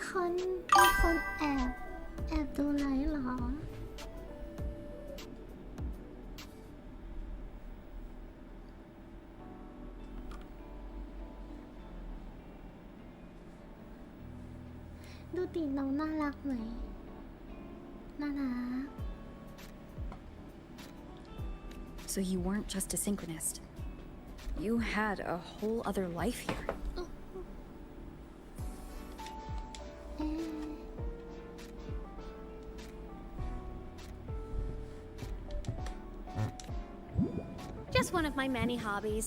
คนแอบดูไลฟ์เหรอดูติน้องน่ารักไหมน่ารัก So you weren't just a synchronist. You had a whole other life here. Just one of my many hobbies.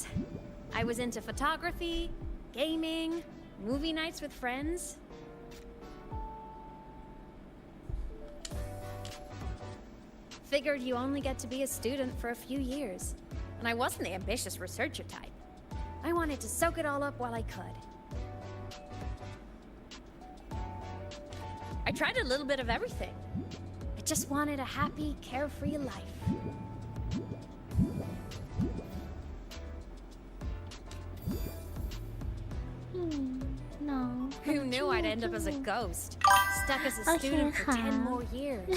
I was into photography, gaming, movie nights with friends. Figured you only get to be a student for a few years. And I wasn't the ambitious researcher type. I wanted to soak it all up while I could. I tried a little bit of everything. I just wanted a happy, carefree life. No. Who knew I'd end up as a ghost? Stuck as a student for 10 more years.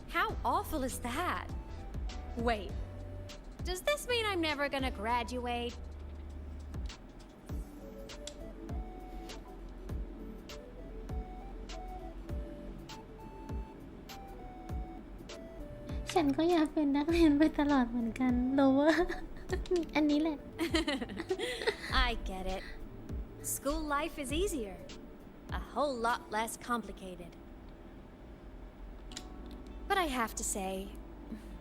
How awful is that? Wait, does this mean I'm never gonna graduate? ฉันก็อยากเป็นนักเรียนไปตลอดเหมือนกันรู้ว่า อันนี้แหละ I get it. School life is easier. A whole lot less complicated. But I have to say,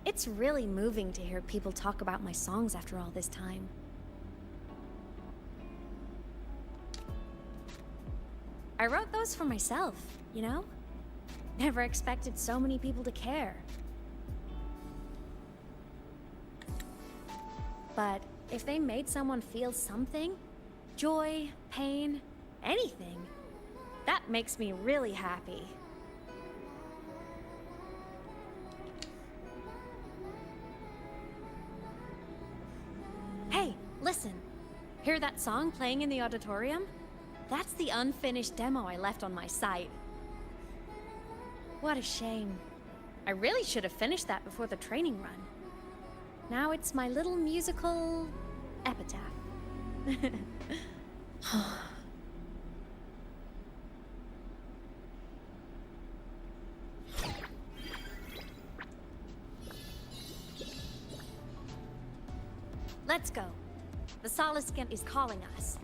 it's really moving to hear people talk about my songs after all this time. I wrote those for myself, you know? Never expected so many people to care. But if they made someone feel something, joy, pain, anything, that makes me really happy. Hey, listen. Hear that song playing in the auditorium? That's the unfinished demo I left on my site. What a shame. I really should have finished that before the training run. Now it's my little musical epitaph. Let's go. The Soliskin is calling us.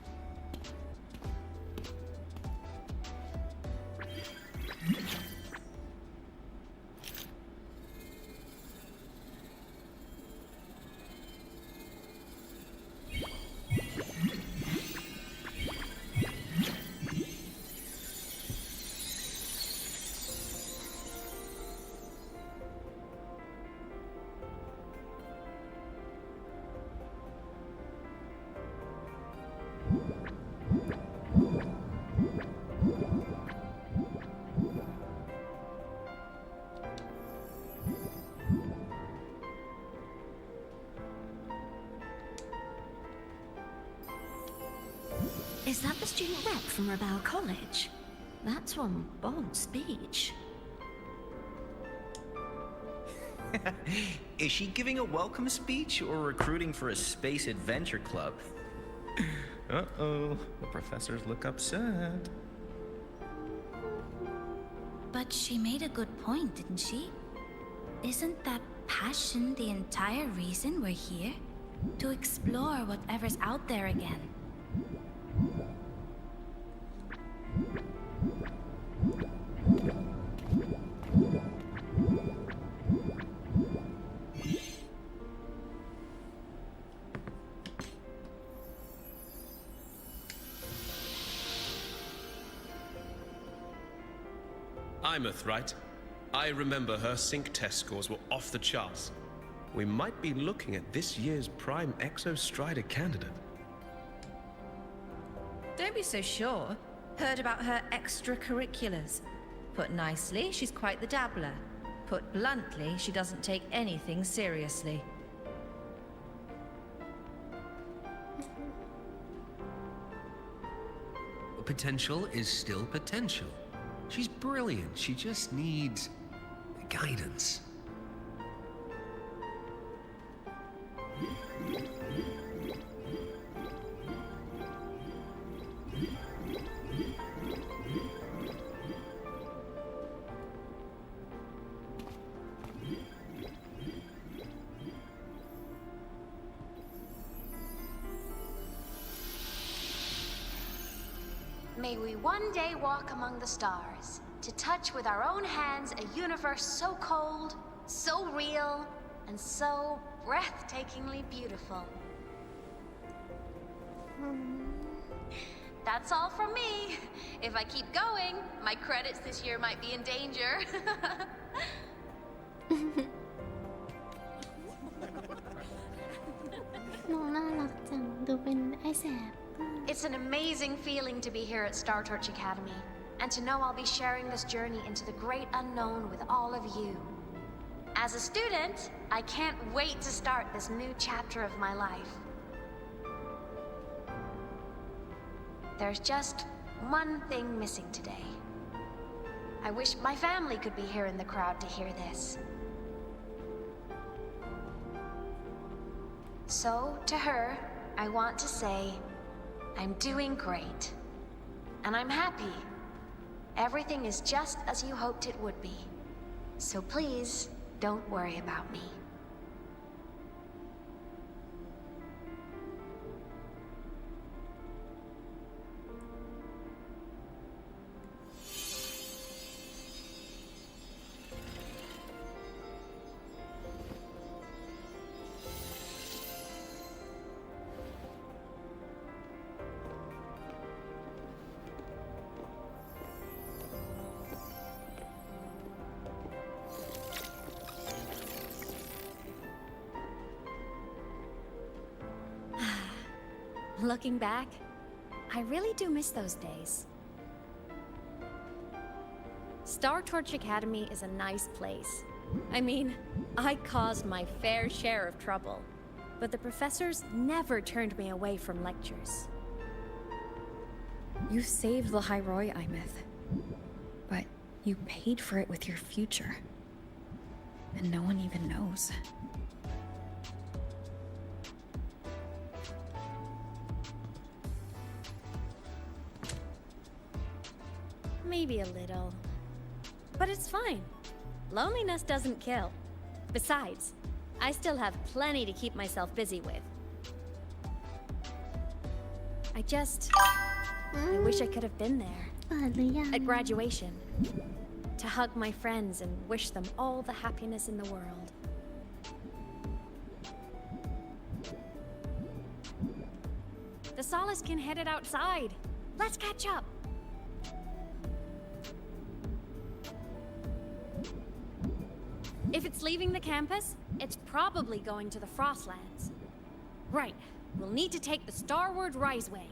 Is that the student rep from Rebel College? That's one bold speech. Is she giving a welcome speech or recruiting for a space adventure club? Uh-oh, the professors look upset. But she made a good point, didn't she? Isn't that passion the entire reason we're here? To explore whatever's out there again. Imeth, right? I remember her sync test scores were off the charts. We might be looking at this year's prime Exostrider candidate. Don't be so sure. Heard about her extracurriculars. Put nicely, she's quite the dabbler. Put bluntly, she doesn't take anything seriously. Potential is still potential. She's brilliant. She just needs guidance. May we one day walk among the stars, to touch with our own hands a universe so cold, so real, and so breathtakingly beautiful. That's all from me. If I keep going, my credits this year might be in danger. น้องน่ารักจังดูเป็นไอ้แสบ It's an amazing feeling to be here at Star Torch Academy, and to know I'll be sharing this journey into the great unknown with all of you. As a student, I can't wait to start this new chapter of my life. There's just one thing missing today. I wish my family could be here in the crowd to hear this. So, to her, I want to say, I'm doing great. And I'm happy. Everything is just as you hoped it would be. So please, don't worry about me. Looking back, I really do miss those days. Star Torch Academy is a nice place. I mean, I caused my fair share of trouble, but the professors never turned me away from lectures. You saved the Hyroi, Imeth. But you paid for it with your future. And no one even knows. Maybe a little. But it's fine. Loneliness doesn't kill. Besides, I still have plenty to keep myself busy with. I wish I could have been there. เปิดหรือยัง At graduation. To hug my friends and wish them all the happiness in the world. The Solace can headed outside. Let's catch up. If it's leaving the campus, it's probably going to the Frostlands. Right. We'll need to take the Starward Riseway.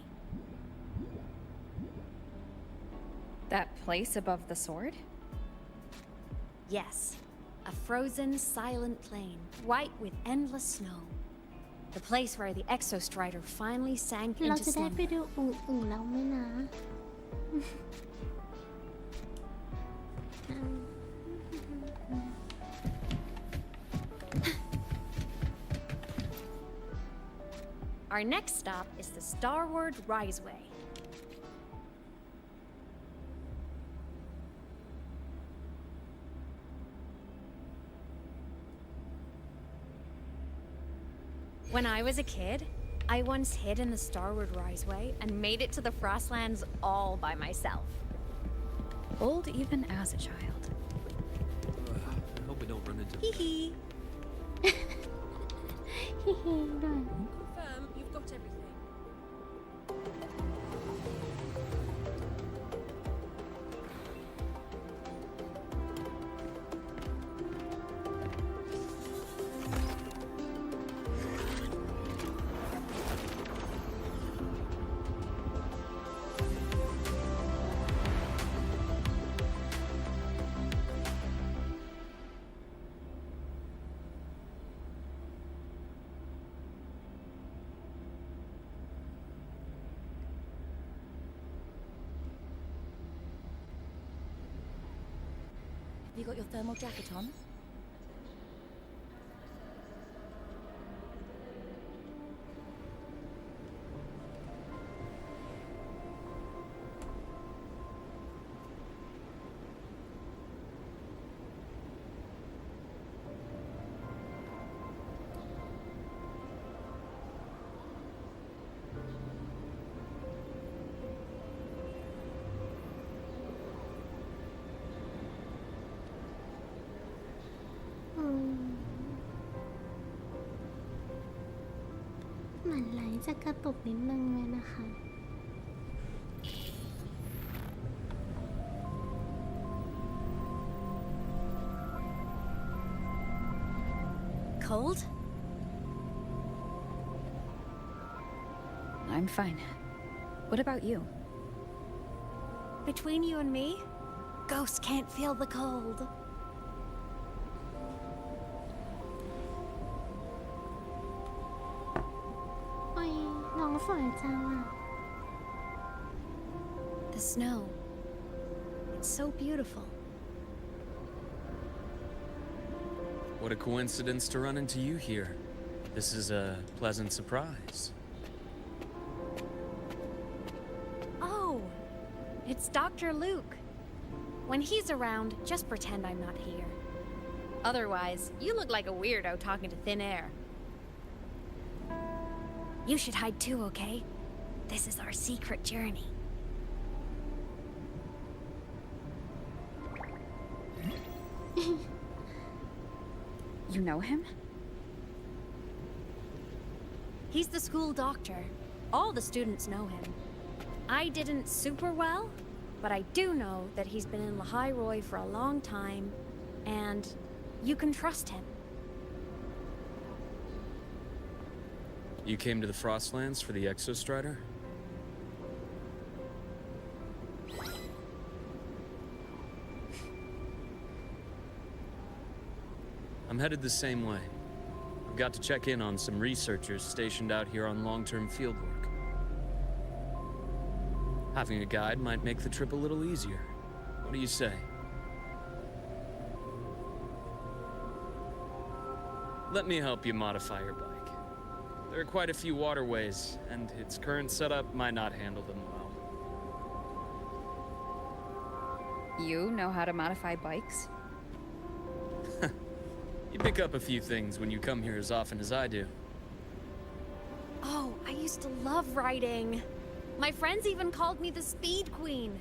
That place above the sword? Yes. A frozen, silent plain, white with endless snow. The place where the Exostrider finally sank เรา into จะได้ไป slumber. ดูอู่แล้วไหมนะ Our next stop is the Starward Riseway. When I was a kid, I once hid in the Starward Riseway and made it to the Frostlands all by myself. Bold even as a child. I hope we don't run into. Hee hee. ฮิฮิด้วย Confirm you've got everything. You got your thermal jacket on?เหมือนไหลจะกระตุกนิดนึงเลยนะคะ Cold? I'm fine. What about you? Between you and me, ghosts can't feel the cold. โอ้ยน้องสวยจังอ่ะ The snow. It's so beautiful. What a coincidence to run into you here. This is a pleasant surprise. Oh, it's Dr. Luke. When he's around, just pretend I'm not here. Otherwise, you look like a weirdo talking to thin air. You should hide too, okay? This is our secret journey. You know him? He's the school doctor. All the students know him. I didn't super well, but I do know that he's been in Lehigh Roy for a long time, and you can trust him. You came to the Frostlands for the Exostrider? I'm headed the same way. I've got to check in on some researchers stationed out here on long-term fieldwork. Having a guide might make the trip a little easier. What do you say? Let me help you modify your bike. There are quite a few waterways, and its current setup might not handle them well. You know how to modify bikes? You pick up a few things when you come here as often as I do. Oh, I used to love riding. My friends even called me the Speed Queen.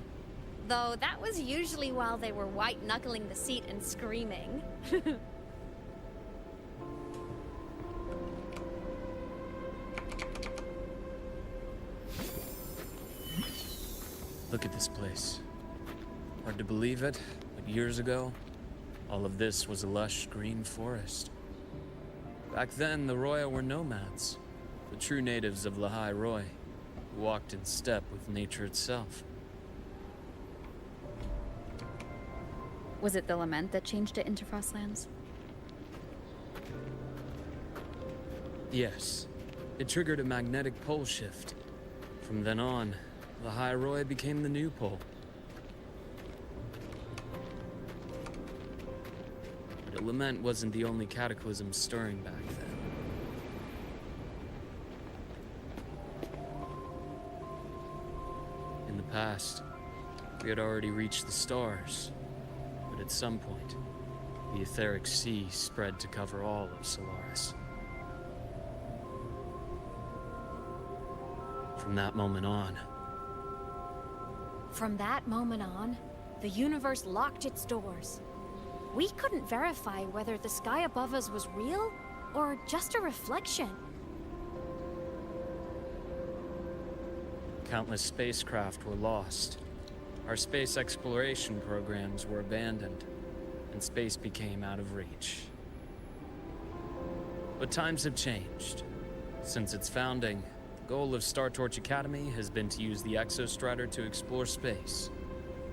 Though that was usually while they were white-knuckling the seat and screaming. Look at this place. Hard to believe it, but years ago, all of this was a lush green forest. Back then, the Roya were nomads, the true natives of Lehigh Roy, who walked in step with nature itself. Was it the lament that changed it into Frostlands? Yes, it triggered a magnetic pole shift. From then on, Lehigh Roy became the new pole. But the lament wasn't the only cataclysm stirring back then. In the past, we had already reached the stars, but at some point, the etheric sea spread to cover all of Solaris. From that moment on, the universe locked its doors. We couldn't verify whether the sky above us was real or just a reflection. countless spacecraft were lost. Our space exploration programs were abandoned, and space became out of reach. But times have changed. Since its founding, the goal of Star Torch Academy has been to use the Exostrider to explore space,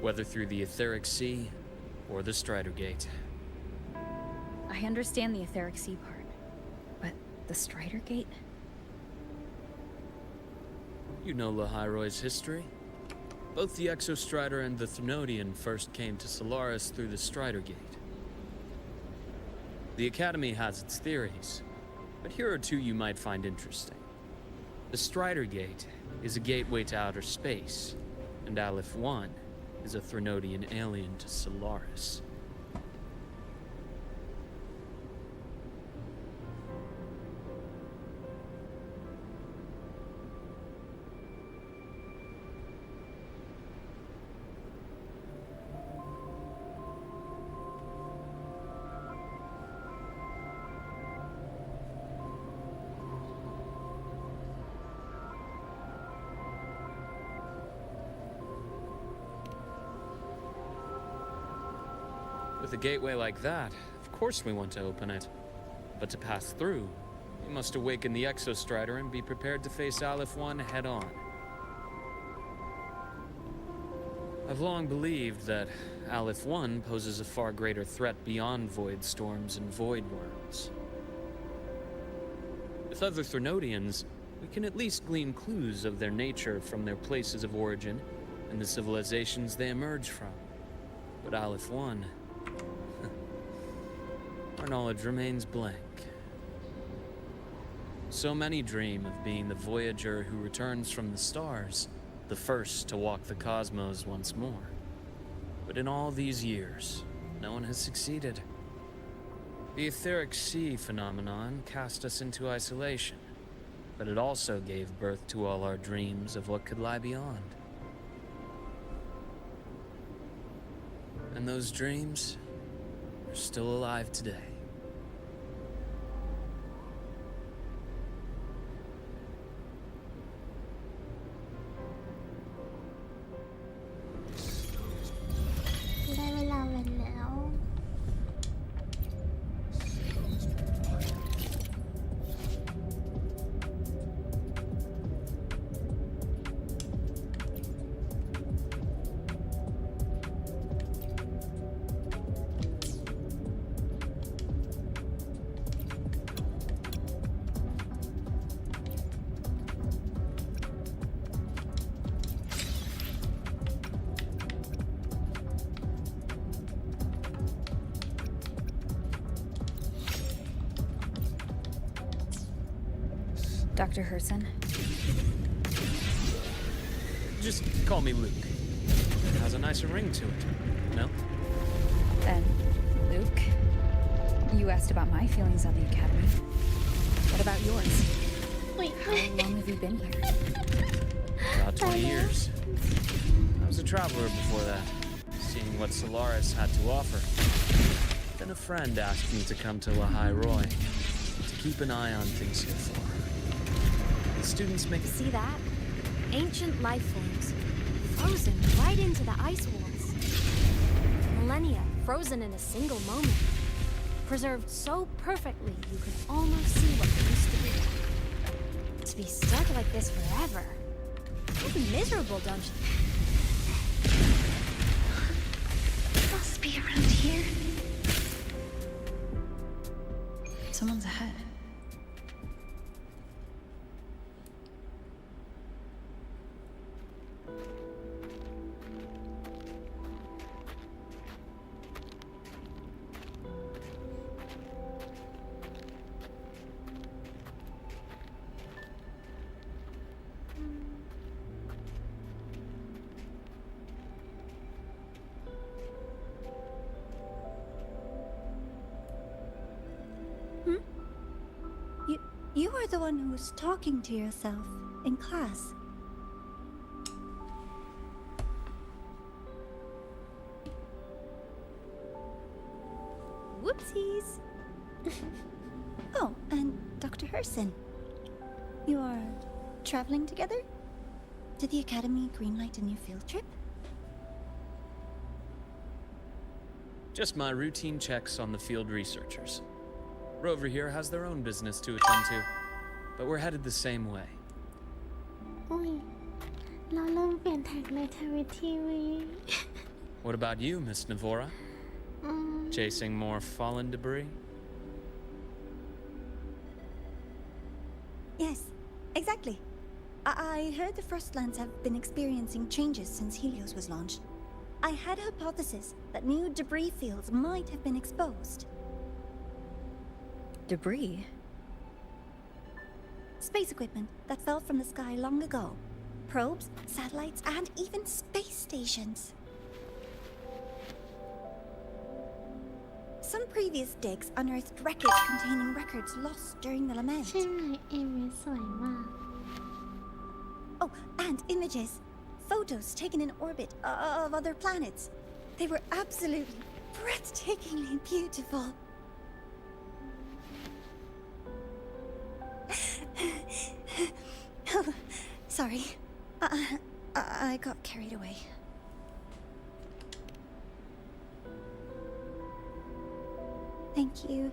whether through the Etheric Sea or the Strider Gate. I understand the Etheric Sea part, but the Strider Gate? You know Lehigh Roy's history? Both the Exostrider and the Thrunodian first came to Solaris through the Strider Gate. The Academy has its theories, but here are two you might find interesting. The Strider Gate is a gateway to outer space, and Aleph-1 is a Thrunodian alien to Solaris. With a gateway like that, of course we want to open it. But to pass through, we must awaken the Exostrider and be prepared to face Aleph-1 head-on. I've long believed that Aleph-1 poses a far greater threat beyond void storms and void worms. With other Thrunodians, we can at least glean clues of their nature from their places of origin and the civilizations they emerge from. But Aleph-1... our knowledge remains blank. So many dream of being the Voyager who returns from the stars, the first to walk the cosmos once more. But in all these years, no one has succeeded. The etheric sea phenomenon cast us into isolation, but it also gave birth to all our dreams of what could lie beyond. And those dreams are still alive today. Dr. Herson? Just call me Luke. It has a nicer ring to it, no? And Luke, you asked about my feelings on the Academy. What about yours? Wait, How long have you been here? About 20 years. I was a traveler before that, seeing what Solaris had to offer. Then a friend asked me to come to Lehigh Roy, to keep an eye on things here for. The students make... See that? Ancient life forms, frozen right into the ice walls. Millennia frozen in a single moment. Preserved so perfectly you could almost see what used to be. To be stuck like this forever. What miserable, don't you? Must be around here. Someone's ahead. You are the one who was talking to yourself in class. Whoopsies! Oh, and Dr. Herson. You are traveling together? Did the Academy greenlight a new field trip? Just my routine checks on the field researchers. Rover here has their own business to attend to, but we're headed the same way. อุ้ยเราเริ่มเปลี่ยนแท็กในทวิตทีวี What about you, Miss Navora? Chasing more fallen debris? Yes, exactly. I heard the Frostlands have been experiencing changes since Helios was launched. I had a hypothesis that new debris fields might have been exposed. Debris? Space equipment that fell from the sky long ago. Probes, satellites, and even space stations. Some previous digs unearthed wreckage containing records lost during the lament. ใช่ไหมเอมิสวยมาก Oh, and images. Photos taken in orbit of other planets. They were absolutely breathtakingly beautiful. Sorry. I got carried away. Thank you.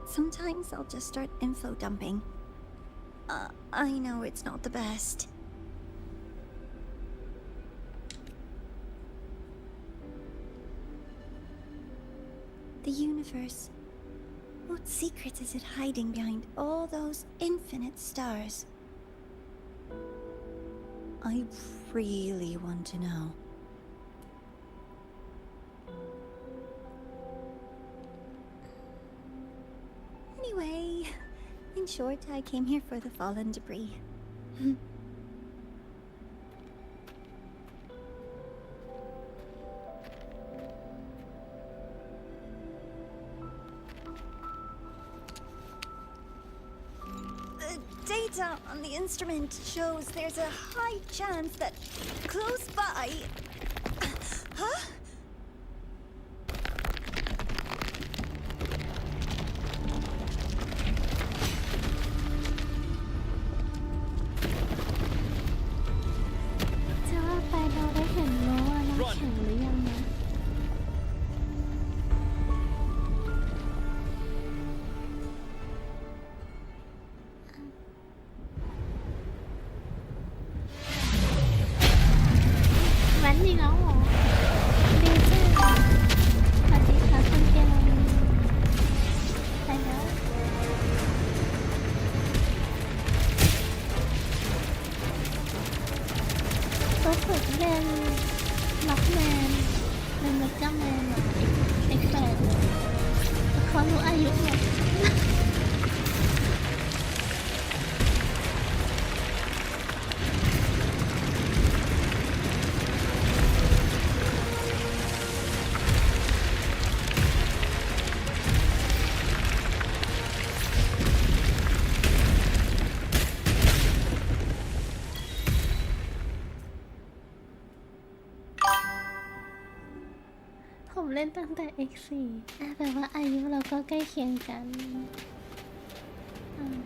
Sometimes I'll just start info dumping. I know it's not the best. The universe. What secrets is it hiding behind all those infinite stars? I really want to know. Anyway, in short, I came here for the fallen debris. The data on the instrument shows there's a high chance that close by... Huh? Run! วันนี้แล้วเหรอดีจังสวัสดีค่ะคุณเกลาไปแล้วตัวฝึกเล่นล็อกแมนเป็นเมกาแมนแบบเอ็กแปดเขารู้อายุหมด ผมเล่นตั้งแต่ X4 แปลว่าอายุเราก็ใกล้เคียงกันอืม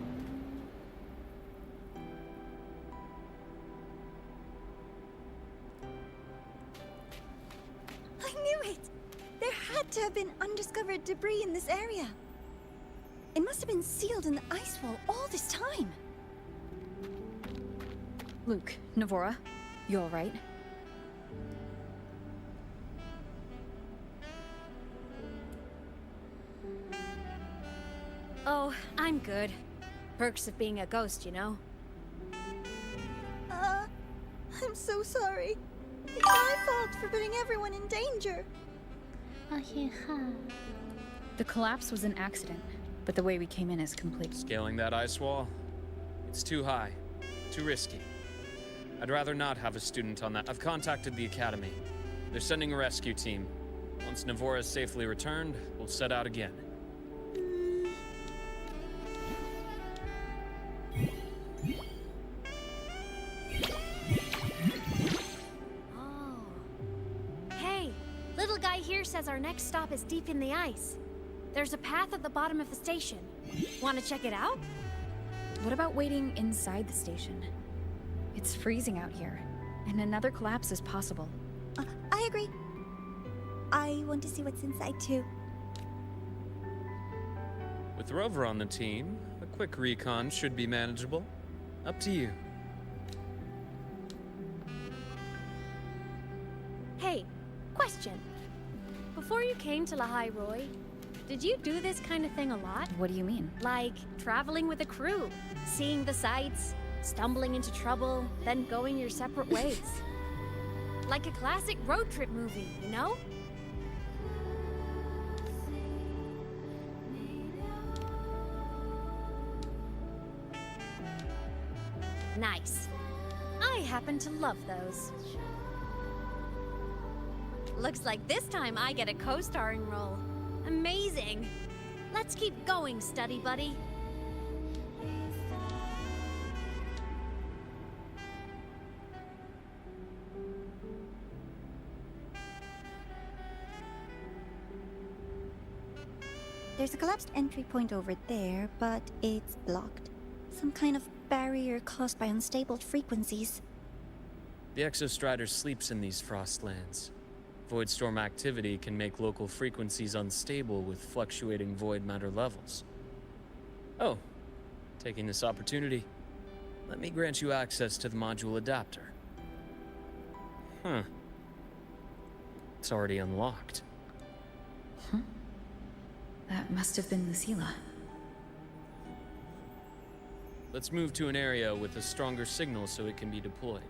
I knew it! There had to have been undiscovered debris in this area. It must have been sealed in the ice wall all this time. Luke, Navora, you alright? Oh, I'm good. Perks of being a ghost, you know? I'm so sorry. It's my fault for putting everyone in danger. โอเคค่ะ The collapse was an accident, but the way we came in is complete. Scaling that ice wall? It's too high. Too risky. I'd rather not have a student on that. I've contacted the academy. They're sending a rescue team. Once Navora is safely returned, we'll set out again. Oh. Hey, little guy here says our next stop is deep in the ice. There's a path at the bottom of the station. Want to check it out? What about waiting inside the station? It's freezing out here, and another collapse is possible. I agree. I want to see what's inside too. With Rover on the team, a quick recon should be manageable. Up to you. Hey, question. Before you came to Lahai Roy, did you do this kind of thing a lot? What do you mean? Like traveling with a crew, seeing the sights, stumbling into trouble, then going your separate ways. Like a classic road trip movie, you know? Nice. I happen to love those. Looks like this time I get a co-starring role. Amazing. Let's keep going, study buddy. There's a collapsed entry point over there, but it's blocked. Some kind of barrier caused by unstable frequencies. The Exostrider sleeps in these frostlands. Void storm activity can make local frequencies unstable with fluctuating void matter levels. Oh, taking this opportunity, let me grant you access to the module adapter. Huh. It's already unlocked. Huh? That must have been Lucilla. Let's move to an area with a stronger signal so it can be deployed.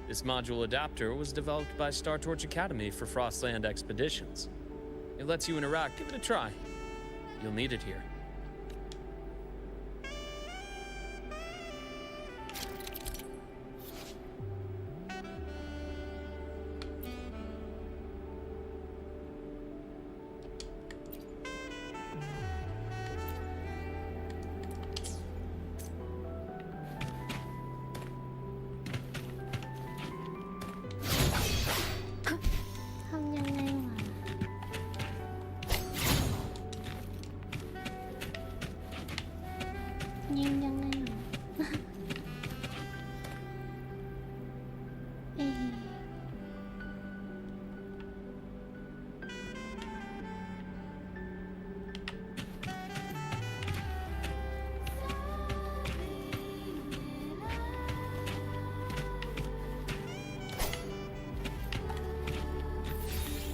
This module adapter was developed by Star Torch Academy for Frostland expeditions. It lets you interact. Give it a try. You'll need it here.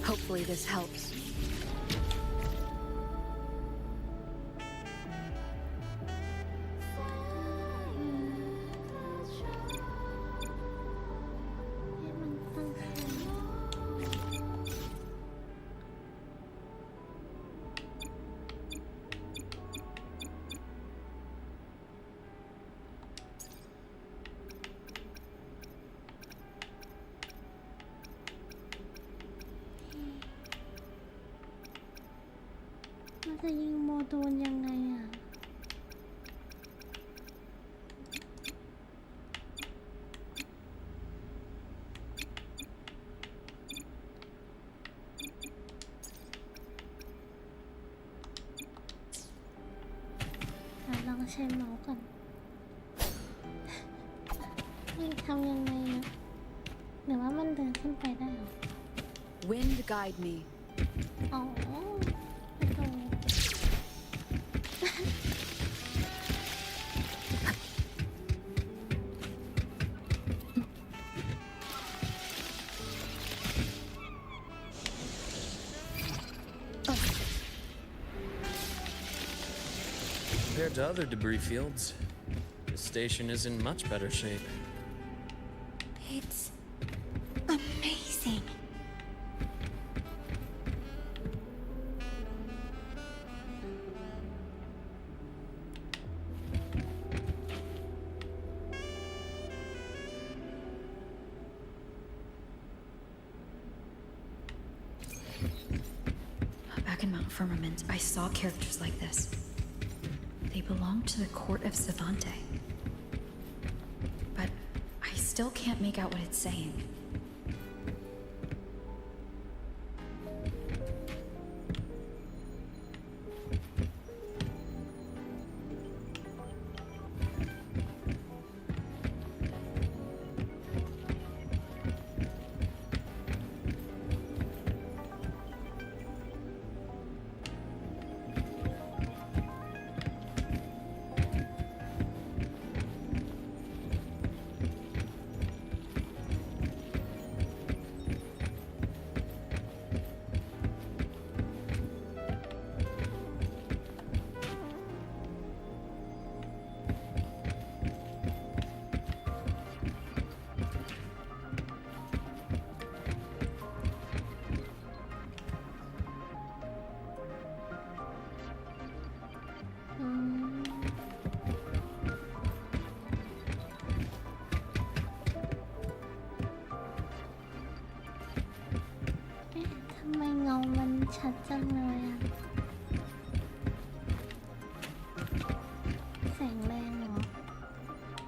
Hopefully this helps.มันจะยิงโมดูลยังไงอ่ะลองใช้เมาส์ก่อนมันทำยังไงนะหรือว่ามันเดินขึ้นไปได้หรอ Wind guide me. อ๋อ Compared to other debris fields, this station is in much better shape. It's amazing. Back in Mount Firmament, I saw characters like this. They belonged to the court of Savante. But I still can't make out what it's saying. ชัดจังเลยอะแสงแรงเหรอ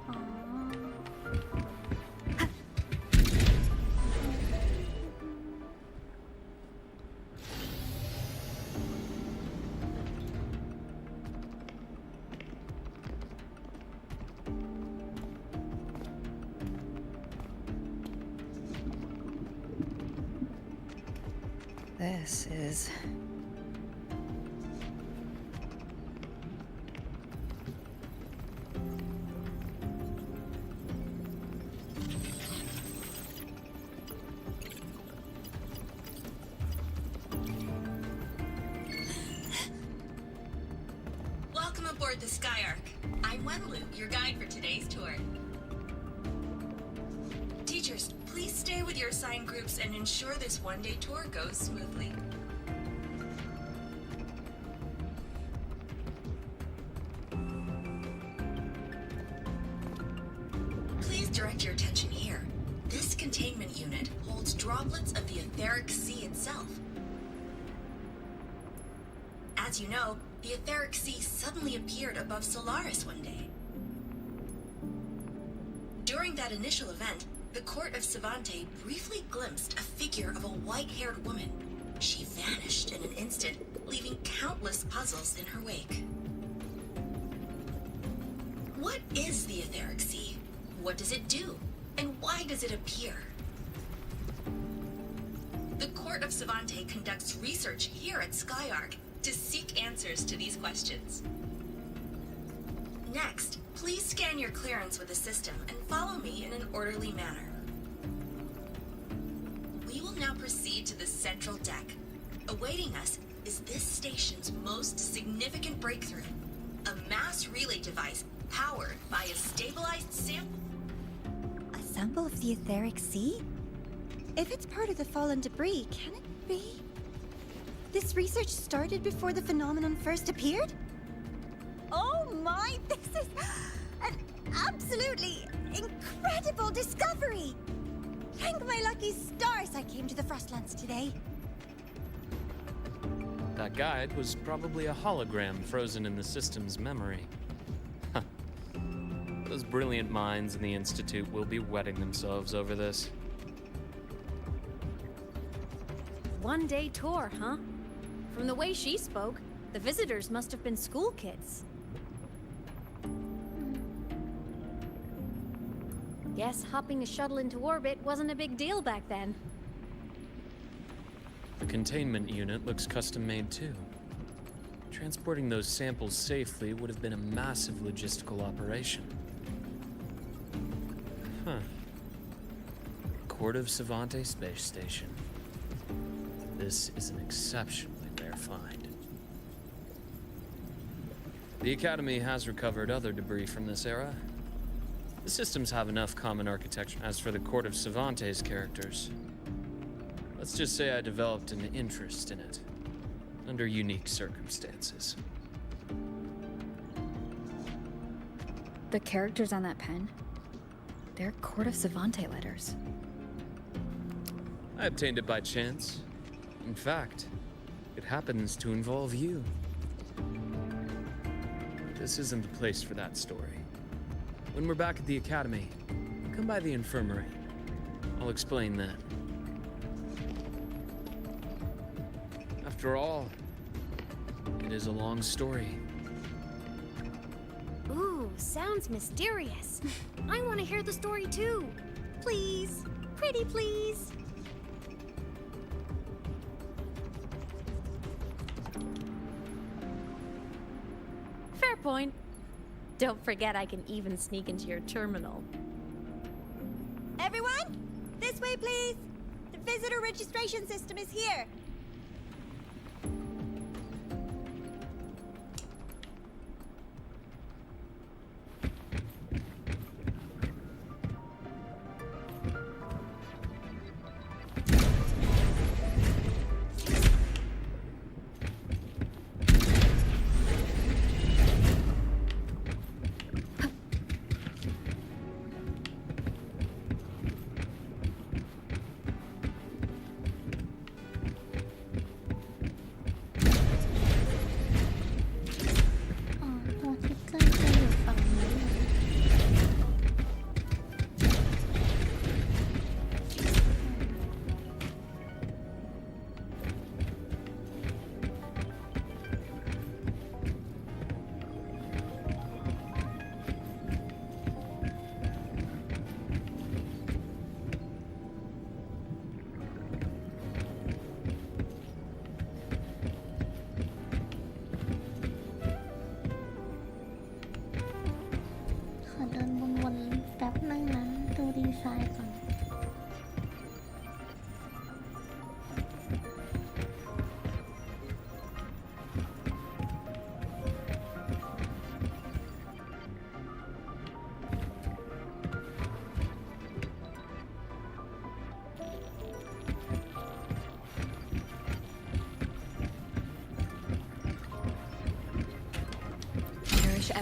อ๋อ This is... Welcome aboard the Skyark. I'm Wenlu, your guide for today's tour. Teachers, please stay with your assigned groups and ensure this one-day tour goes smoothly. Please direct your attention here. This containment unit holds droplets of the etheric sea itself. As you know, the etheric sea suddenly appeared above Solaris one day. During that initial event, the court of Savante briefly glimpsed a figure of a white-haired woman. She vanished in an instant, leaving countless puzzles in her wake. What is the etheric sea? What does it do? And why does it appear? The court of Savante conducts research here at Skyark to seek answers to these questions. Next, please scan your clearance with the system and follow me in an orderly manner. We will now proceed to the central deck. Awaiting us is this station's most significant breakthrough, a mass relay device powered by a stabilized sample. A sample of the etheric sea? If it's part of the fallen debris, can it be? This research started before the phenomenon first appeared? Oh my, this is an absolutely incredible discovery! Thank my lucky stars I came to the Frostlands today. That guide was probably a hologram frozen in the system's memory. Huh. Those brilliant minds in the Institute will be wetting themselves over this. One-day tour, huh? From the way she spoke, the visitors must have been school kids. Guess hopping a shuttle into orbit wasn't a big deal back then. The containment unit looks custom-made too. Transporting those samples safely would have been a massive logistical operation. Huh. Court of Savante Space Station. This is an exceptionally rare find. The Academy has recovered other debris from this era. The systems have enough common architecture. As for the Court of Savante's characters, let's just say I developed an interest in it, under unique circumstances. The characters on that pen, they're Court of Savante letters. I obtained it by chance. In fact, it happens to involve you. This isn't the place for that story. When we're back at the Academy, come by the infirmary. I'll explain then. After all, it is a long story. Ooh, sounds mysterious. I want to hear the story too. Please. Pretty please. Fair point. Don't forget I can even sneak into your terminal. Everyone, this way please. The visitor registration system is here.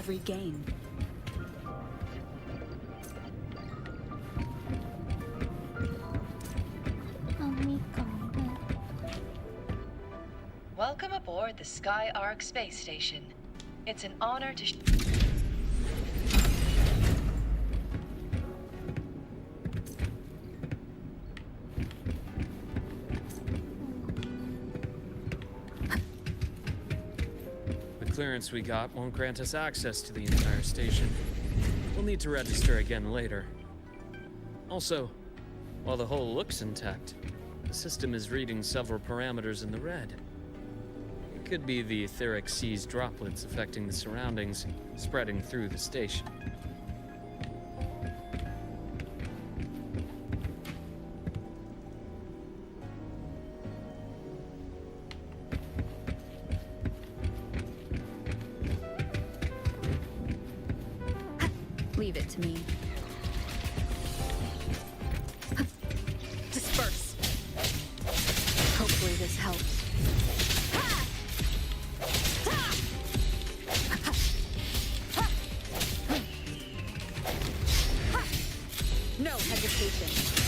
every gain. Welcome aboard the Sky Arc space station. It's an honor to The clearance we got won't grant us access to the entire station. We'll need to register again later. Also, while the hull looks intact, the system is reading several parameters in the red. It could be the etheric sea's droplets affecting the surroundings, spreading through the station. Leave it to me. Disperse. Hopefully this helps. No hesitation.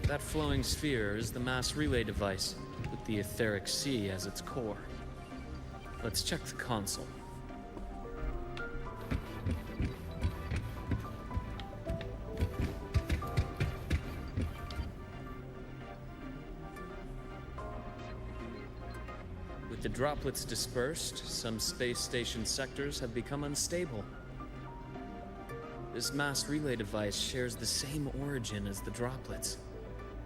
That flowing sphere is the mass relay device, with the etheric sea as its core. Let's check the console. With the droplets dispersed, some space station sectors have become unstable. This mass relay device shares the same origin as the droplets.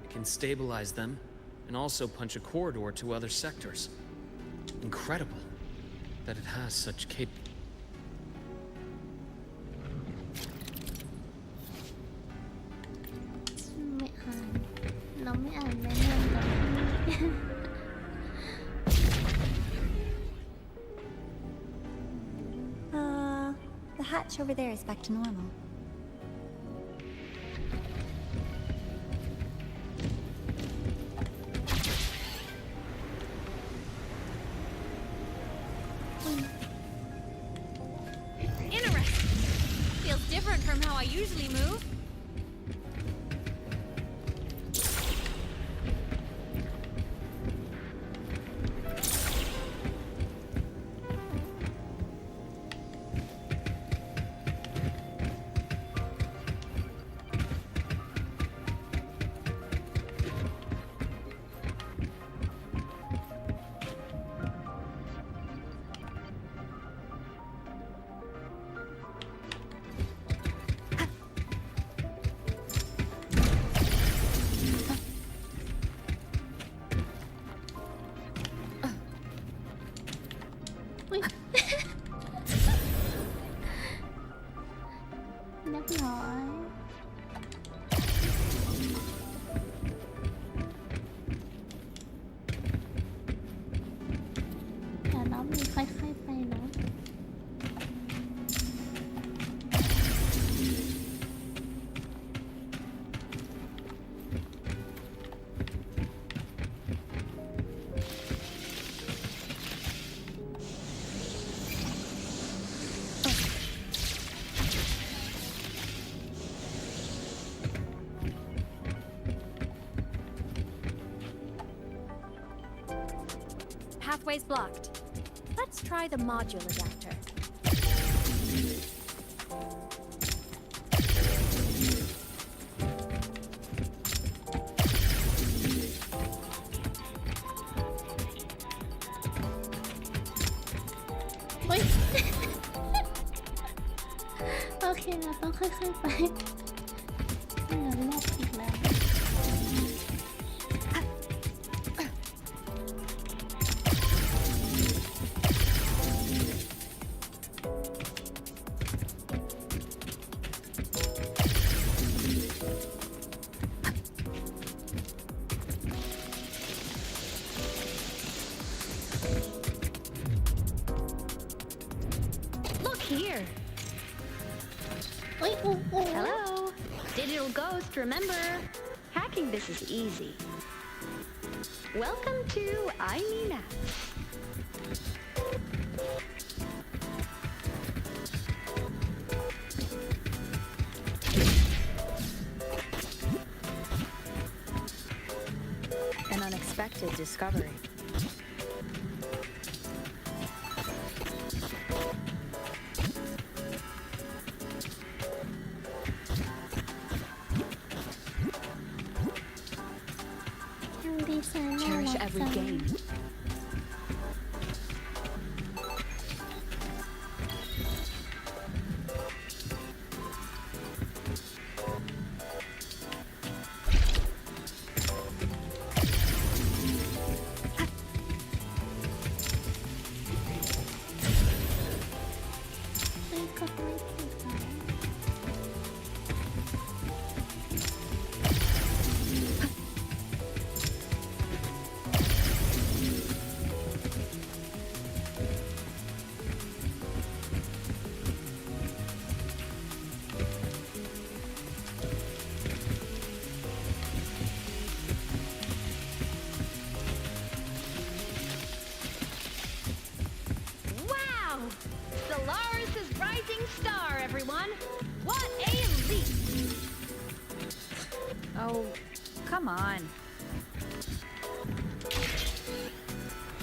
It can stabilize them, and also punch a corridor to other sectors. Incredible that it has such The hatch over there is back to normal. Interesting. Feels different from how I usually move. อุ๊ย เรียบร้อยเดี๋ยวน้องมีค่อยๆไปเนาะPathway's blocked. Let's try the module adapter. Ui. โอเคเราต้องค่อยๆไปเดี๋ยวรอบอีกแล้ว Look here. Ui, Hello. Digital ghost, remember? Hacking this is easy. Welcome to iMeMaps. An unexpected discovery. Cherish every game. Wow! Solaris' rising star, everyone! What a leap! Oh, come on.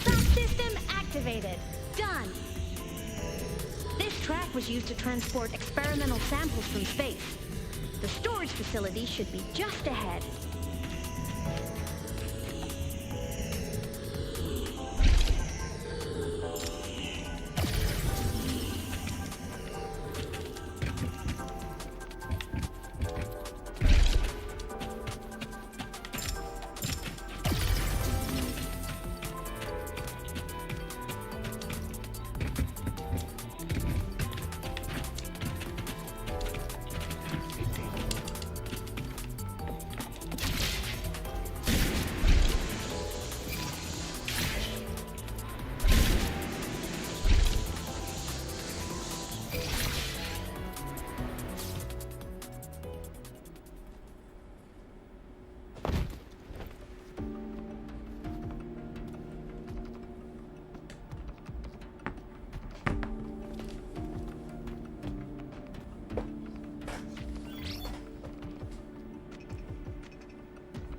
Subsystem activated. Done. This track was used to transport experimental samples from space. The storage facility should be just ahead.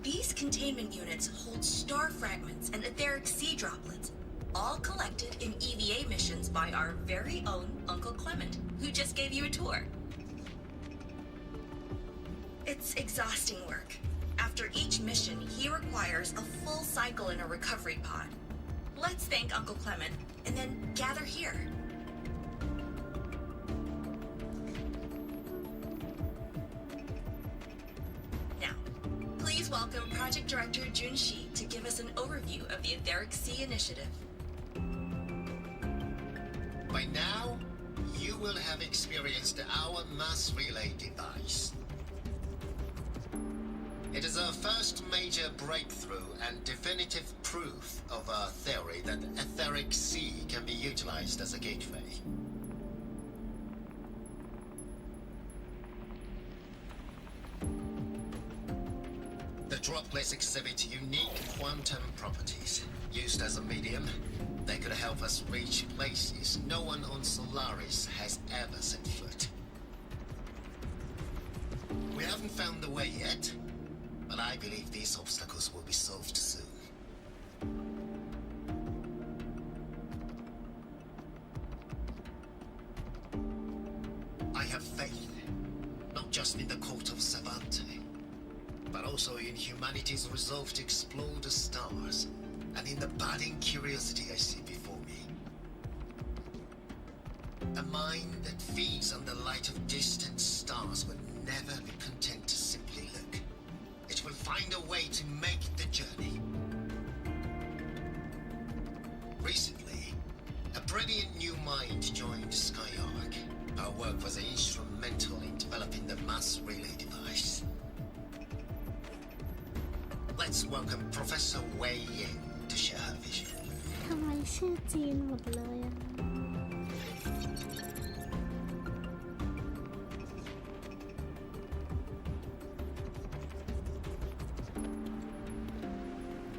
These containment units hold star fragments and etheric sea droplets, all collected in EVA missions by our very own Uncle Clement, who just gave you a tour. It's exhausting work. After each mission, he requires a full cycle in a recovery pod. Let's thank Uncle Clement, and then gather here. Now, please welcome Project Director Junshi to give us an overview of the Etheric Sea Initiative. By now, you will have experienced our mass relay device. It is our first major breakthrough and definitive proof of our theory that etheric C can be utilized as a gateway. The droplets exhibit unique quantum properties. Used as a medium, they could help us reach places no one on Solaris has ever set foot. We haven't found the way yet, but I believe these obstacles will be solved soon. I have faith, not just in the court of Savante, but also in humanity's resolve to explore the stars, and in the budding curiosity I see before me. A mind that feeds on the light of distant stars will never be content to simply look. It will find a way to make the journey. Recently, a brilliant new mind joined Skyark. Our work was instrumental in developing the mass relay device. Let's welcome Professor Wei Yin to share her vision. ทำไมชื่อจีนหมดเลยอะ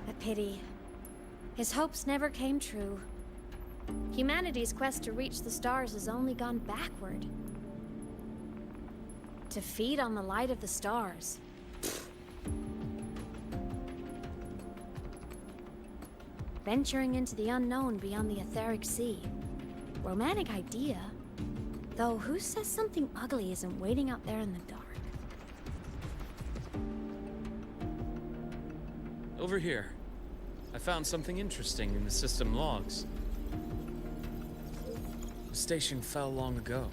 A pity. His hopes never came true. Humanity's quest to reach the stars has only gone backward. To feed on the light of the stars. Venturing into the unknown beyond the etheric sea. Romantic idea. Though who says something ugly isn't waiting out there in the dark? Over here. I found something interesting in the system logs. The station fell long ago.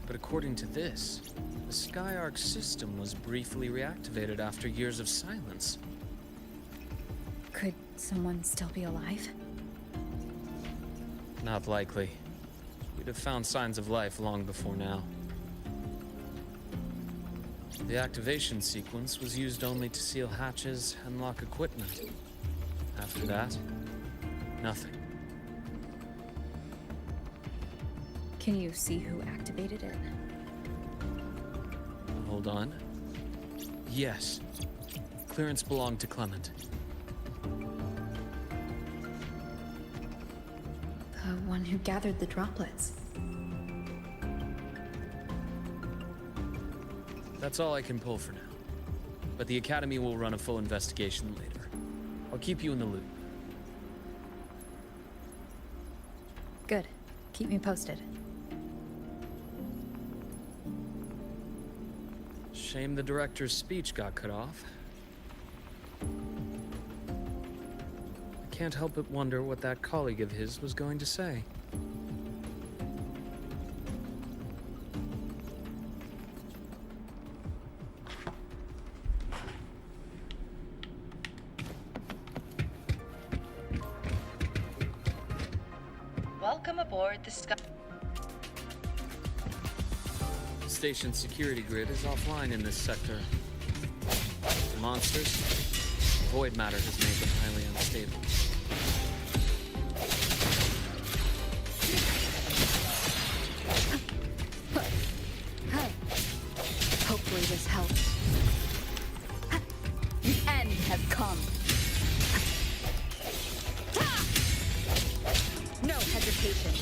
But according to this, the Skyark system was briefly reactivated after years of silence. Could someone still be alive? Not likely. We'd have found signs of life long before now. The activation sequence was used only to seal hatches and lock equipment. After that, nothing. Can you see who activated it? Hold on. Yes. Clearance belonged to Clement. The one who gathered the droplets. That's all I can pull for now. But the Academy will run a full investigation later. I'll keep you in the loop. Good. Keep me posted. Shame the director's speech got cut off. I can't help but wonder what that colleague of his was going to say. Welcome aboard the Sky. The station's security grid is offline in this sector. The monsters, void matter has made them highly unstable. Hey. Hopefully this helps. The end has come. No hesitation.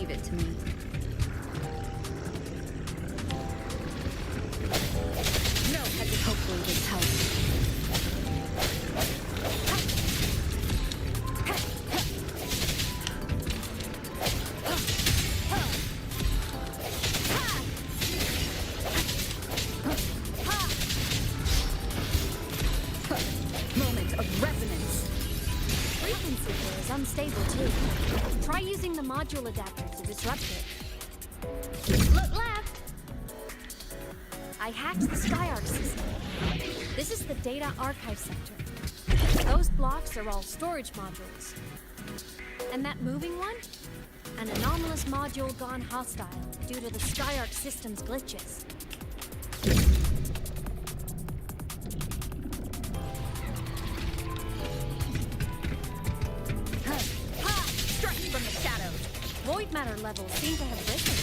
Leave it to me. No, hopefully this helps. Moment of resonance. Frequency here is unstable too. Try using the module adapter to disrupt it. Look left! I hacked the SkyArc system. This is the data archive center. Those blocks are all storage modules. And that moving one? An anomalous module gone hostile due to the SkyArc system's glitches. Strike from the shadows. Void matter levels seem to have risen.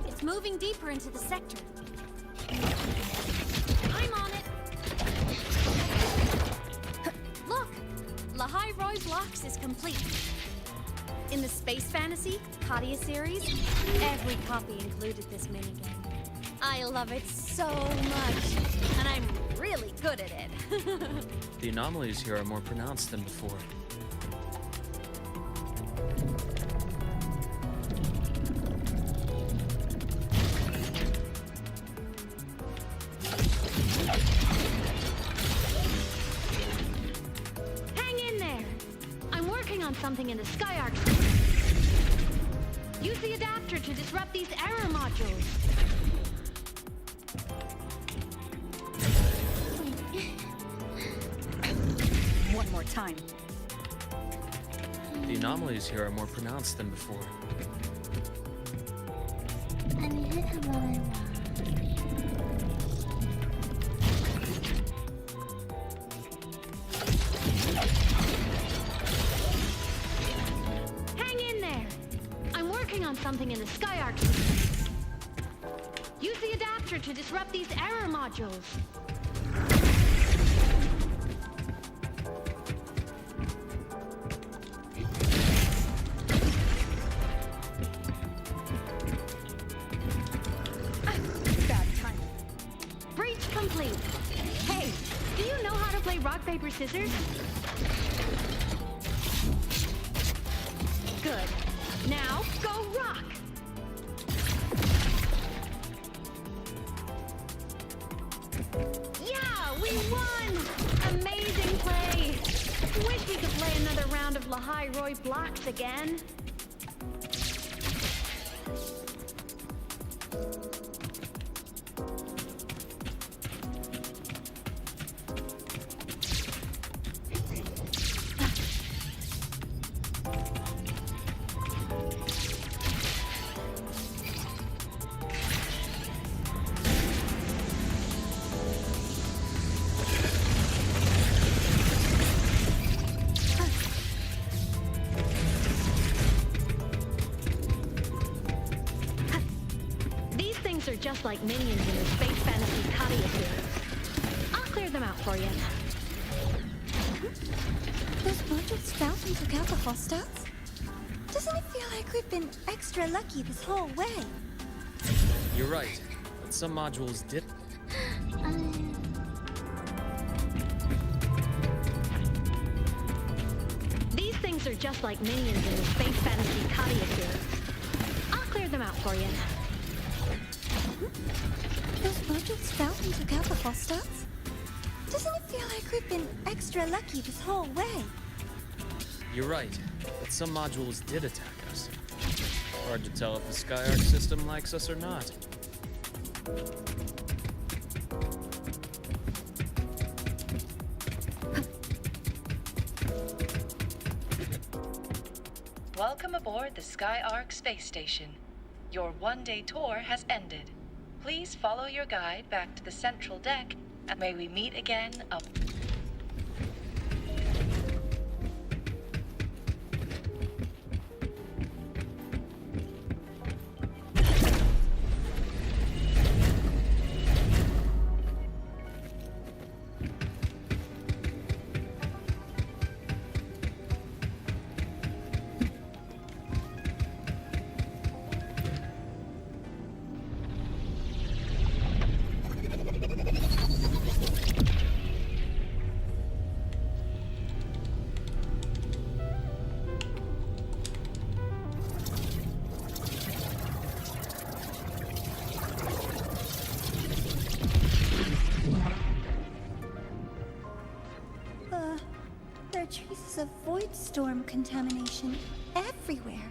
It's moving deeper into the sector. I'm on it. Look, Lahai Roy Blocks is complete. In the Space Fantasy Katia series, every copy included this minigame. I love it so much, and I'm really good at it. The anomalies here are more pronounced than before. Hang in there! I'm working on something in the SkyArc. Use the adapter to disrupt these error modules. One more time. The anomalies here are more pronounced than before. อันนี้ให้ทำอะไรวะ Hang in there! I'm working on something in the SkyArc. Use the adapter to disrupt these error modules. Bad time. Breach complete. Hey, do you know how to play rock, paper, scissors? Good. Now, go rock! Yeah, we won! Amazing play! Wish we could play another round of Lahai Roy Blocks again. These things are just like minions in the Space Fantasy Katia series. I'll clear them out for you. Those modules found and took out the hostiles? Doesn't it feel like we've been extra lucky this whole way? You're right, but some modules did. These things are just like minions in the Space Fantasy Katia series. I'll clear them out for you. Those modules found and took out the hostiles? Doesn't it feel like we've been extra lucky this whole way? You're right, but some modules did attack us. Hard to tell if the SkyArc system likes us or not. Welcome aboard the SkyArc space station. Your one-day tour has ended. Please follow your guide back to the central deck, and may we meet again up. There are traces of void storm contamination everywhere.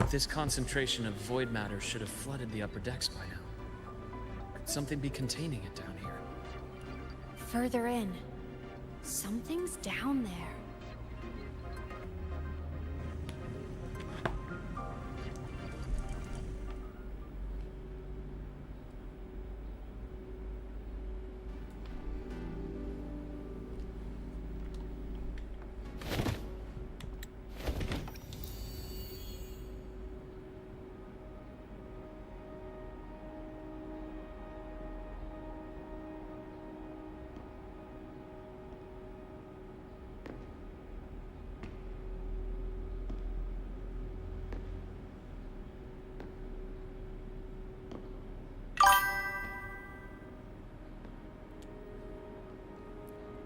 This concentration of void matter should have flooded the upper decks by now. Could something be containing it down here? Further in. Something's down there.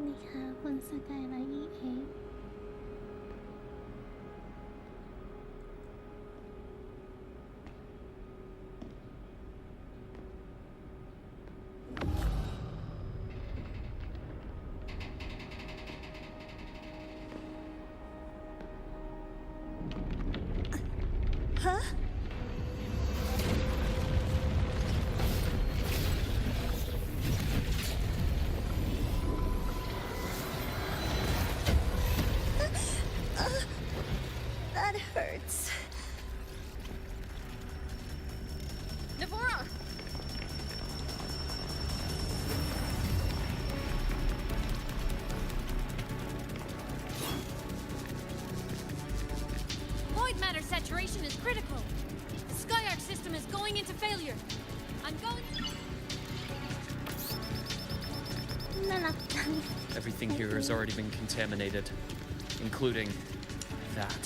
นี่ค่ะคุณสกายไลท์ EX ฮะ That hurts. Navora! Void matter saturation is critical. The Skyark system is going into failure. I'm going. น่ารักจัง Everything here has already been contaminated, including that.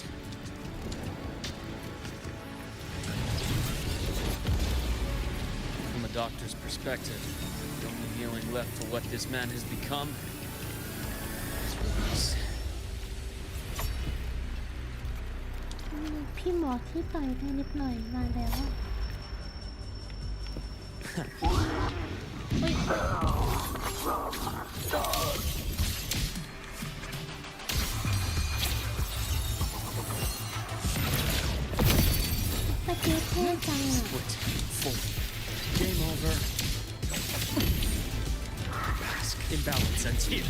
From a doctor's perspective, the only healing left for what this man has become is release. พี่หมอที่ต่อยได้นิดหน่อยมาแล้วอุ๊ยสกิลเท่จังอ่ะ Split. Full. Game over. Mask imbalance ends here.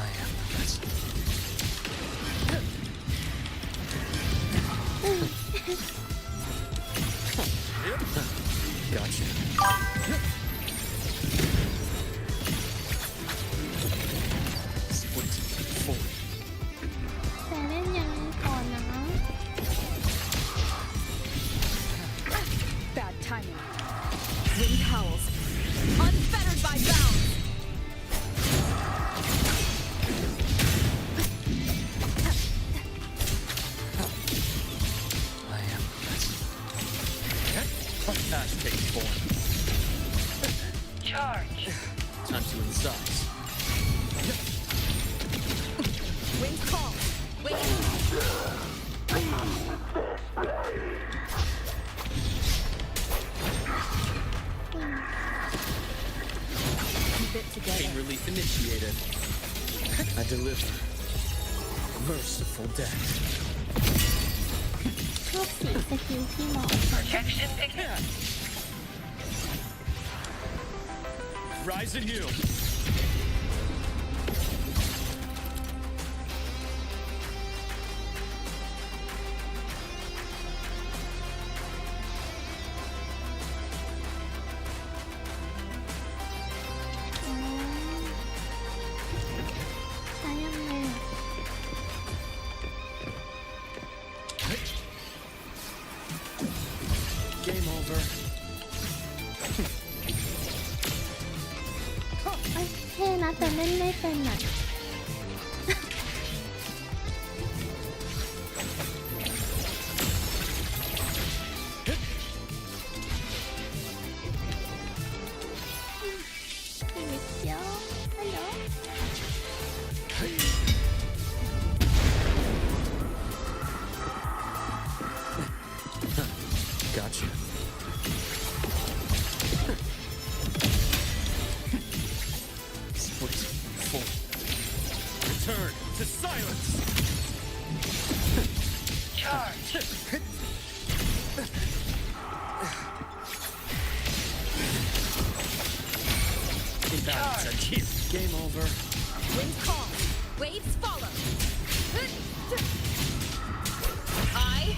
I am the best. Gotcha. Split. Full. แต่เล่นยังไงก่อนนะ Bad timing. Wind howls. Unfettered by bounds. I am the best. Flash takes form. Charge. Time to incise. Wind call. Wait. Keep it together. Pain relief initiated. I deliver. Merciful death. ชอบสีสกิลพี่หมอ Protection ignite. Rise anew. เป็นอ่ะ Yo, hello. Gotcha. Split. Full. Return to silence. Charge. Imbalance and here. Game over. Wind calm. Waves follow. I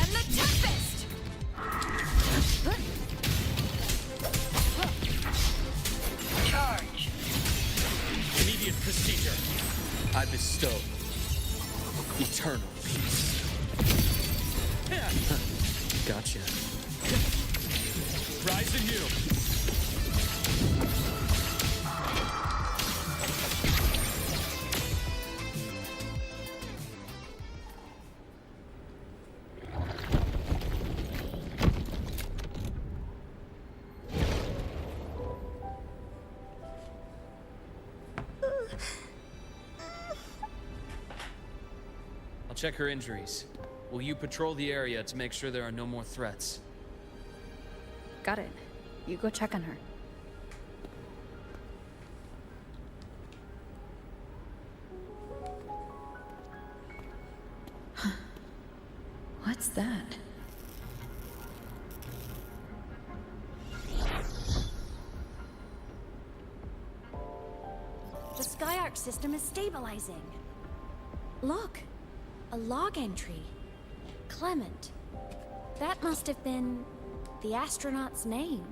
am the Tempest! Charge. Immediate procedure. I bestow eternal peace. Gotcha. Rise anew. I'll check her injuries. Will you patrol the area to make sure there are no more threats? Got it. You go check on her. What's that? The Skyark system is stabilizing. Look, a log entry. Clement. That must have been the astronaut's name.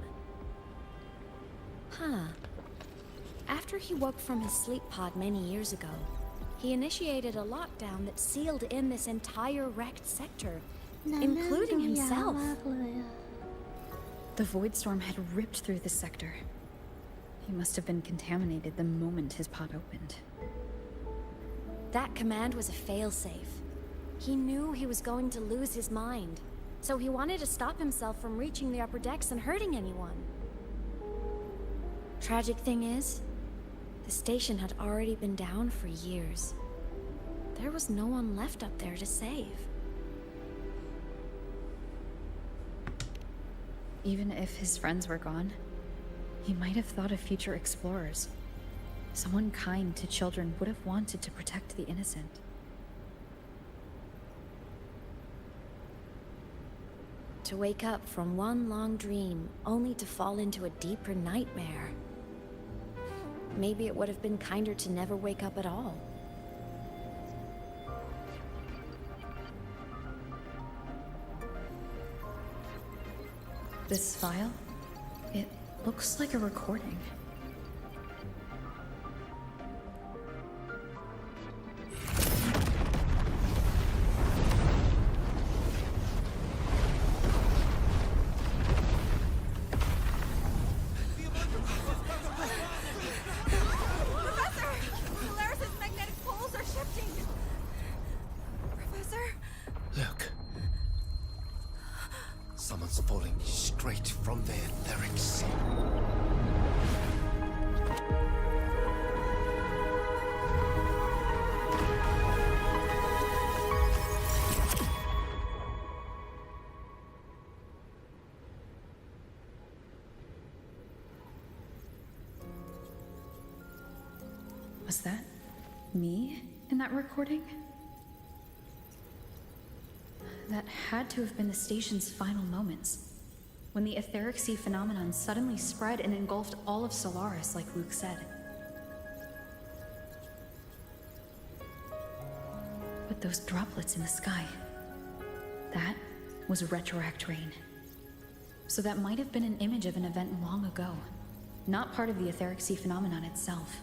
Huh. After he woke from his sleep pod many years ago, he initiated a lockdown that sealed in this entire wrecked sector, including himself. The void storm had ripped through the sector. He must have been contaminated the moment his pod opened. That command was a failsafe. He knew he was going to lose his mind, so he wanted to stop himself from reaching the upper decks and hurting anyone. Tragic thing is, the station had already been down for years. There was no one left up there to save. Even if his friends were gone, he might have thought of future explorers. Someone kind to children would have wanted to protect the innocent. To wake up from one long dream, only to fall into a deeper nightmare. Maybe it would have been kinder to never wake up at all. This file? It looks like a recording. Someone's falling straight from the etheric sea. Was that me in that recording? That had to have been the station's final moments, when the etheric sea phenomenon suddenly spread and engulfed all of Solaris, like Luke said. But those droplets in the sky, that was retroact rain. So that might have been an image of an event long ago, not part of the etheric sea phenomenon itself.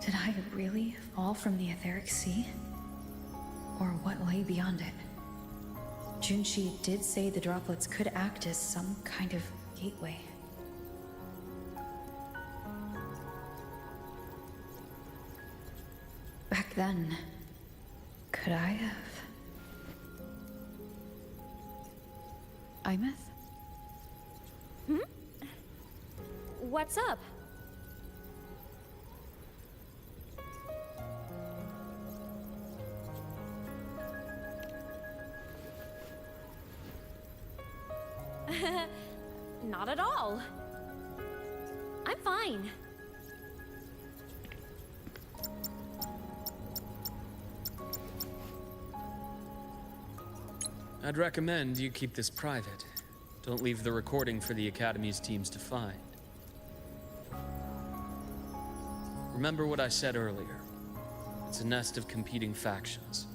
Did I really fall from the etheric sea? Or what lay beyond it? Junshi did say the droplets could act as some kind of gateway. Back then, could I have... Imeth? What's up? Not at all. I'm fine. I'd recommend you keep this private. Don't leave the recording for the Academy's teams to find. Remember what I said earlier. It's a nest of competing factions.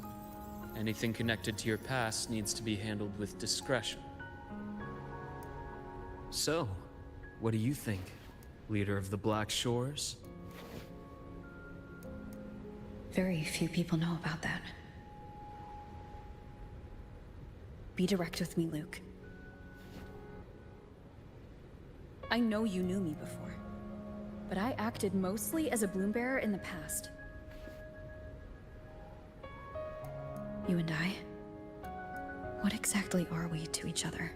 Anything connected to your past needs to be handled with discretion. So, what do you think, leader of the Black Shores? Very few people know about that. Be direct with me, Luke. I know you knew me before, but I acted mostly as a bloombearer in the past. You and I, what exactly are we to each other?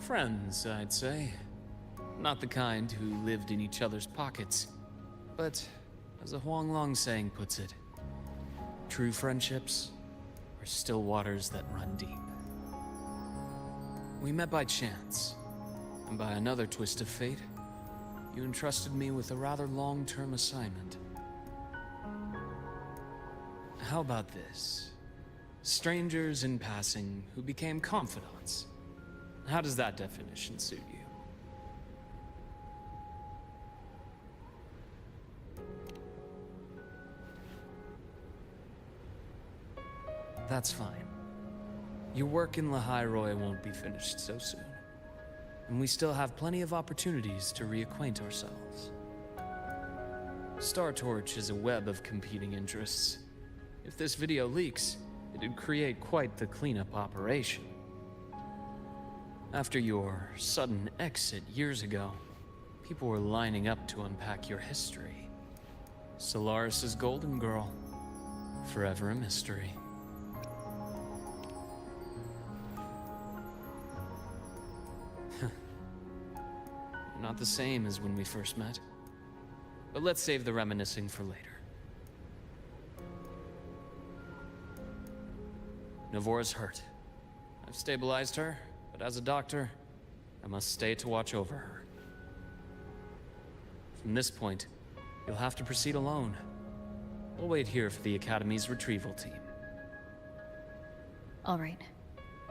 Friends, I'd say. Not the kind who lived in each other's pockets. But, as a Huanglong saying puts it, true friendships are still waters that run deep. We met by chance, and by another twist of fate, you entrusted me with a rather long-term assignment. How about this? Strangers in passing who became confidants. How does that definition suit you? That's fine. Your work in Lehigh Roy won't be finished so soon. And we still have plenty of opportunities to reacquaint ourselves. Star Torch is a web of competing interests. If this video leaks, it'd create quite the cleanup operation. After your sudden exit years ago, people were lining up to unpack your history. Solaris's Golden Girl, forever a mystery. Not the same as when we first met. But let's save the reminiscing for later. Navora's hurt. I've stabilized her, but as a doctor, I must stay to watch over her. From this point, you'll have to proceed alone. We'll wait here for the Academy's retrieval team. All right.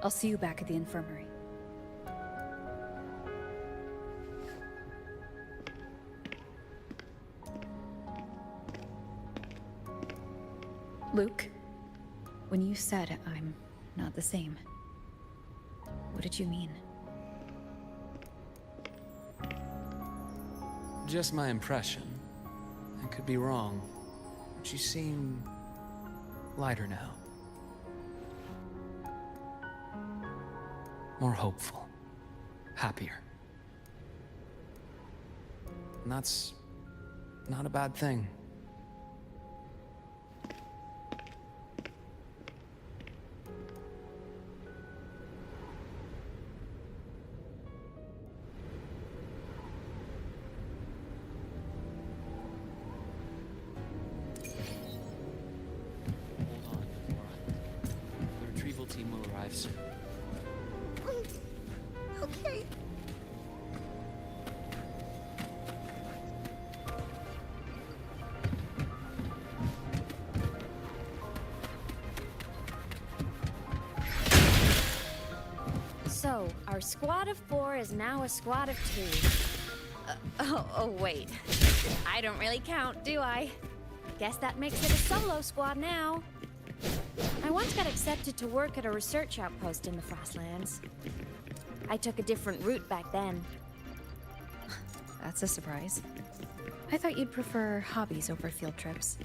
I'll see you back at the infirmary. Luke, when you said I'm not the same, what did you mean? Just my impression. I could be wrong, but you seem lighter now. More hopeful. Happier. And that's not a bad thing. Okay. So, our squad of 4 is now a squad of 2. Oh, wait. I don't really count, do I? Guess that makes it a solo squad now. I once got accepted to work at a research outpost in the Frostlands. I took a different route back then. That's a surprise. I thought you'd prefer hobbies over field trips.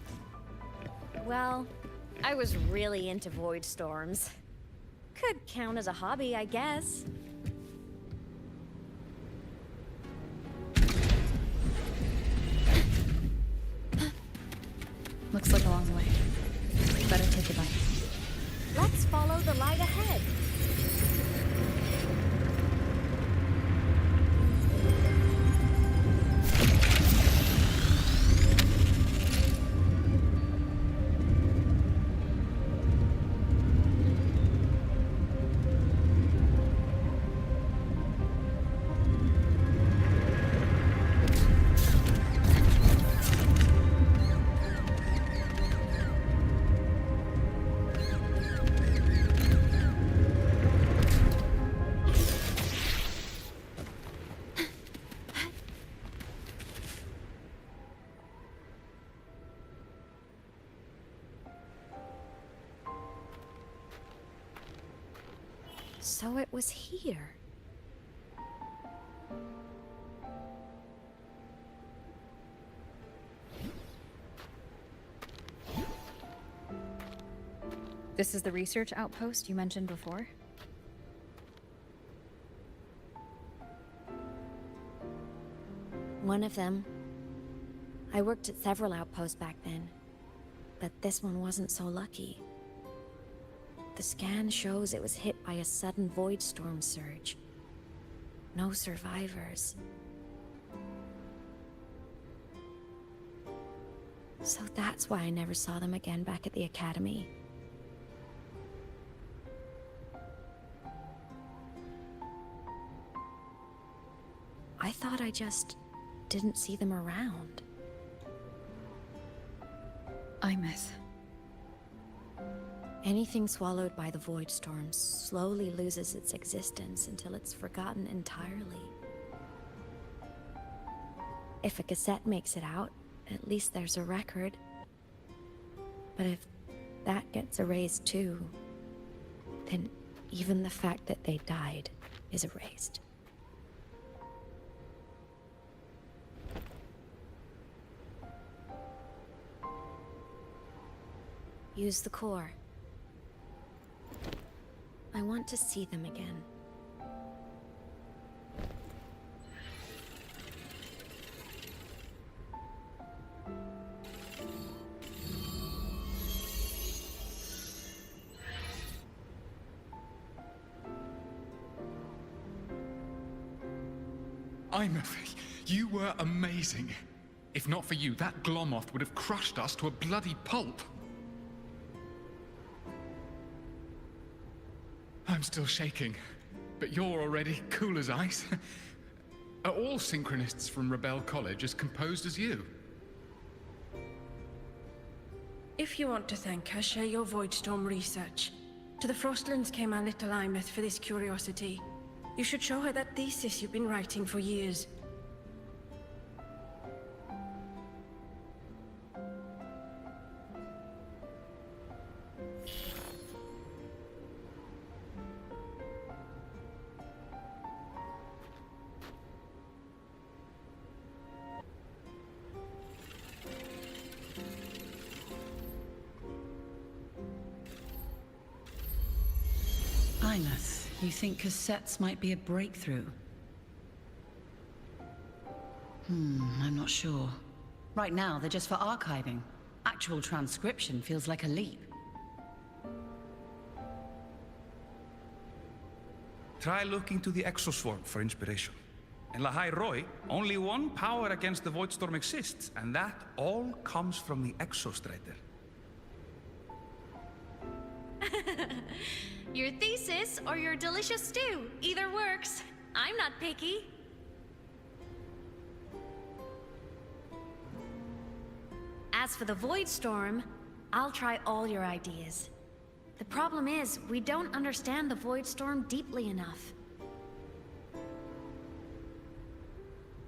Well, I was really into void storms. Could count as a hobby, I guess. Looks like a long way. Better take a bite. Let's follow the light ahead. So it was here. This is the research outpost you mentioned before? One of them. I worked at several outposts back then, but this one wasn't so lucky. The scan shows it was hit by a sudden void storm surge. No survivors. So that's why I never saw them again back at the academy. I thought I just didn't see them around. Imeth. Anything swallowed by the void storms slowly loses its existence until it's forgotten entirely. If a cassette makes it out, at least there's a record. But if that gets erased too, then even the fact that they died is erased. Use the core. I want to see them again. Imeth, you were amazing. If not for you, that Glomoth would have crushed us to a bloody pulp. I'm still shaking, but you're already cool as ice. Are all synchronists from Rebel College as composed as you? If you want to thank her, share your Voidstorm research. To the Frostlands came our little Imeth for this curiosity. You should show her that thesis you've been writing for years. Imeth, you think cassettes might be a breakthrough? I'm not sure. Right now, they're just for archiving. Actual transcription feels like a leap. Try looking to the exoswarm for inspiration. In Lahai Roi, only one power against the Voidstorm exists, and that all comes from the Exostrider. Your thesis or your delicious stew, either works. I'm not picky. As for the Void Storm, I'll try all your ideas. The problem is, we don't understand the Void Storm deeply enough.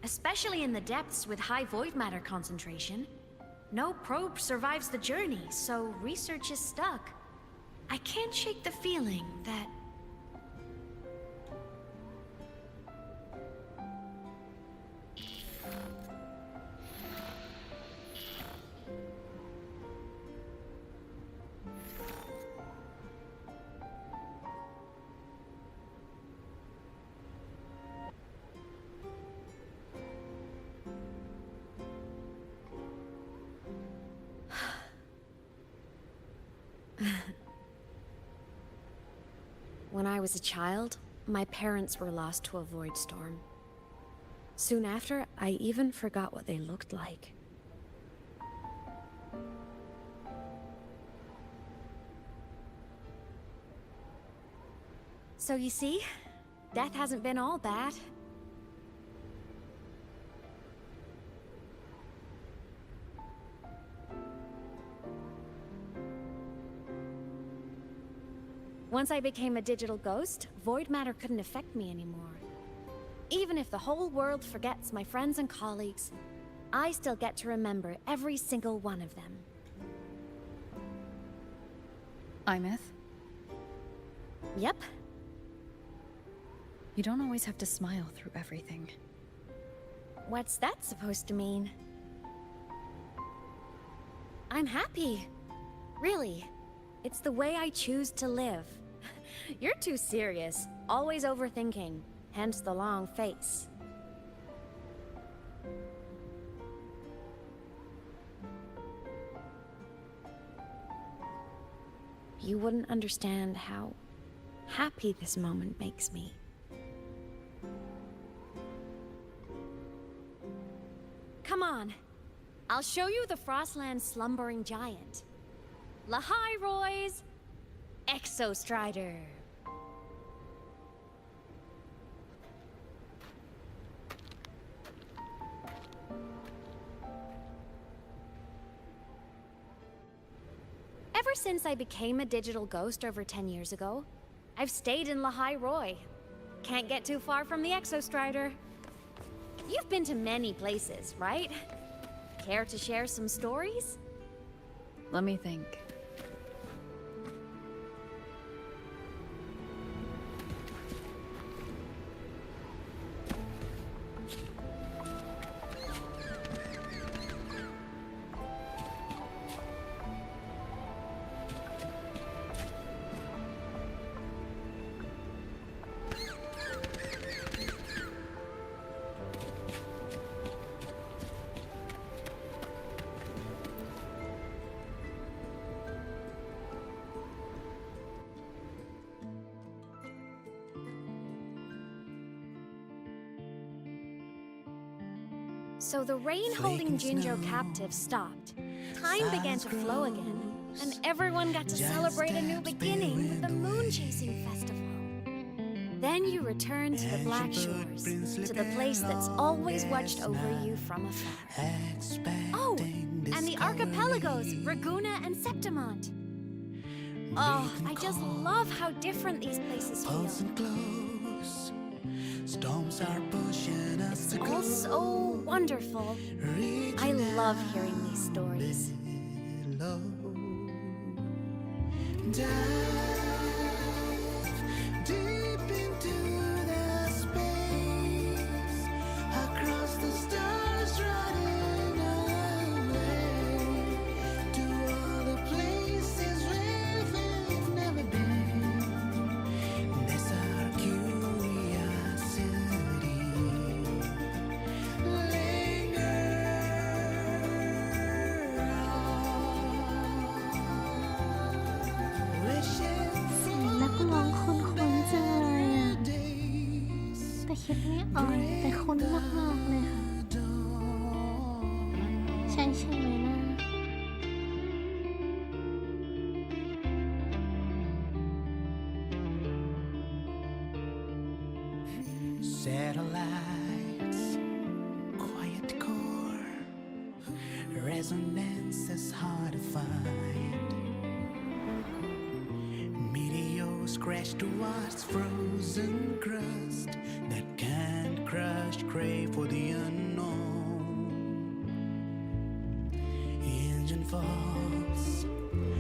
Especially in the depths with high void matter concentration. No probe survives the journey, so research is stuck. I can't shake the feeling that... When I was a child, my parents were lost to a void storm. Soon after, I even forgot what they looked like. So you see, death hasn't been all bad. Once I became a digital ghost, void matter couldn't affect me anymore. Even if the whole world forgets my friends and colleagues, I still get to remember every single one of them. Imeth? Yep. You don't always have to smile through everything. What's that supposed to mean? I'm happy. Really. It's the way I choose to live. You're too serious, always overthinking, hence the long face. You wouldn't understand how happy this moment makes me. Come on. I'll show you the Frostland's slumbering giant. Lahai Roy's Exostrider. Ever since I became a digital ghost over 10 years ago, I've stayed in Lahai Roy. Can't get too far from the Exostrider. You've been to many places, right? Care to share some stories? Let me think. So the rain holding Jinjo captive stopped. Time began to flow again, and everyone got to celebrate a new beginning with the Moon Chasing Festival. Then you returned to the Black Shores, to the place that's always watched over you from afar. Oh, and the archipelagos, Raguna and Septimont. Oh, I just love how different these places feel. Storms are pushing us It's all so wonderful. I love hearing these stories. Dive deep into the space, across the stars, running away to all the places where we've never been. That's our curiosity. Linger เสียงนักร้องคุ้นๆจังเลยอ่ะแต่คิดไม่ออกแต่คุ้นมากๆเลยค่ะใช่ไหมนะ Satellites, quiet core, resonance is hard to find. Meteors crash towards frozen crust that can't crush, crave for the unknown. Engine falls.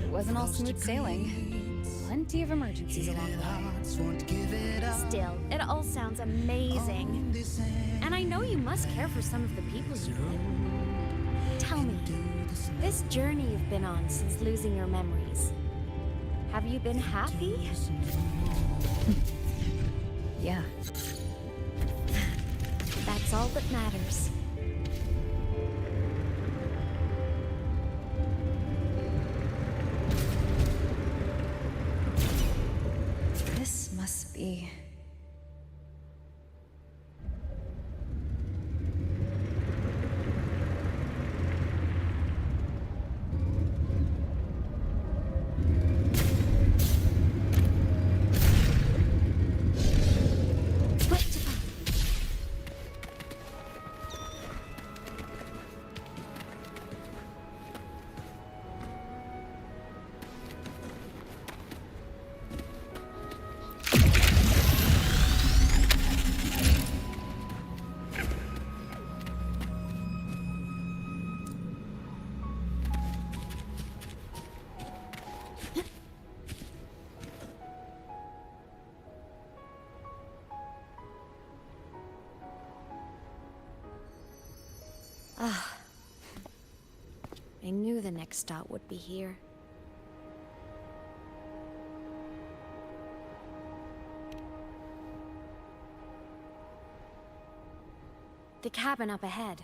It wasn't all smooth sailing. Plenty of emergencies along the way. Still, it all sounds amazing. And I know you must care for some of the people you know. Tell me, this journey you've been on since losing your memories, have you been happy? Yeah. That's all that matters. I knew the next stop would be here. The cabin up ahead.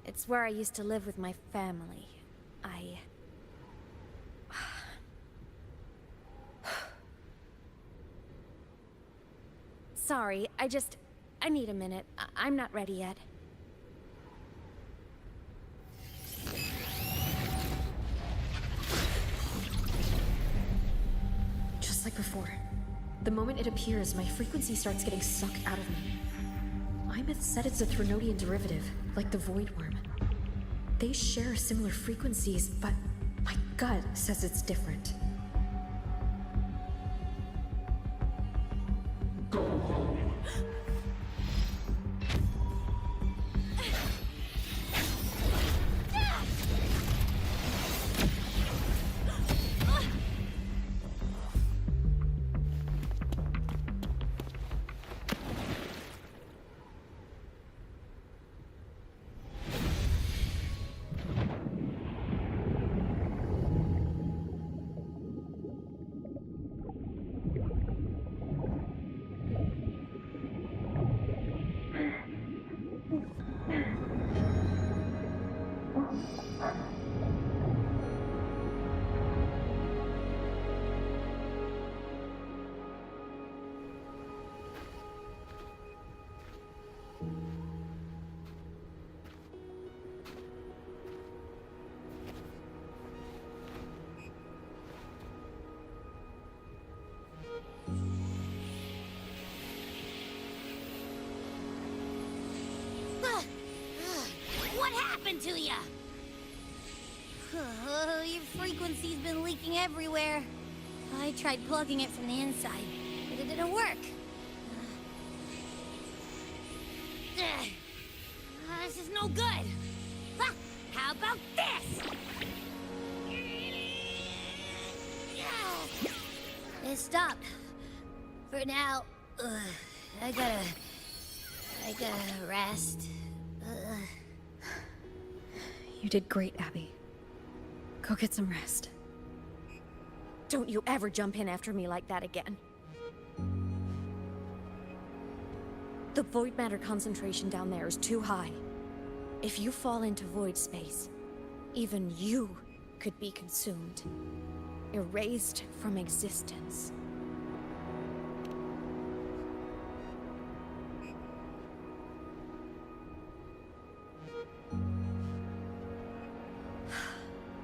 It's where I used to live with my family. Sorry, I need a minute. I'm not ready yet. Just like before. The moment it appears, my frequency starts getting sucked out of me. Imeth said it's a Threnodian derivative, like the Void Worm. They share similar frequencies, but my gut says it's different. What happened to ya? Your frequency's been leaking everywhere. I tried plugging it from the inside, but it didn't work. This is no good. How about this? It stopped. For now, I gotta rest. You did great, Abby. Go get some rest. Don't you ever jump in after me like that again. The void matter concentration down there is too high. If you fall into void space, even you could be consumed. Erased from existence.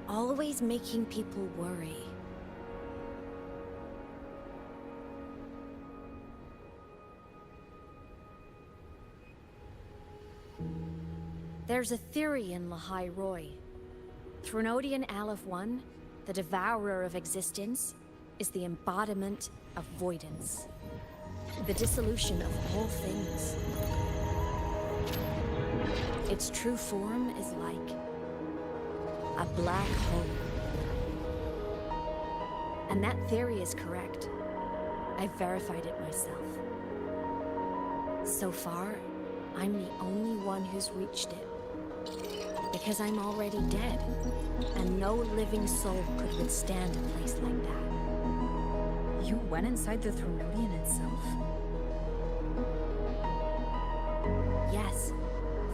Always making people worry. There's a theory in Lahai Roy. Threnodian Aquaz.N, the devourer of existence, is the embodiment of voidance. The dissolution of all things. Its true form is like a black hole. And that theory is correct. I've verified it myself. So far, I'm the only one who's reached it. Because I'm already dead, and no living soul could withstand a place like that. You went inside the Threnodian itself? Yes.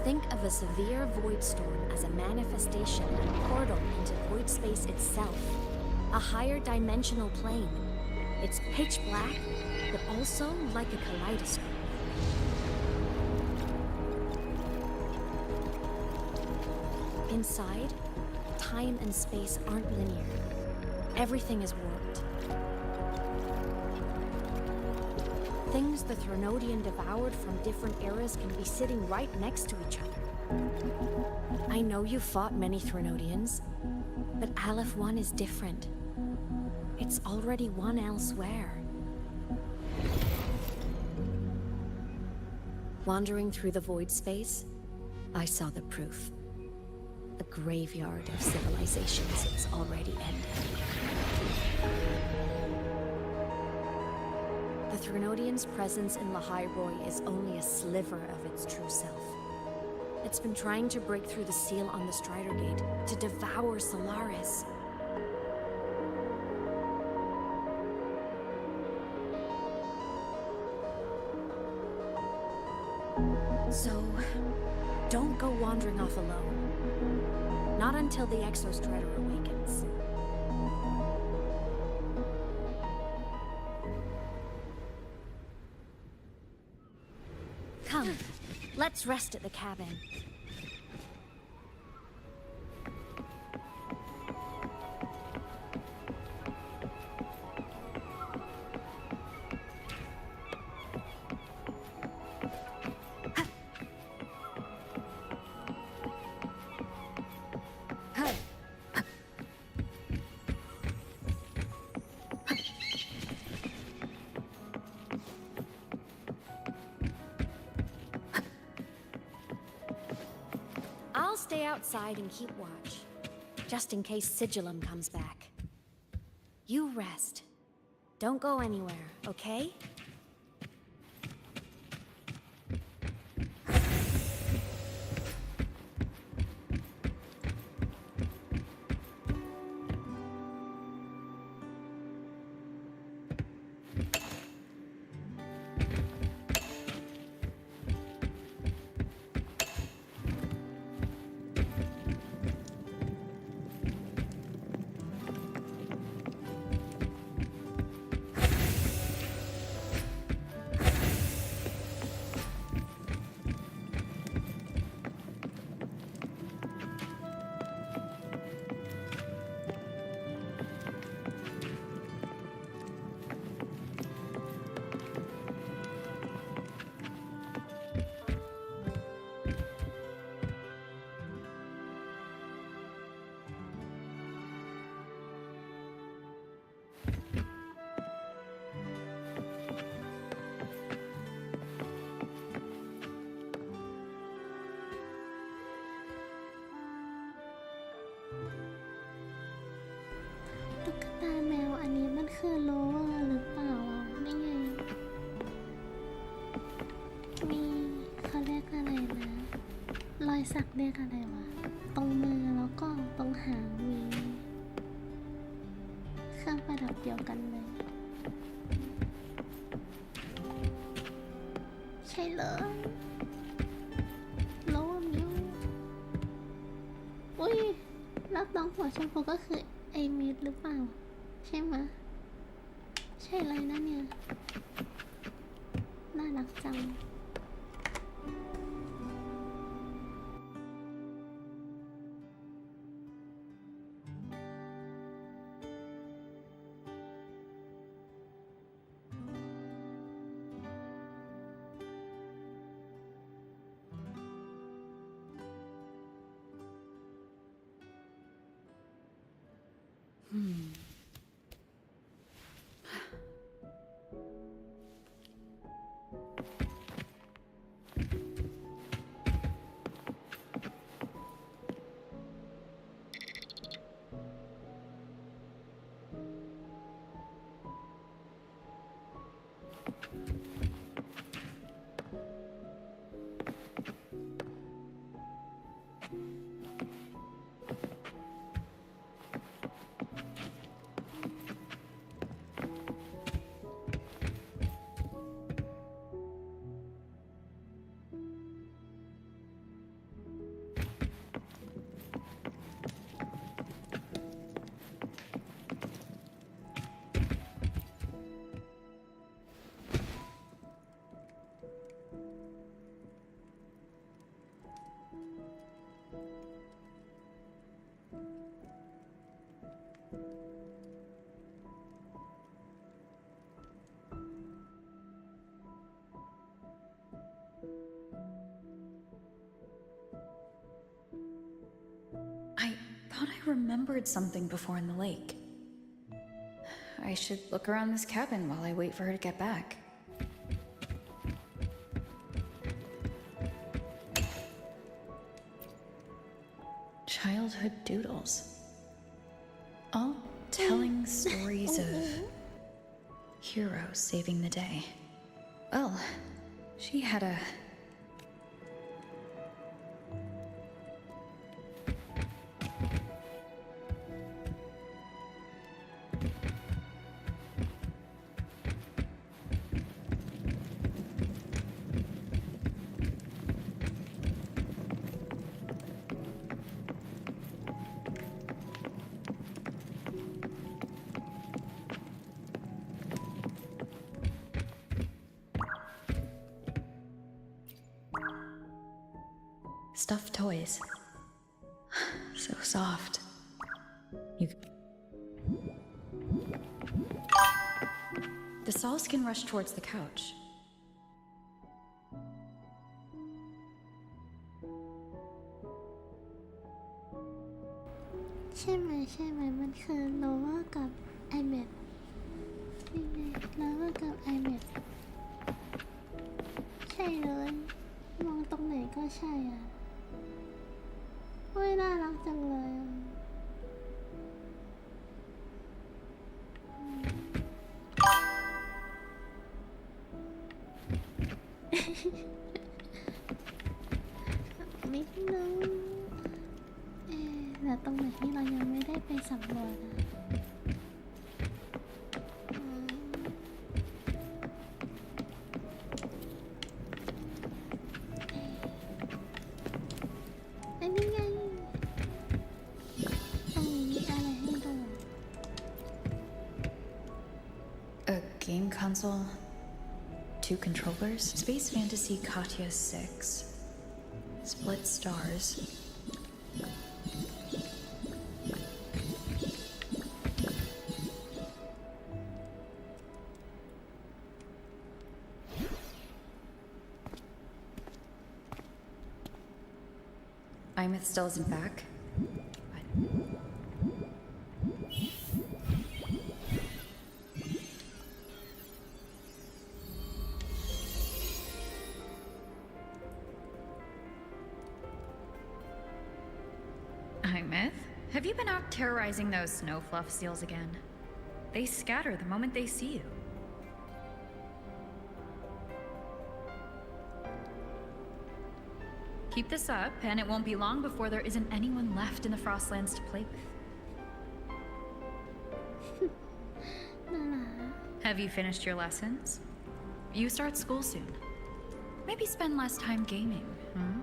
Think of a severe void storm as a manifestation and portal into void space itself. A higher dimensional plane. It's pitch black, but also like a kaleidoscope. Inside, time and space aren't linear. Everything is warped. Things the Threnodian devoured from different eras can be sitting right next to each other. I know you fought many Threnodians, but Aquaz.N is different. It's already one elsewhere. Wandering through the void space, I saw the proof. A graveyard of civilizations it's already ended. The Threnodian's presence in Lahai Roy is only a sliver of its true self. It's been trying to break through the seal on the Strider Gate to devour Solaris. So, don't go wandering off alone. Not until the Exostrider awakens. Come, let's rest at the cabin. I'll stay outside and keep watch, just in case Sigillum comes back. You rest. Don't go anywhere, okay?ตุ๊กตาแมวอันนี้มันคือโลเวอร์หรือเปล่าอ่ะนี่ไงมีเขาเรียกอะไรนะรอยสักเรียกอะไรวะตรงมือแล้วก็ตรงหางมีเครื่องประดับเดียวกันเลยใช่เลยโลเวอร์มิวอุ้ยแล้วน้องหัวชมพูก็คือไอมิดหรือเปล่าใช่ไหมะใช่เลยนะเนี่ยน่ารักจังI thought I remembered something before in the lake. I should look around this cabin while I wait for her to get back. Childhood doodles. All telling stories of heroes saving the day. Well, she had a Stuffed toys. So soft. The Saul skin rushed towards the couch. ใช่ไหมมันคือโนวากับไอแมทนี่ไงโนวากับไอแมทใช่เลยมองตรงไหนก็ใช่อ่ะโอ้ยน่ารักจังเลยอ่ะนิดนึงแต่ตรงไหนที่เรายังไม่ได้ไปสำรวจอ่ะอันนี้ไงตรงนี้มีอะไรให้ดู A game console, 2 controllers, Space Fantasy Katya 6, split stars. Imeth still isn't back. Imeth, have you been out terrorizing those snow fluff seals again? They scatter the moment they see you. Keep this up, and it won't be long before there isn't anyone left in the Frostlands to play with. Have you finished your lessons? You start school soon. Maybe spend less time gaming, hmm?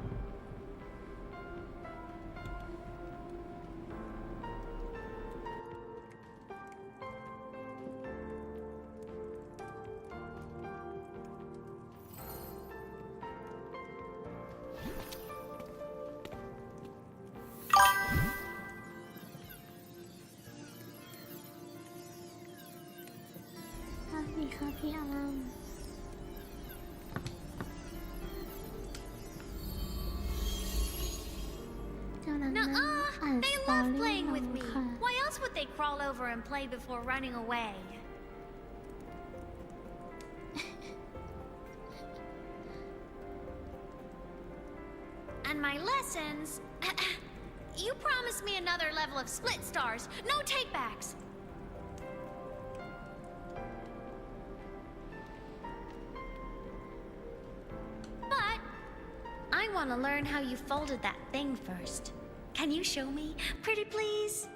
Copy alarm. Nuh-uh! They love playing with me. Why else would they crawl over and play before running away? And my lessons... You promised me another level of split stars. No takebacks. But I want to learn how you folded that thing first. Can you show me? Pretty please?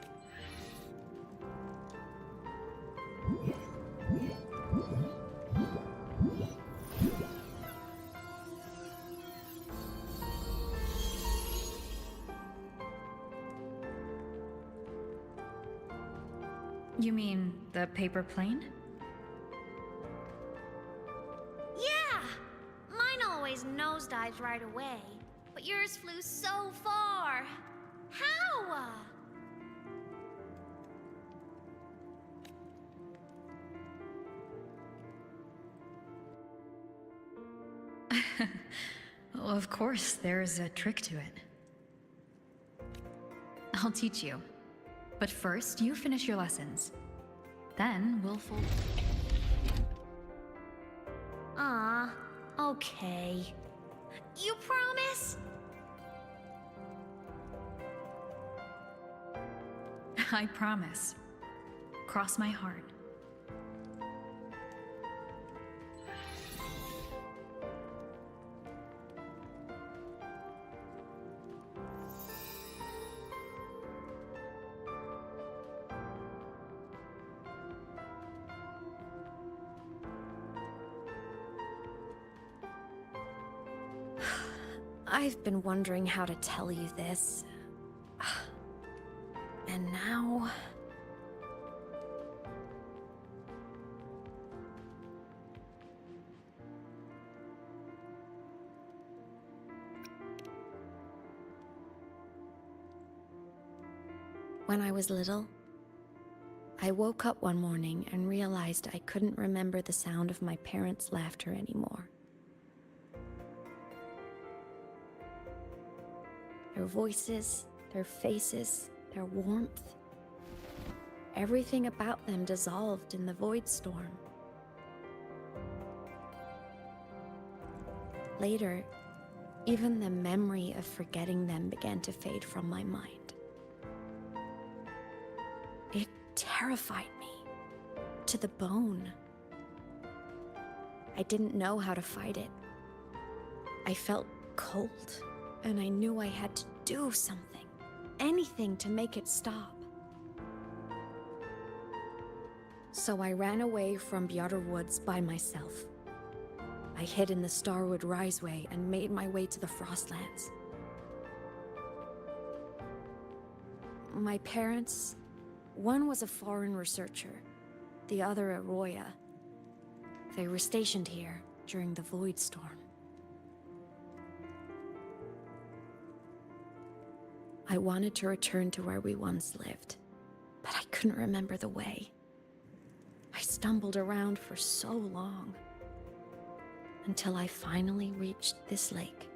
You mean the paper plane? Yeah! Mine always nosedives right away, but yours flew so far. How? Well, of course, there's a trick to it. I'll teach you. But first, you finish your lessons. Then we'll fold. Okay. You promise? I promise. Cross my heart. I've been wondering how to tell you this. And now... When I was little, I woke up one morning and realized I couldn't remember the sound of my parents' laughter anymore. Their voices, their faces, their warmth. Everything about them dissolved in the void storm. Later, even the memory of forgetting them began to fade from my mind. It terrified me to the bone. I didn't know how to fight it. I felt cold, and I knew I had to do something, anything to make it stop. So I ran away from Bjarter Woods by myself. I hid in the Starwood Riseway and made my way to the Frostlands. My parents, one was a foreign researcher, the other a Roya. They were stationed here during the Void Storm. I wanted to return to where we once lived, but I couldn't remember the way. I stumbled around for so long, until I finally reached this lake.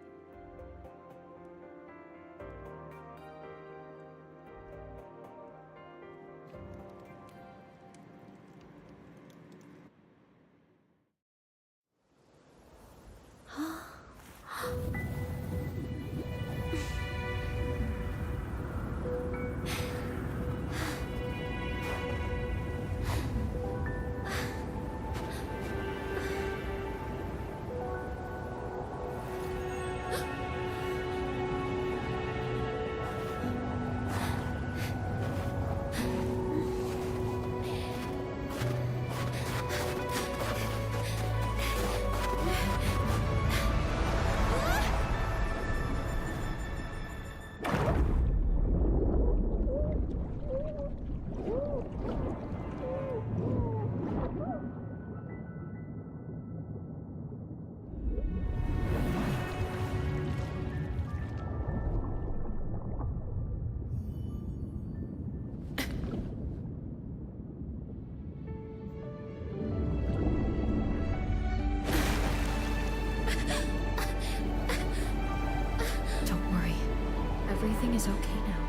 Everything is okay now.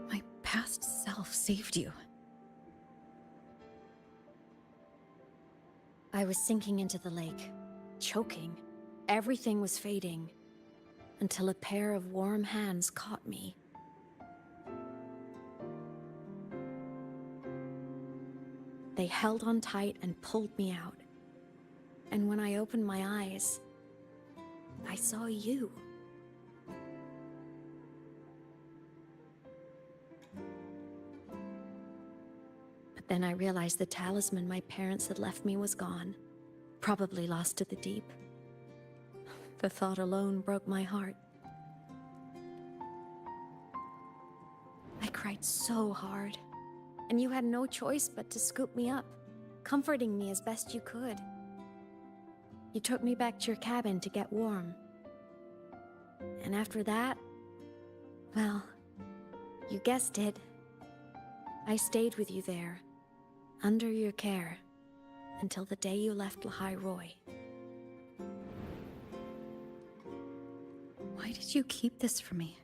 My past self saved you. I was sinking into the lake, choking. Everything was fading, until a pair of warm hands caught me. They held on tight and pulled me out. And when I opened my eyes, I saw you. But then I realized the talisman my parents had left me was gone, probably lost to the deep. The thought alone broke my heart. I cried so hard, and you had no choice but to scoop me up, comforting me as best you could. You took me back to your cabin to get warm. And after that, well, you guessed it. I stayed with you there, under your care, until the day you left Lehigh Roy. Why did you keep this from me?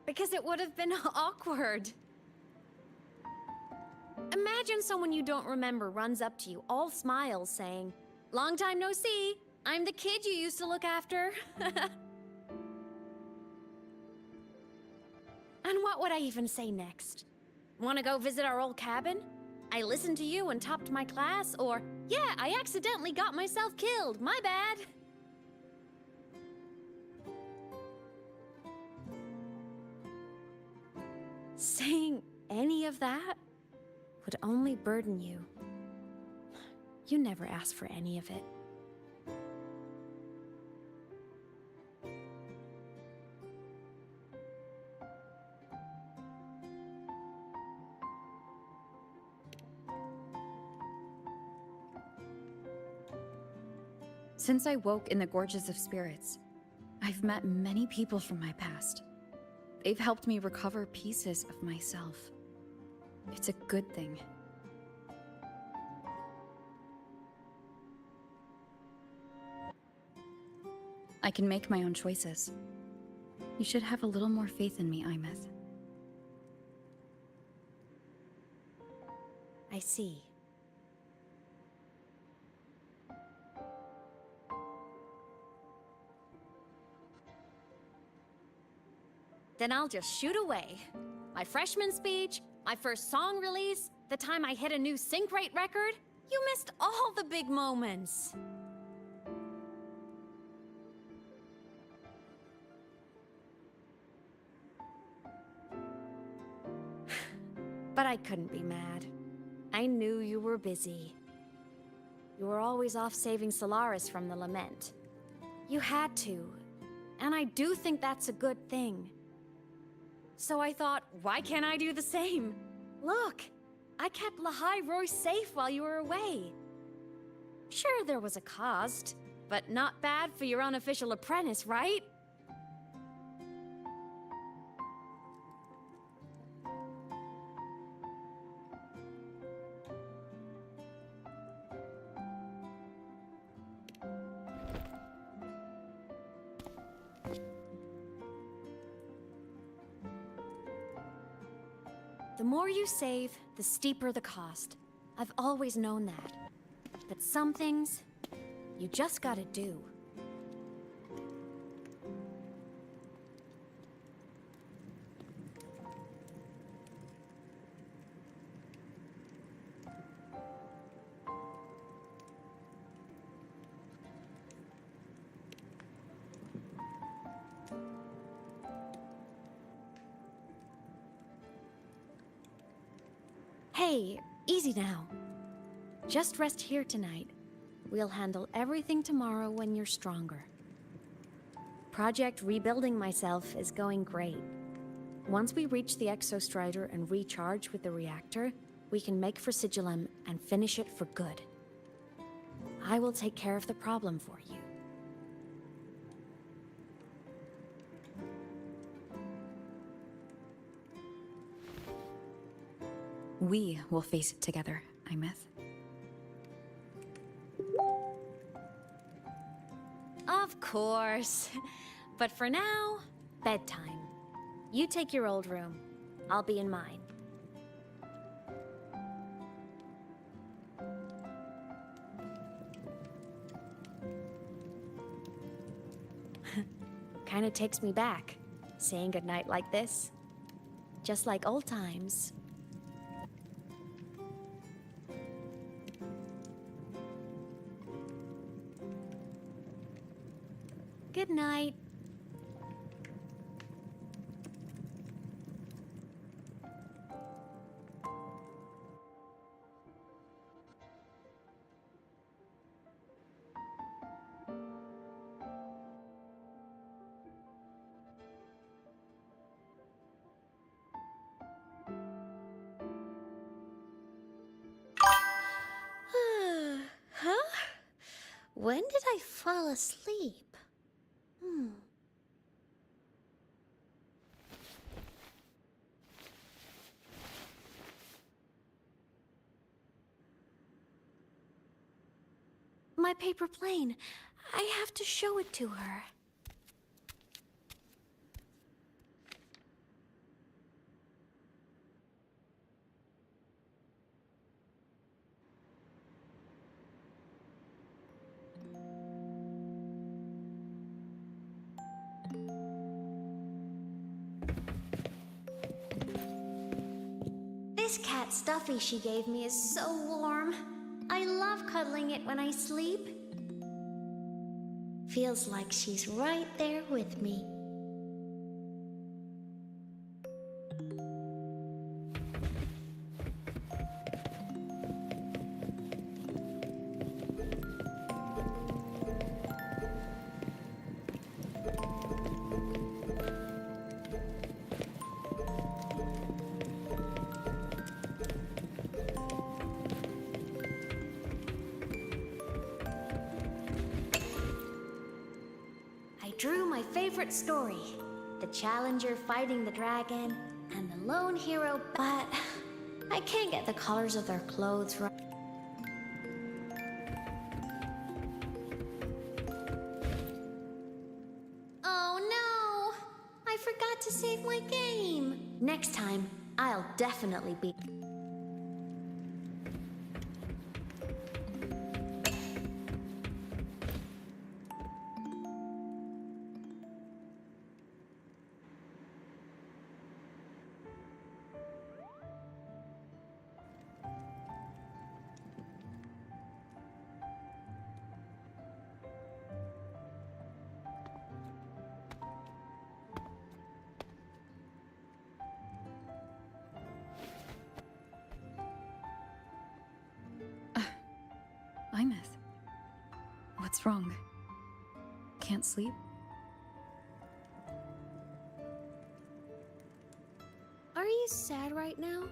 Because it would have been awkward. Imagine someone you don't remember runs up to you, all smiles, saying, "Long time no see, I'm the kid you used to look after." And what would I even say next? Want to go visit our old cabin? I listened to you and topped my class, or, yeah, I accidentally got myself killed, my bad. Saying any of that would only burden you. You never asked for any of it. Since I woke in the Gorges of Spirits, I've met many people from my past. They've helped me recover pieces of myself. It's a good thing. I can make my own choices. You should have a little more faith in me, Imeth. I see. Then I'll just shoot away. My freshman speech, my first song release, the time I hit a new sync rate record. You missed all the big moments. But I couldn't be mad. I knew you were busy. You were always off saving Solaris from the lament. You had to, and I do think that's a good thing. So I thought, why can't I do the same? Look, I kept Lahai Roy safe while you were away. Sure, there was a cost, but not bad for your unofficial apprentice, right? The more you save, the steeper the cost. I've always known that. But some things, you just gotta do. Hey, easy now. Just rest here tonight. We'll handle everything tomorrow when you're stronger. Project Rebuilding Myself is going great. Once we reach the Exostrider and recharge with the reactor, we can make for Sigillum and finish it for good. I will take care of the problem for you. We will face it together, Imeth. Of course. But for now, bedtime. You take your old room. I'll be in mine. Kinda takes me back, saying goodnight like this. Just like old times. Good night. Huh? When did I fall asleep? My paper plane. I have to show it to her. This cat stuffy she gave me is so warm. I love cuddling it when I sleep. Feels like she's right there with me. favorite story. The challenger fighting the dragon, and the lone hero, but I can't get the colors of their clothes right. Oh no! I forgot to save my game! Next time, I'll definitely beat. Imeth. What's wrong? Can't sleep? Are you sad right now?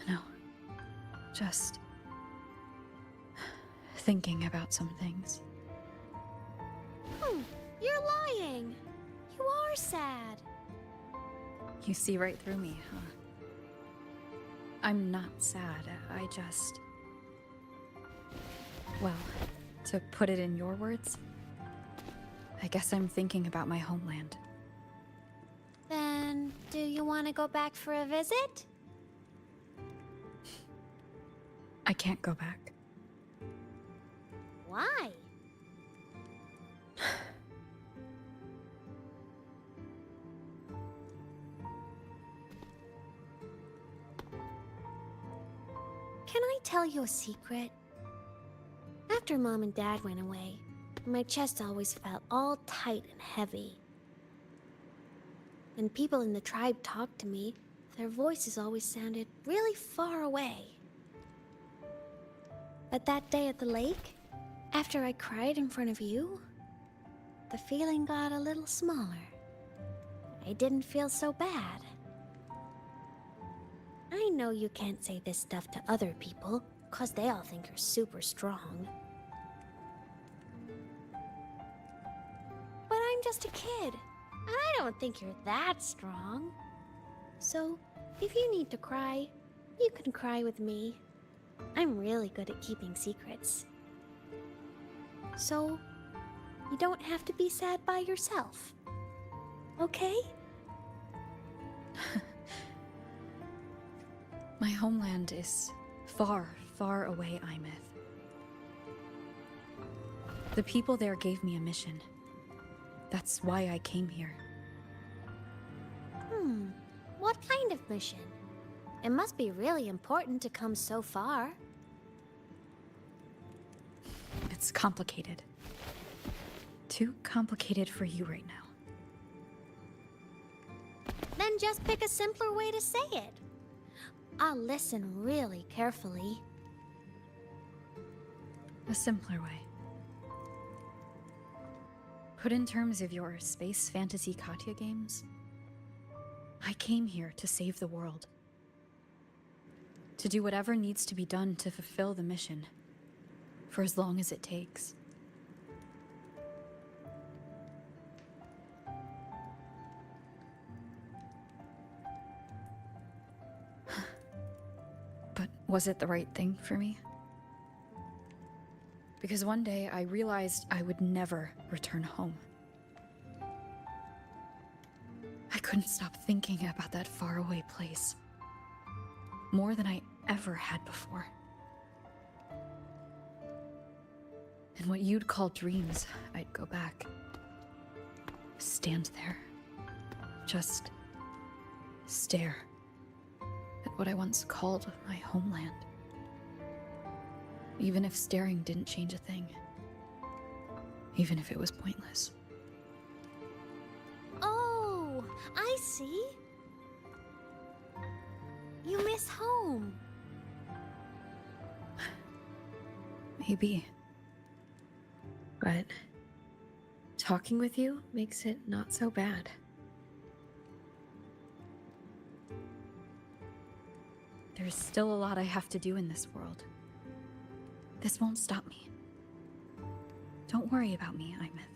No. Just thinking about some things. You're lying! You are sad! You see right through me, huh? I'm not sad. I just... Well, to put it in your words, I guess I'm thinking about my homeland. Then, do you want to go back for a visit? I can't go back. Why? Can I tell you a secret? After Mom and Dad went away, my chest always felt all tight and heavy. When people in the tribe talked to me, their voices always sounded really far away. But that day at the lake, after I cried in front of you, the feeling got a little smaller. I didn't feel so bad. I know you can't say this stuff to other people, 'cause they all think you're super strong. But I'm just a kid, and I don't think you're that strong. So, if you need to cry, you can cry with me. I'm really good at keeping secrets. So, you don't have to be sad by yourself. Okay? My homeland is far, far away, Imeth. The people there gave me a mission. That's why I came here. What kind of mission? It must be really important to come so far. It's complicated. Too complicated for you right now. Then just pick a simpler way to say it. I'll listen really carefully. A simpler way. Put in terms of your space fantasy Katya games, I came here to save the world. To do whatever needs to be done to fulfill the mission, for as long as it takes. But was it the right thing for me? Because one day I realized I would never return home. I couldn't stop thinking about that faraway place. More than I ever had before. And what you'd call dreams, I'd go back. Stand there. Just stare at what I once called my homeland. Even if staring didn't change a thing. Even if it was pointless. Oh, I see. You miss home. Maybe. But talking with you makes it not so bad. There's still a lot I have to do in this world. This won't stop me. Don't worry about me, Imeth.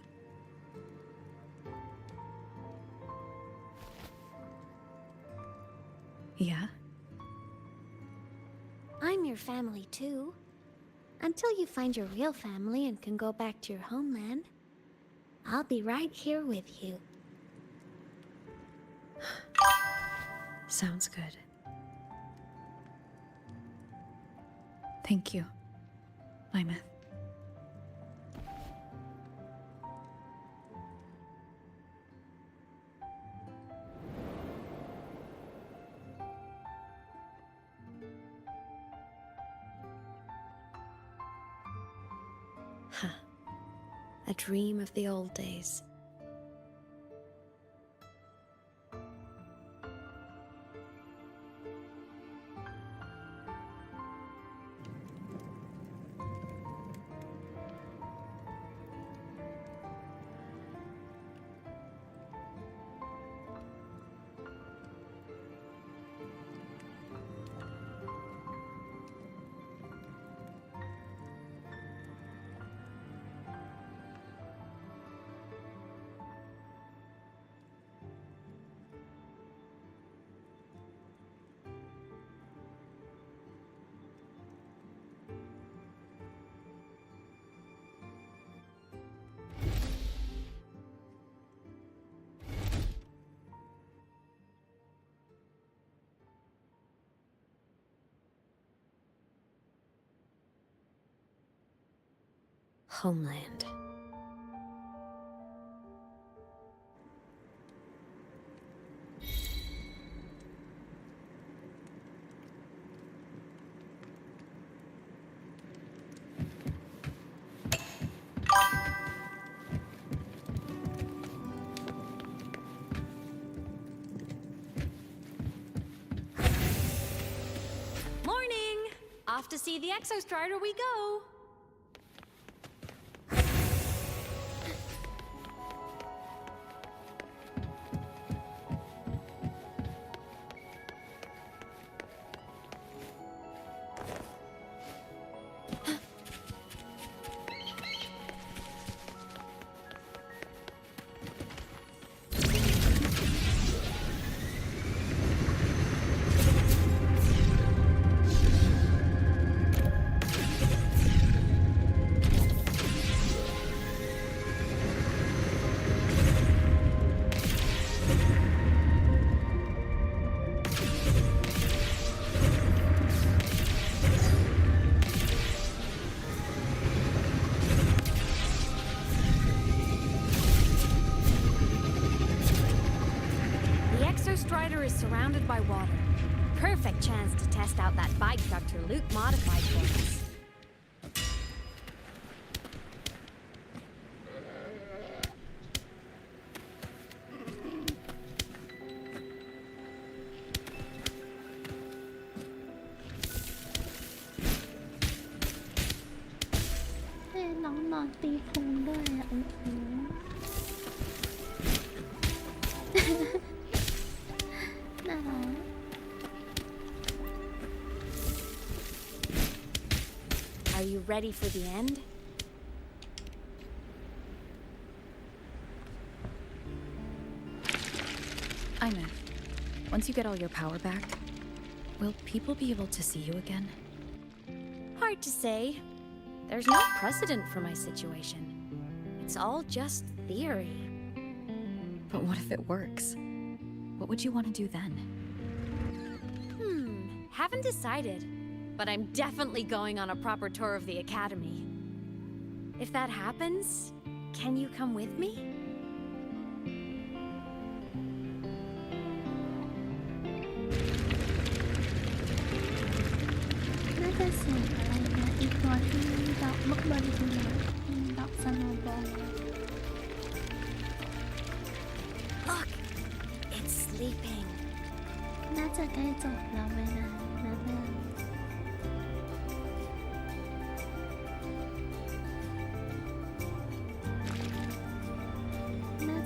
Yeah? I'm your family too. Until you find your real family and can go back to your homeland, I'll be right here with you. Sounds good. Thank you, Lymeth. Huh. A dream of the old days. Homeland. Morning! Off to see the Exostrider we go! Strider is surrounded by water. Perfect chance to test out that bike Dr. Luke modified for us.น้องนอนตีพุงด้วยอ่ะโอ้โห น่ารัก Are you ready for the end? Ina, once you get all your power back, will people be able to see you again? Hard to say. There's no precedent for my situation. It's all just theory. But what if it works? What would you want to do then? Haven't decided. But I'm definitely going on a proper tour of the Academy. If that happens, can you come with me? น่าจะเสียงอะไรนะอีกตัวที่ดอกลูกบอลจริงๆดอกสโนว์บอล Look, it's sleeping. น่าจะใกล้จบแล้วไหมนะนะเพื่อนน่า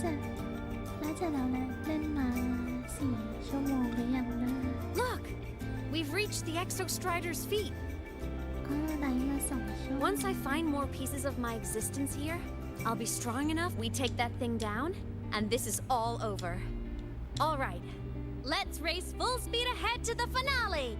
จะแล้วนะเล่นมา4 ชั่วโมงหรือยังนะ Look! We've reached the Exostrider's feet. ก็ไลฟ์มา2 ชั่วโมง Once I find more pieces of my existence here, I'll be strong enough we take that thing down, and this is all over. All right. Let's race full speed ahead to the finale!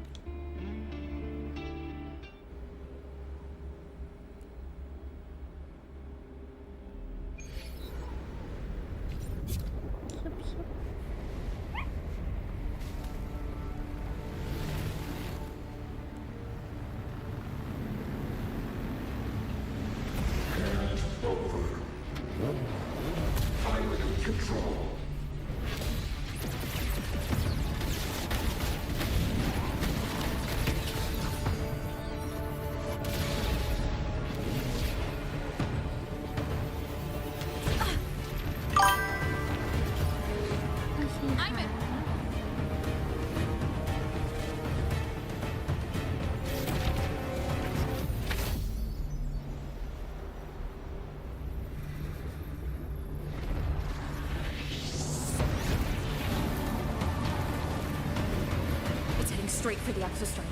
Straight for the Aquaz.N.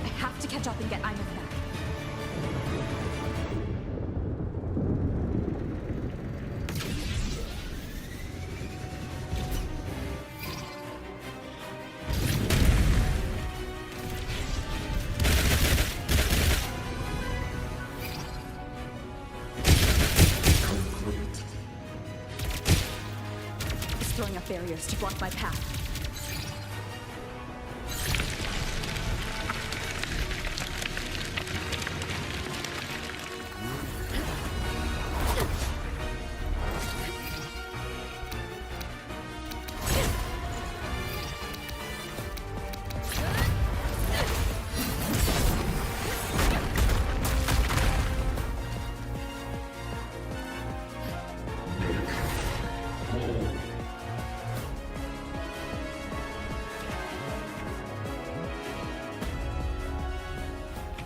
I have to catch up and get Imeth back. It's throwing up barriers to block my path.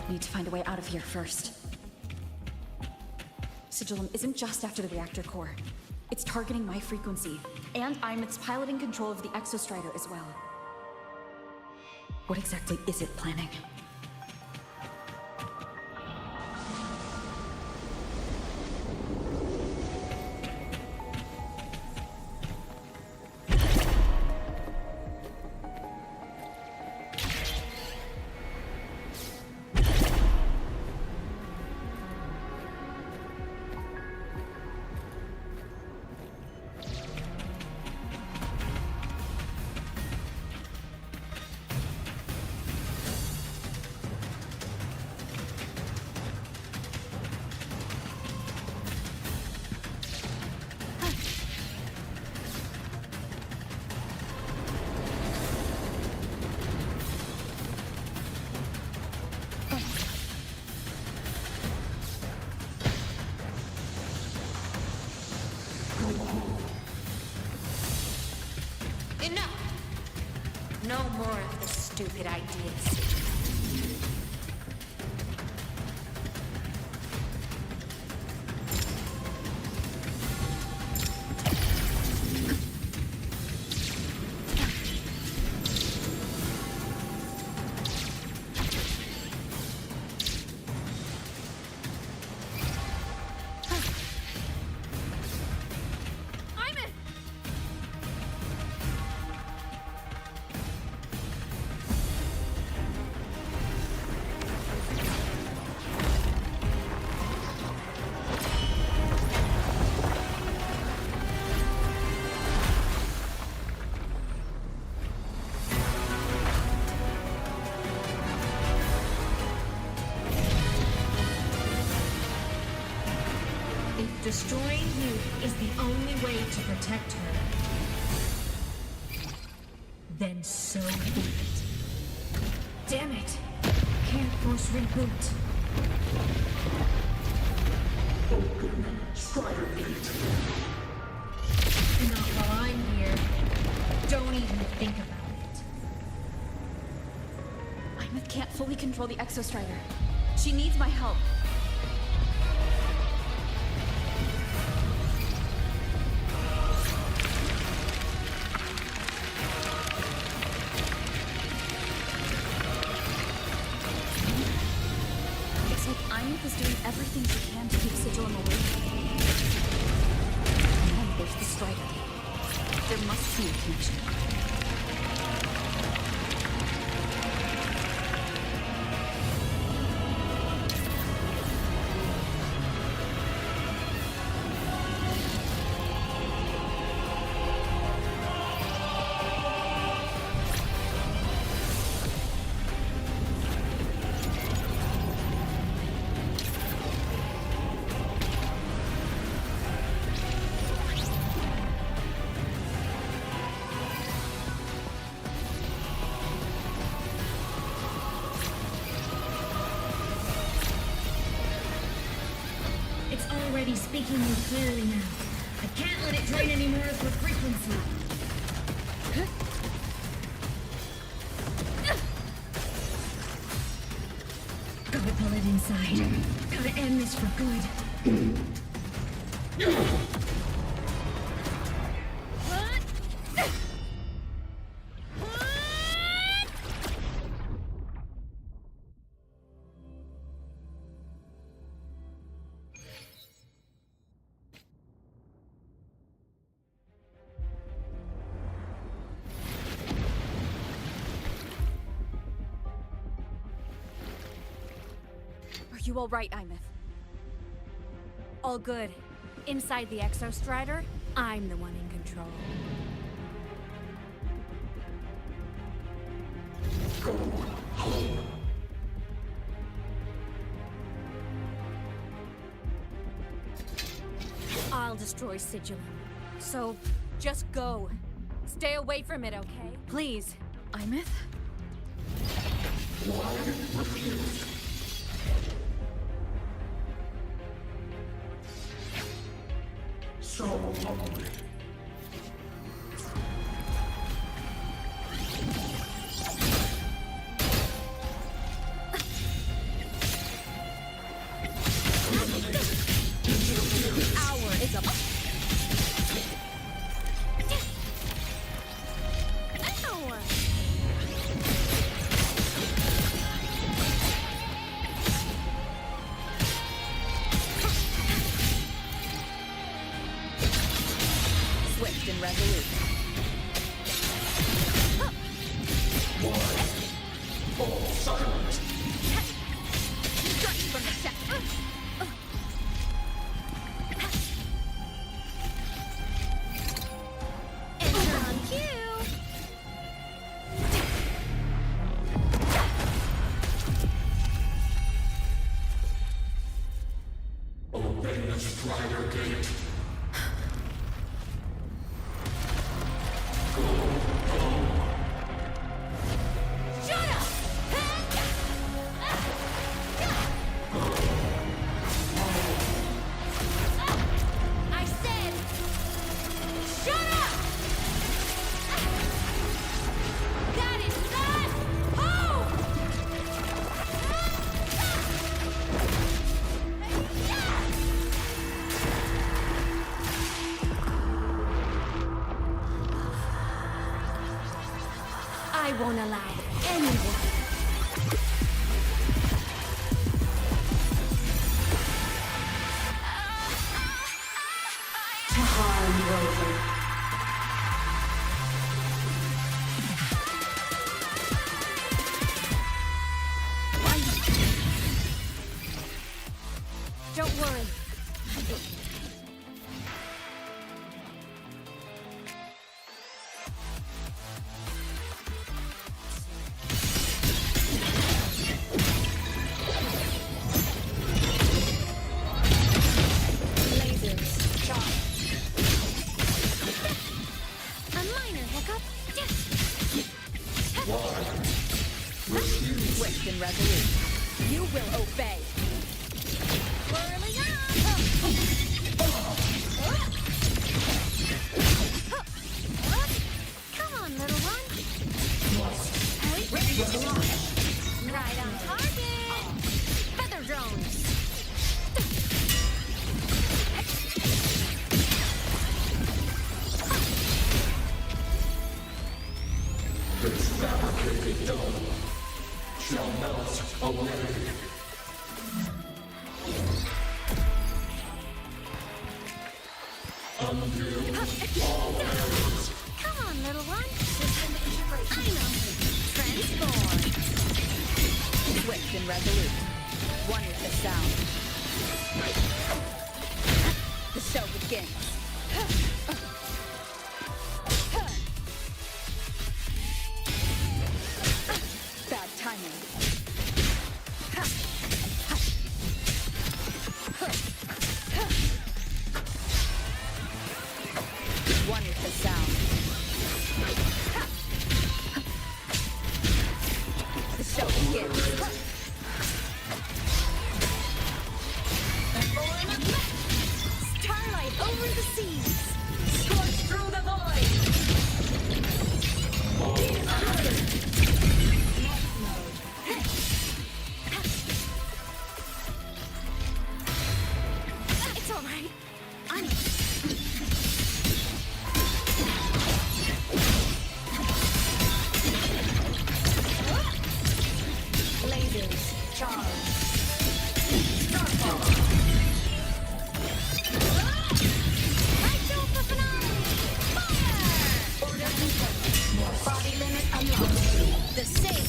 Need to find a way out of here first. Sigillum isn't just after the reactor core. It's targeting my frequency, and Imeth's piloting control of the Exostrider as well. What exactly is it planning? No more of the stupid ideas. Destroying you is the only way to protect her. Then so be it. Damn it! Can't force reboot. Open Strider Gate. Not while I'm here. Don't even think about it. Imeth can't fully control the Exostrider. She needs my help. Imeth is doing everything she can to keep Sigillum away. And then there's the Strider. There must be a connection. already speaking more clearly now. I can't let it drain any more of the frequency. Gotta pull it inside. Gotta end this for good. Are you all right, Imeth? All good. Inside the Exostrider, I'm the one in control. Go home. I'll destroy Sigilum. So, just go. Stay away from it, okay? Please. Imeth? Why refuse? So hungry. The hour is up. Swift and resolute. All silent. Strike from the shaft. Enter on cue. Obey the Strider Gate. I said, shut up! That is not home! I won't allow anyone. Time Rover. Don't worry. Lasers, shot. A minor hiccup. Refuse. Swift and resolute. You will obey. Whirling Come on, little one. Ready to launch. Right on target. Feather drones. This fabricated dome shall melt away. Undo all errors. Come on, little one. System integration. I know. Transform. Swift and resolute. One with the sound. The show begins. Bad timing. One with the sound. The show begins.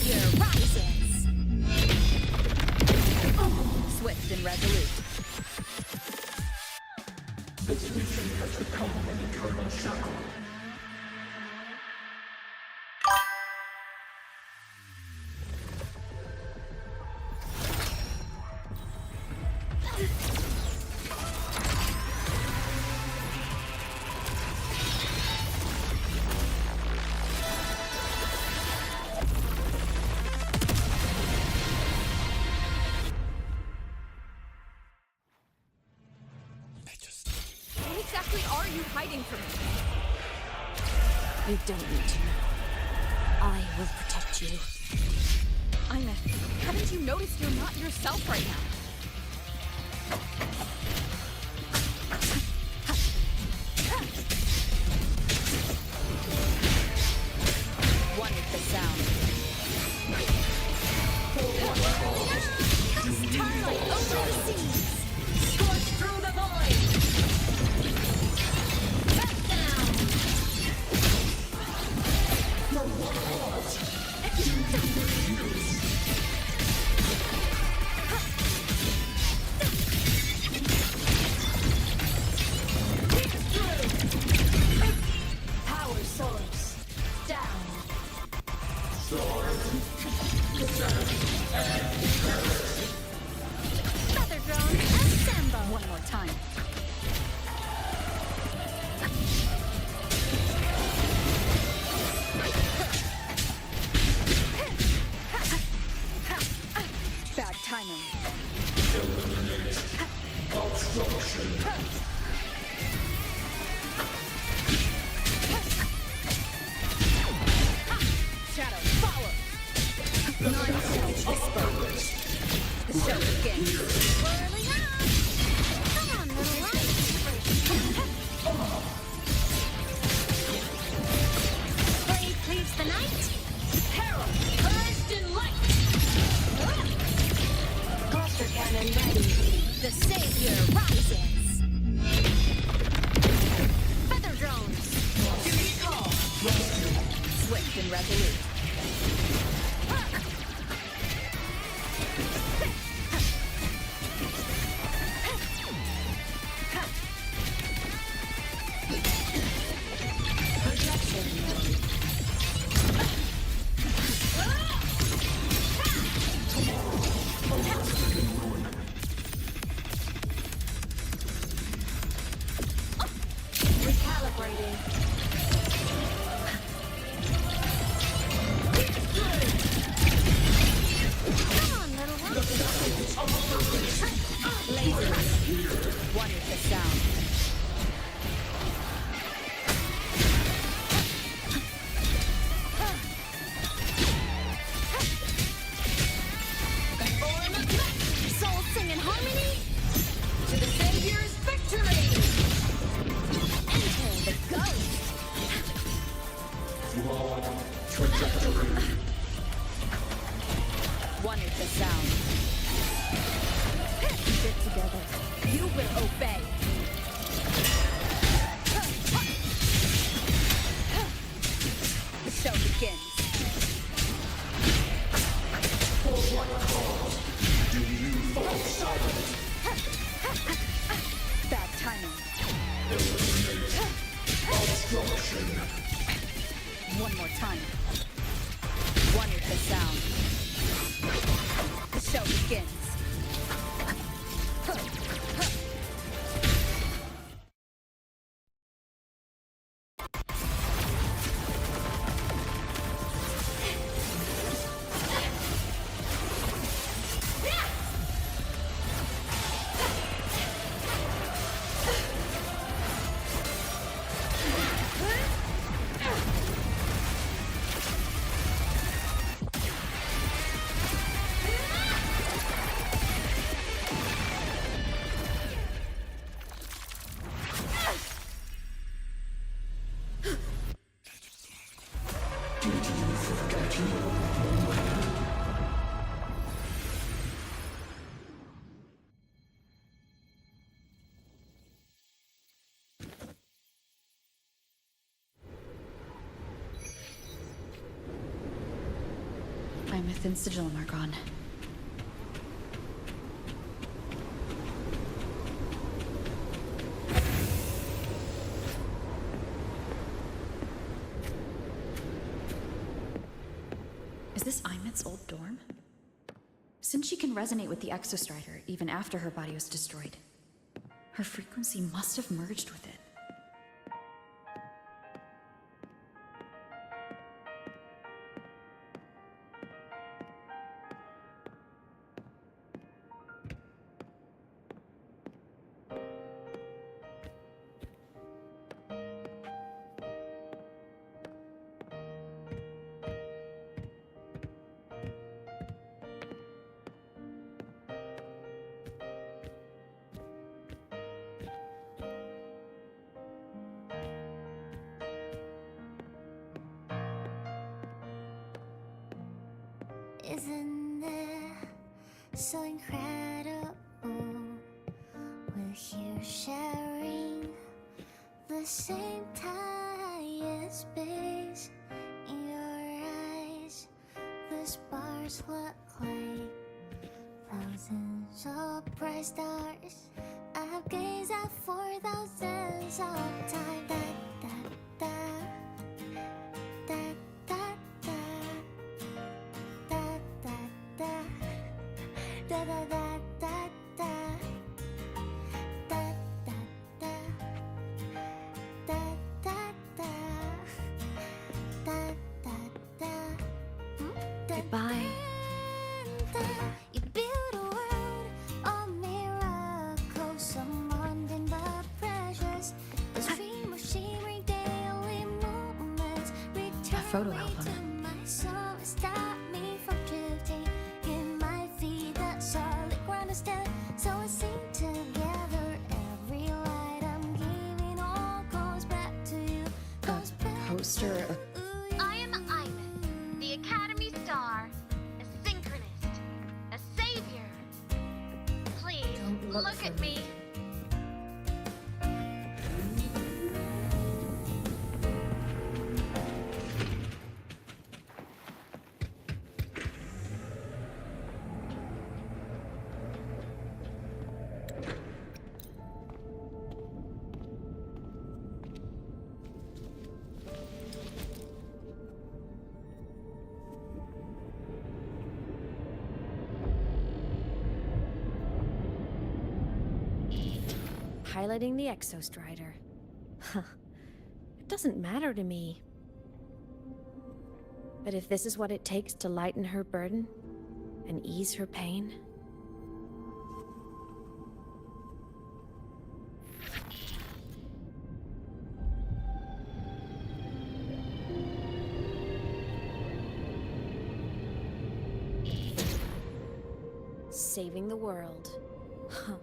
savior rises! Swift and resolute. This mission has become an eternal shackle. What exactly are you hiding from me? You don't need to know. I will protect you. Ina, haven't you noticed you're not yourself right now? One with the sound. Starlight over the seas! Scorch through the void! Back down! For what cause do you refuse? Power source. Down. Stars, descend, and perish! Feather drone, assemble! One more time. Bad timing. Eliminate obstruction. Shadow, follow! Non-self disposed. The show begins. Whirling up! Come on, little one! Brave cleaves the night. Herald, purged in light. Cluster cannon ready. The savior rises! Feather drones. Duty call. Swift and resolute. Recalibrating. Come on, little one. One with the sound. Soul sing in harmony. To the Savior's victory! Enter the ghost! Flawed trajectory. One with the sound. Keep it together. You will obey. The show begins. For what cause do you fall silent? Bad timing. Eliminate obstruction. One more time. One with the sound. The show begins. Imeth and Sigillum are gone. Is this Imeth's old dorm? Since she can resonate with the Exostrider even after her body was destroyed, her frequency must have merged with it. Isn't it so incredible? We're here sharing the same time and space. In your eyes, the sparks look like thousands of bright stars. I've gazed at for thousands of times. Da, da, da, da, da, da, da, da, da, da, da, da, da, da, da, da, da, da, da, da. Goodbye. You build a world of miracles, surrounding the precious. The stream of shimmering daily moments return photo me album. to my soul, stop me from drifting. In my feet, that solid ground is dead, so I sing together. Every light I'm giving all goes back to you. Goes back. Poster of I am Imeth, the Academy Star, a synchronist, a savior. Please, Don't look look for at me. Piloting the Exostrider. Huh. It doesn't matter to me. But if this is what it takes to lighten her burden and ease her pain, saving the world. Huh.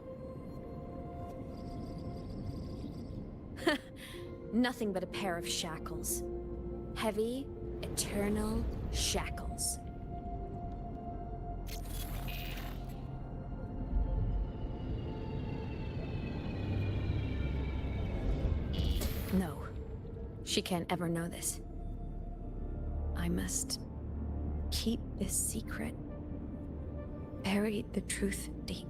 Nothing but a pair of shackles. Heavy, eternal shackles. No, she can't ever know this. I must keep this secret. Bury the truth deep.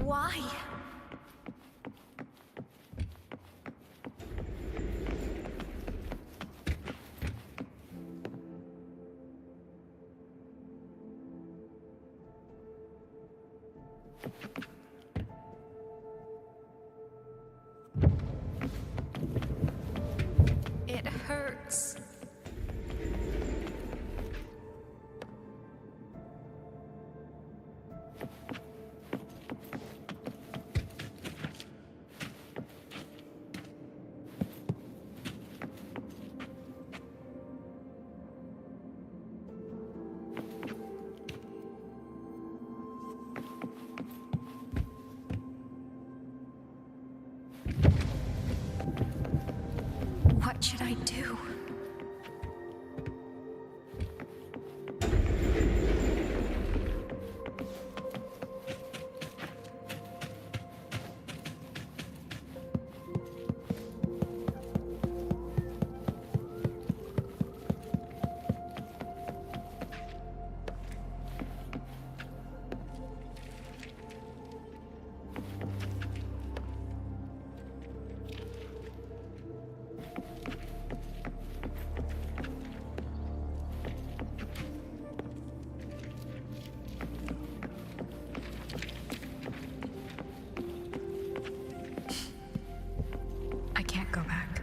Why? It hurts. What should I do? I can't go back.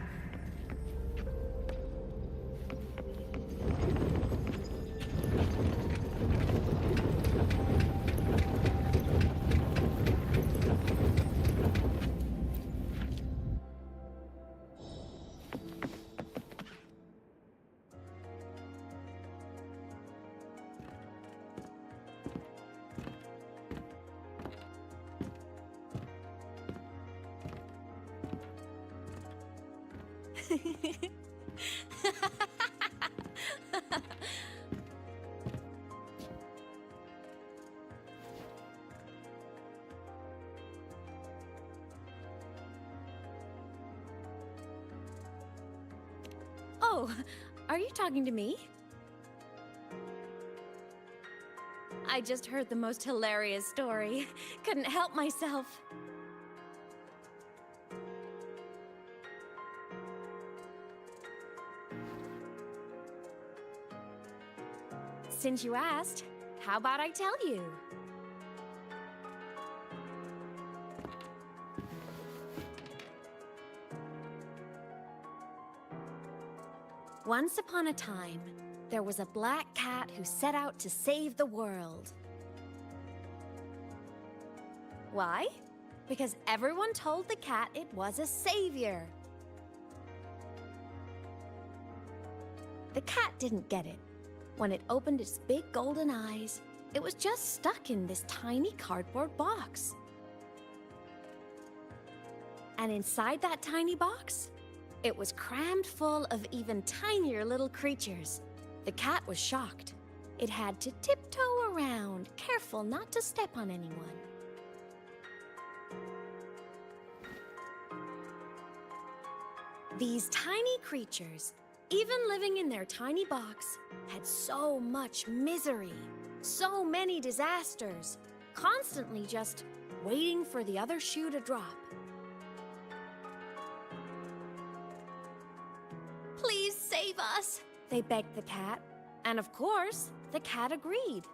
Oh, are you talking to me? I just heard the most hilarious story. Couldn't help myself. Since you asked, how about I tell you? Once upon a time, there was a black cat who set out to save the world. Why? Because everyone told the cat it was a savior. The cat didn't get it. When it opened its big golden eyes, it was just stuck in this tiny cardboard box. And inside that tiny box, it was crammed full of even tinier little creatures. The cat was shocked. It had to tiptoe around, careful not to step on anyone. These tiny creatures, even living in their tiny box, had so much misery, so many disasters, constantly just waiting for the other shoe to drop. Please save us, they begged the cat. And of course, the cat agreed.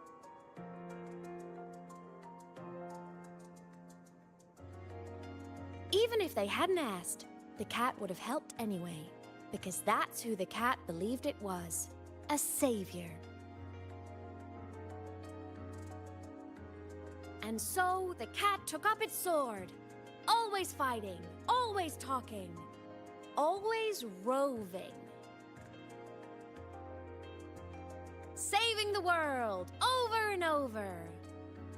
Even if they hadn't asked, the cat would have helped anyway, because that's who the cat believed it was, a savior. And so the cat took up its sword, always fighting, always talking, always roving. Saving the world over and over.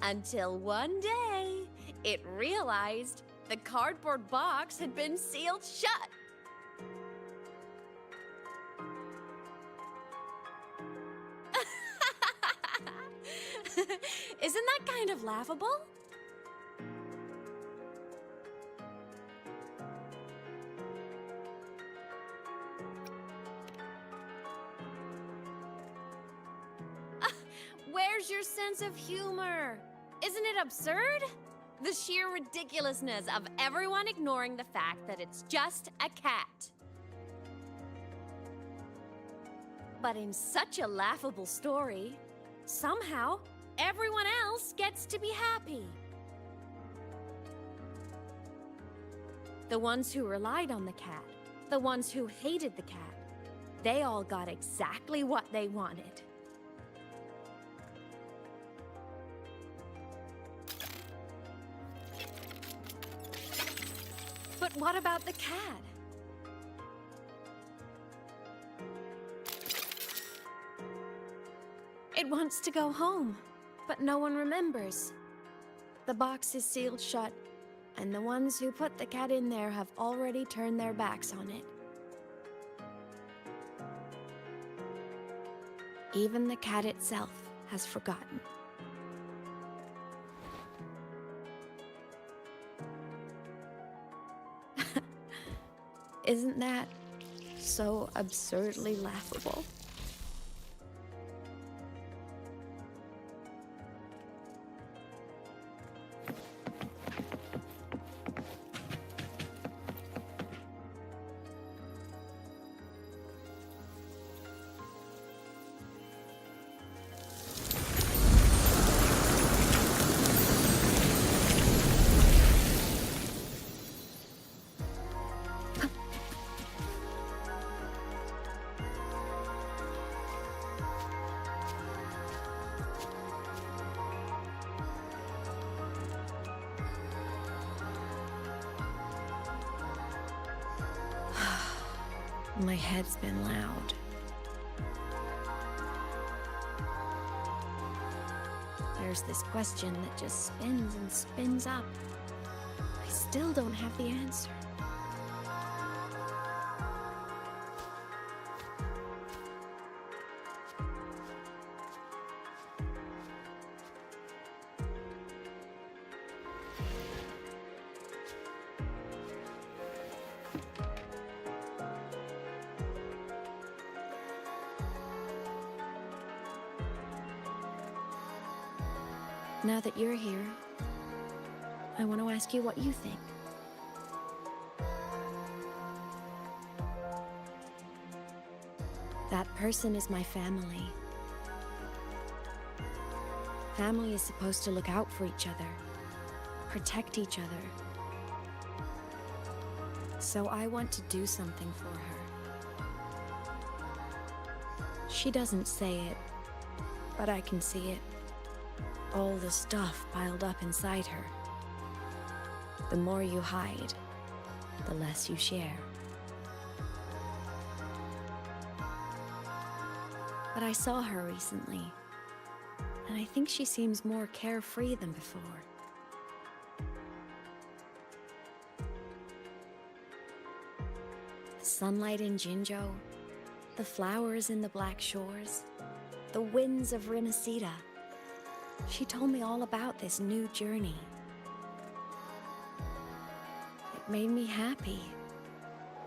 Until one day, it realized the cardboard box had been sealed shut. Isn't that kind of laughable? Where's your sense of humor? Isn't it absurd? The sheer ridiculousness of everyone ignoring the fact that it's just a cat. But in such a laughable story, somehow everyone else gets to be happy. The ones who relied on the cat, the ones who hated the cat, they all got exactly what they wanted. But what about the cat? It wants to go home, but no one remembers. The box is sealed shut, and the ones who put the cat in there have already turned their backs on it. Even the cat itself has forgotten. Isn't that so absurdly laughable? My head's been loud. There's this question that just spins and spins up. I still don't have the answer. Now that you're here, I want to ask you what you think. That person is my family. Family is supposed to look out for each other, protect each other. So I want to do something for her. She doesn't say it, but I can see it. All the stuff piled up inside her. The more you hide, the less you share. But I saw her recently, and I think she seems more carefree than before. The sunlight in Jinzhou, the flowers in the Black Shores, the winds of Rinasita. She told me all about this new journey. It made me happy,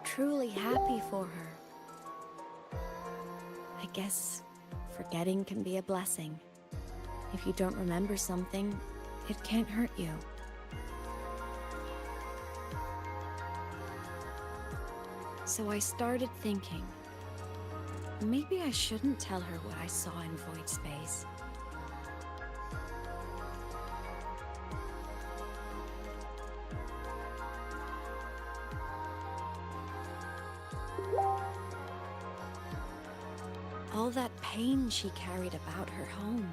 truly happy for her. I guess forgetting can be a blessing. If you don't remember something, it can't hurt you. So I started thinking, maybe I shouldn't tell her what I saw in Void Space. All that pain she carried about her home,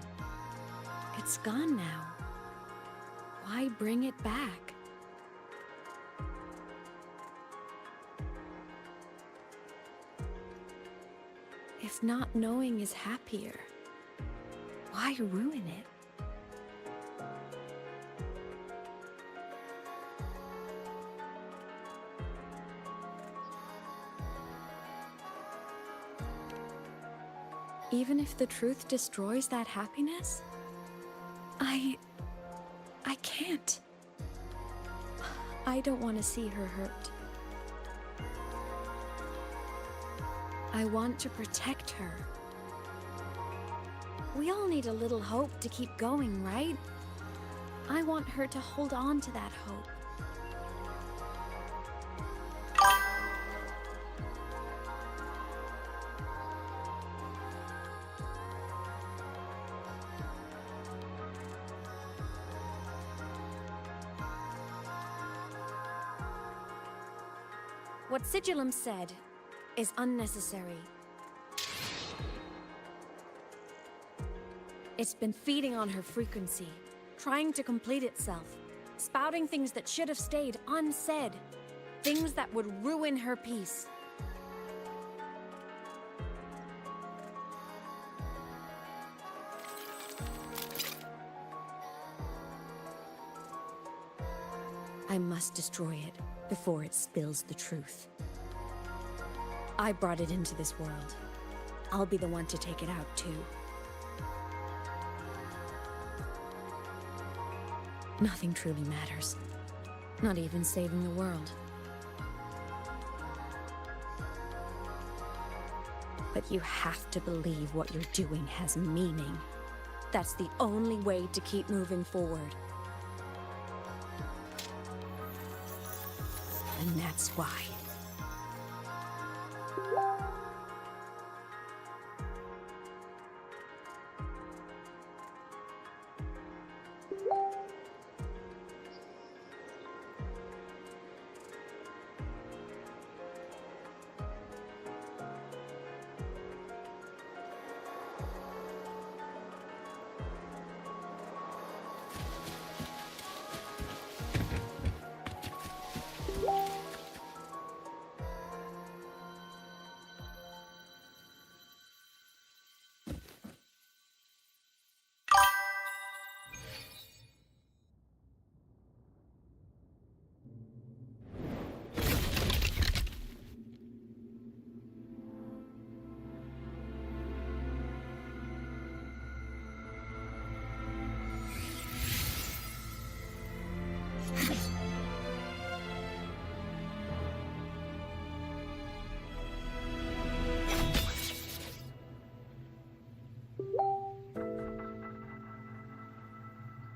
it's gone now. Why bring it back? If not knowing is happier, why ruin it? Even if the truth destroys that happiness, I can't. I don't want to see her hurt. I want to protect her. We all need a little hope to keep going, right? I want her to hold on to that hope. What Sigillum said is unnecessary. It's been feeding on her frequency, trying to complete itself, spouting things that should have stayed unsaid, things that would ruin her peace. I must destroy it before it spills the truth. I brought it into this world. I'll be the one to take it out, too. Nothing truly matters. Not even saving the world. But you have to believe what you're doing has meaning. That's the only way to keep moving forward. And that's why.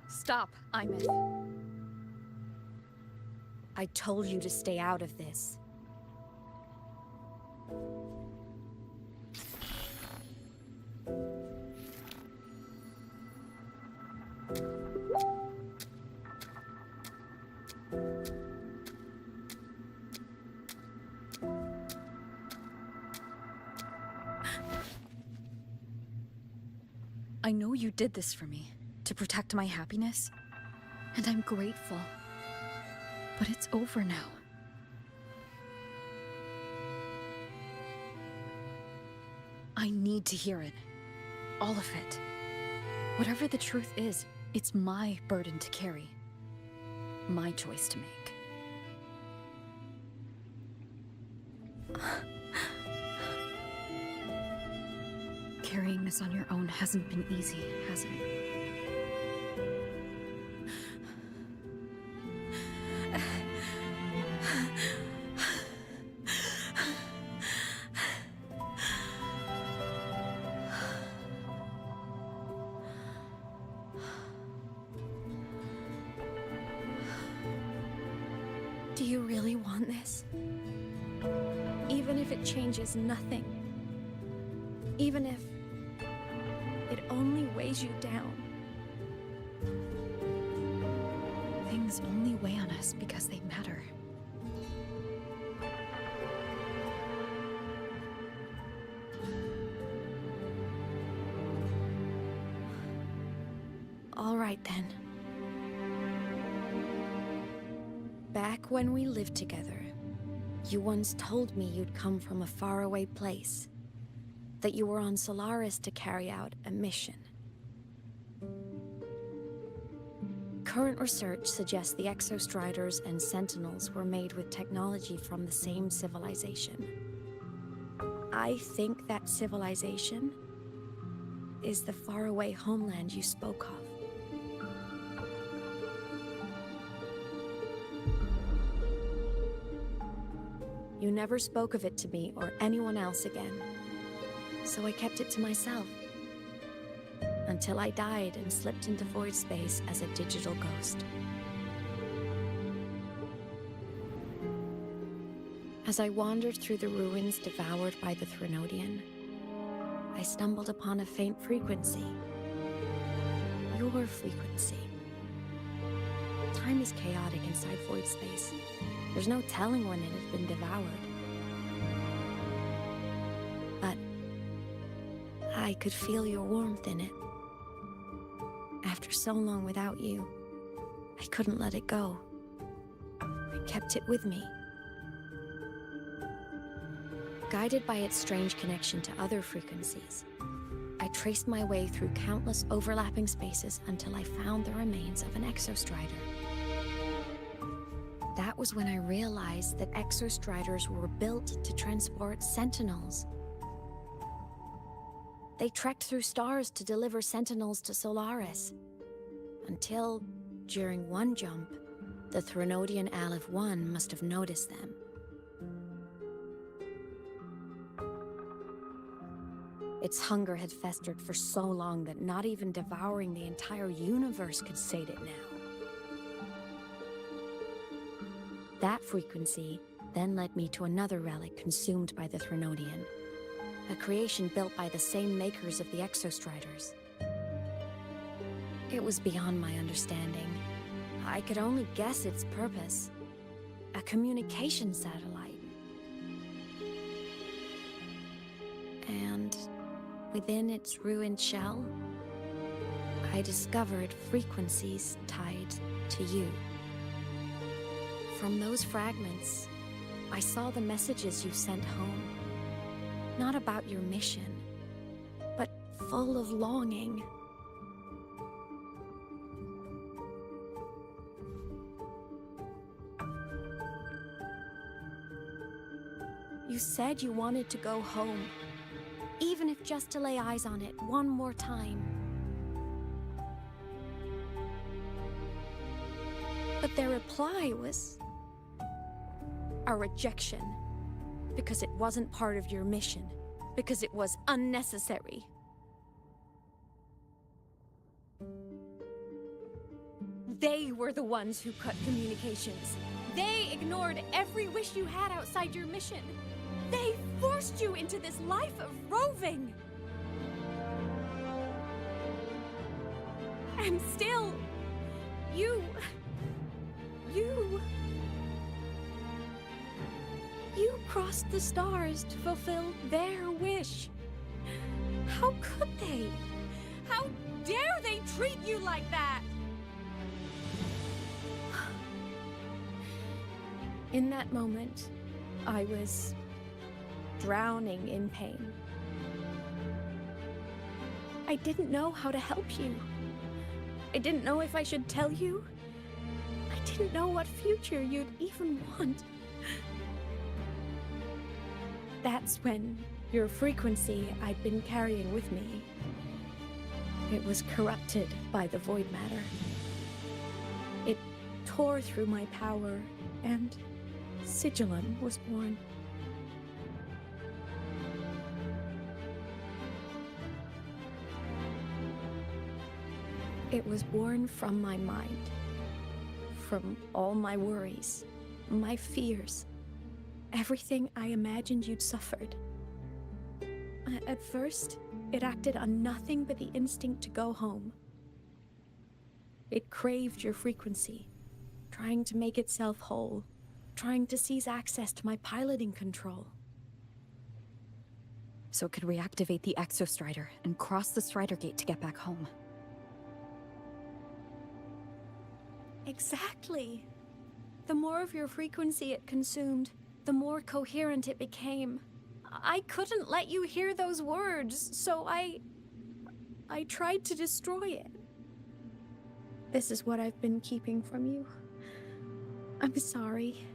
Stop, Imeth. I told you to stay out of this. I know you did this for me, to protect my happiness, and I'm grateful. But it's over now. I need to hear it. All of it. Whatever the truth is, it's my burden to carry. My choice to make. Carrying this on your own hasn't been easy, has it? Do you really want this? Even if it changes nothing? Even if it only weighs you down? Things only weigh on us because they matter. All right then. Back when we lived together, you once told me you'd come from a faraway place. That you were on Solaris to carry out a mission. Current research suggests the Exostriders and Sentinels were made with technology from the same civilization. I think that civilization is the faraway homeland you spoke of. You never spoke of it to me or anyone else again. So I kept it to myself. Until I died and slipped into void space as a digital ghost. As I wandered through the ruins devoured by the Threnodian, I stumbled upon a faint frequency. Your frequency. Time is chaotic inside void space. There's no telling when it has been devoured. But I could feel your warmth in it. After so long without you, I couldn't let it go. I kept it with me. Guided by its strange connection to other frequencies, I traced my way through countless overlapping spaces until I found the remains of an Exostrider. That was when I realized that Exostriders were built to transport Sentinels. They trekked through stars to deliver sentinels to Solaris. Until, during one jump, the Threnodian Aleph-1 must have noticed them. Its hunger had festered for so long that not even devouring the entire universe could sate it now. That frequency then led me to another relic consumed by the Threnodian, a creation built by the same makers of the Exostriders. It was beyond my understanding. I could only guess its purpose. A communication satellite. And within its ruined shell, I discovered frequencies tied to you. From those fragments, I saw the messages you sent home. Not about your mission, but full of longing. You said you wanted to go home, even if just to lay eyes on it one more time. But their reply was a rejection, because it wasn't part of your mission, because it was unnecessary. They were the ones who cut communications. They ignored every wish you had outside your mission. They forced you into this life of roving. And still, you crossed the stars to fulfill their wish. How could they? How dare they treat you like that? In that moment, I was drowning in pain. I didn't know how to help you. I didn't know if I should tell you. I didn't know what future you'd even want. That's when your frequency I'd been carrying with me, it was corrupted by the void matter. It tore through my power, and Sigillum was born. It was born from my mind, from all my worries, my fears, everything I imagined you'd suffered. At first, it acted on nothing but the instinct to go home. It craved your frequency, trying to make itself whole, trying to seize access to my piloting control. So it could reactivate the Exostrider and cross the Strider Gate to get back home. Exactly. The more of your frequency it consumed, the more coherent it became. I couldn't let you hear those words, so I tried to destroy it. This is what I've been keeping from you. I'm sorry.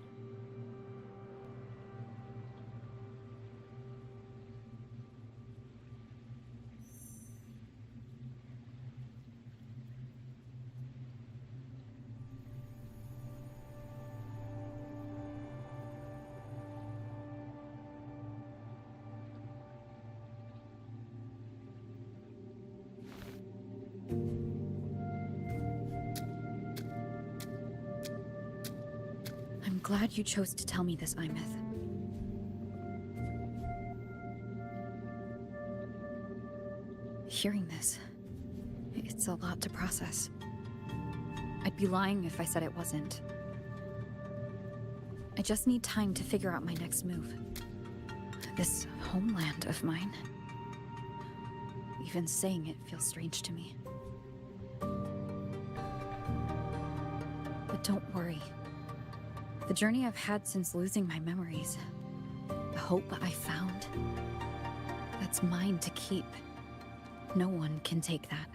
I'm glad you chose to tell me this, Imeth. Hearing this, it's a lot to process. I'd be lying if I said it wasn't. I just need time to figure out my next move. This homeland of mine. Even saying it feels strange to me. But don't worry. The journey I've had since losing my memories, the hope I found, that's mine to keep. No one can take that.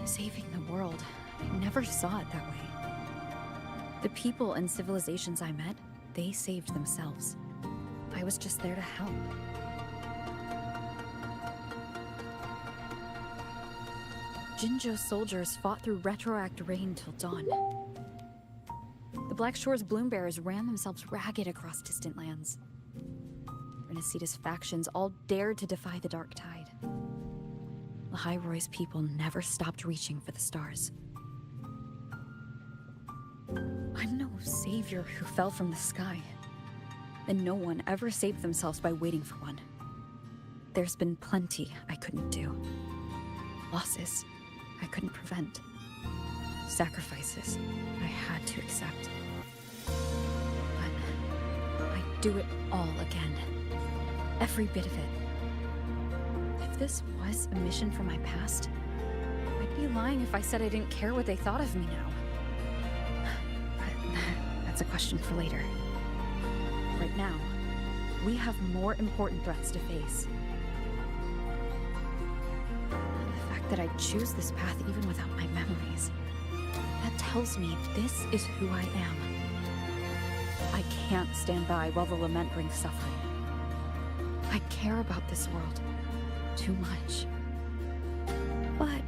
Saving the world, I never saw it that way. The people and civilizations I met, they saved themselves. I was just there to help. Jinzhou's soldiers fought through retroact rain till dawn. The Black Shore's bloom bearers ran themselves ragged across distant lands. Renacita's factions all dared to defy the dark tide. Lahai Roy's people never stopped reaching for the stars. I'm no savior who fell from the sky, and no one ever saved themselves by waiting for one. There's been plenty I couldn't do. Losses I couldn't prevent. Sacrifices I had to accept. But I'd do it all again. Every bit of it. If this was a mission from my past, I'd be lying if I said I didn't care what they thought of me now. But that's a question for later. Right now, we have more important threats to face. The fact that I choose this path even without my memories, that tells me this is who I am. I can't stand by while the lament brings suffering. I care about this world too much. But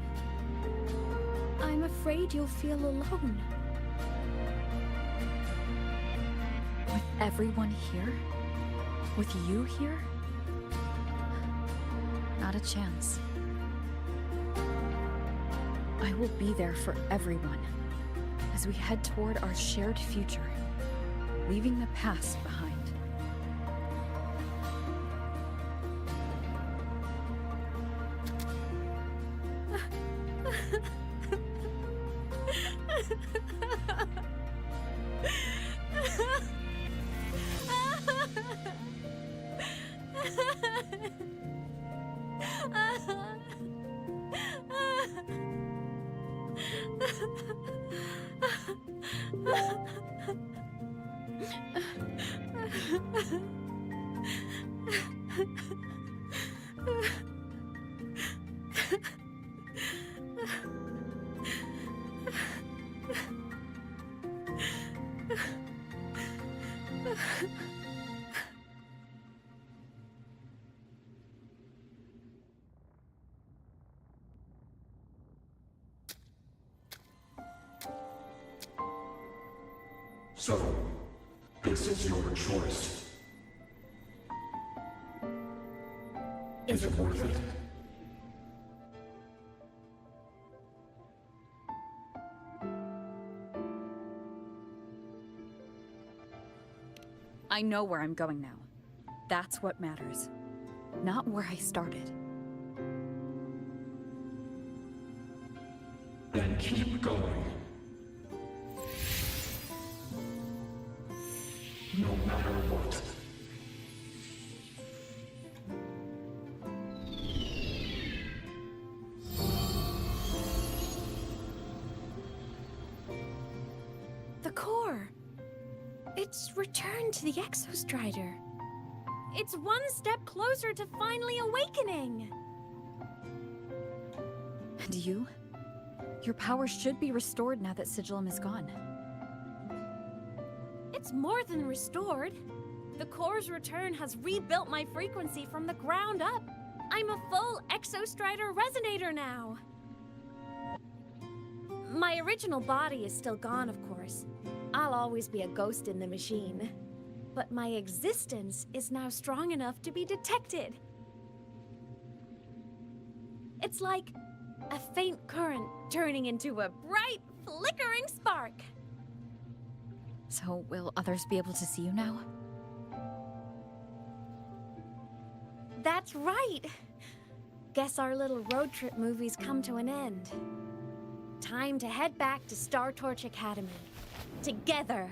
I'm afraid you'll feel alone. With everyone here? With you here? Not a chance. I will be there for everyone as we head toward our shared future, leaving the past behind. So, this is your choice. Is it worth it? I know where I'm going now. That's what matters. Not where I started. Then keep going. No matter what. The core! It's returned to the Exostrider. It's one step closer to finally awakening! And you? Your power should be restored now that Sigillum is gone. It's more than restored. The core's return has rebuilt my frequency from the ground up. I'm a full Exostrider resonator now. My original body is still gone, of course. I'll always be a ghost in the machine. But my existence is now strong enough to be detected. It's like a faint current turning into a bright, flickering spark. So, will others be able to see you now? That's right! Guess our little road trip movie's come to an end. Time to head back to Star Torch Academy. Together!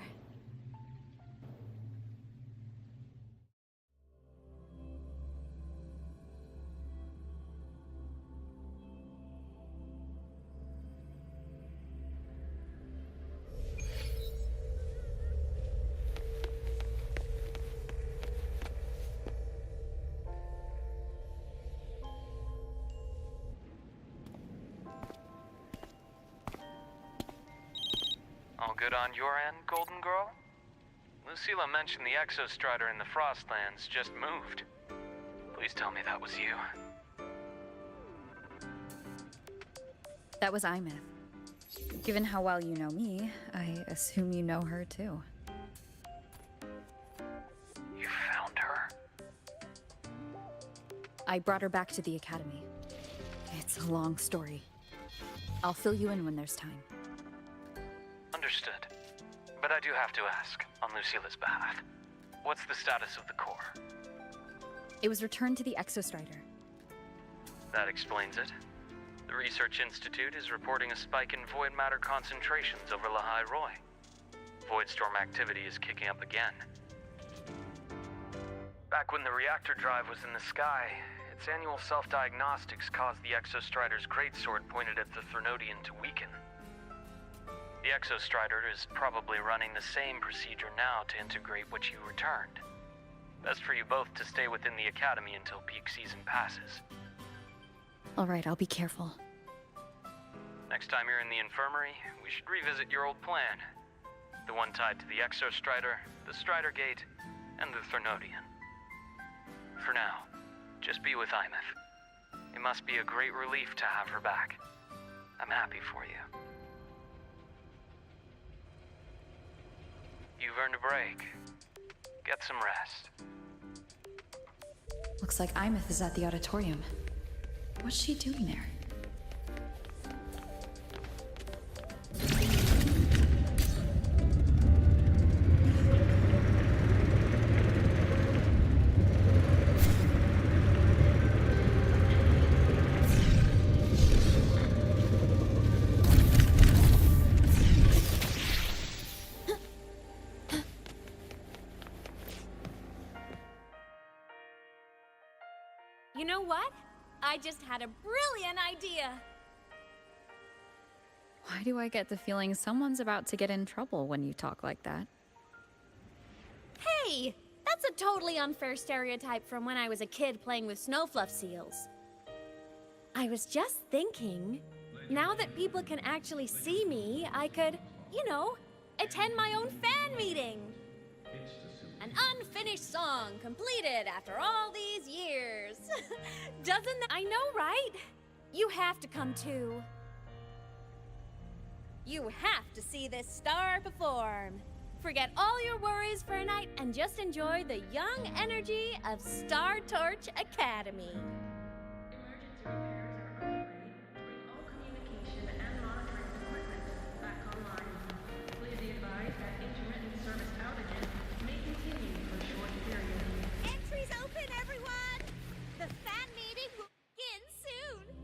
All good on your end, Golden Girl? Lucilla mentioned the Exostrider in the Frostlands just moved. Please tell me that was you. That was Imeth. Given how well you know me, I assume you know her too. You found her? I brought her back to the academy. It's a long story. I'll fill you in when there's time. Understood. But I do have to ask, on Lucila's behalf, what's the status of the core? It was returned to the Exostrider. That explains it. The Research Institute is reporting a spike in void matter concentrations over Lahai Roy. Voidstorm activity is kicking up again. Back when the reactor drive was in the sky, its annual self-diagnostics caused the Exostrider's greatsword pointed at the Thernodian to weaken. The Exostrider is probably running the same procedure now to integrate what you returned. Best for you both to stay within the Academy until peak season passes. Alright, I'll be careful. Next time you're in the infirmary, we should revisit your old plan. The one tied to the Exostrider, the Strider Gate, and the Thernodian. For now, just be with Imeth. It must be a great relief to have her back. I'm happy for you. You've earned a break. Get some rest. Looks like Imeth is at the auditorium. What's she doing there? You know what? I just had a brilliant idea! Why do I get the feeling someone's about to get in trouble when you talk like that? Hey! That's a totally unfair stereotype from when I was a kid playing with snowfluff seals. I was just thinking, now that people can actually see me, I could, you know, attend my own fan meeting! An unfinished song completed after all these years. Doesn't that... I know, right? You have to come too. You have to see this star perform. Forget all your worries for a night and just enjoy the young energy of Star Torch Academy. Entries open, everyone! The fan meeting will begin soon!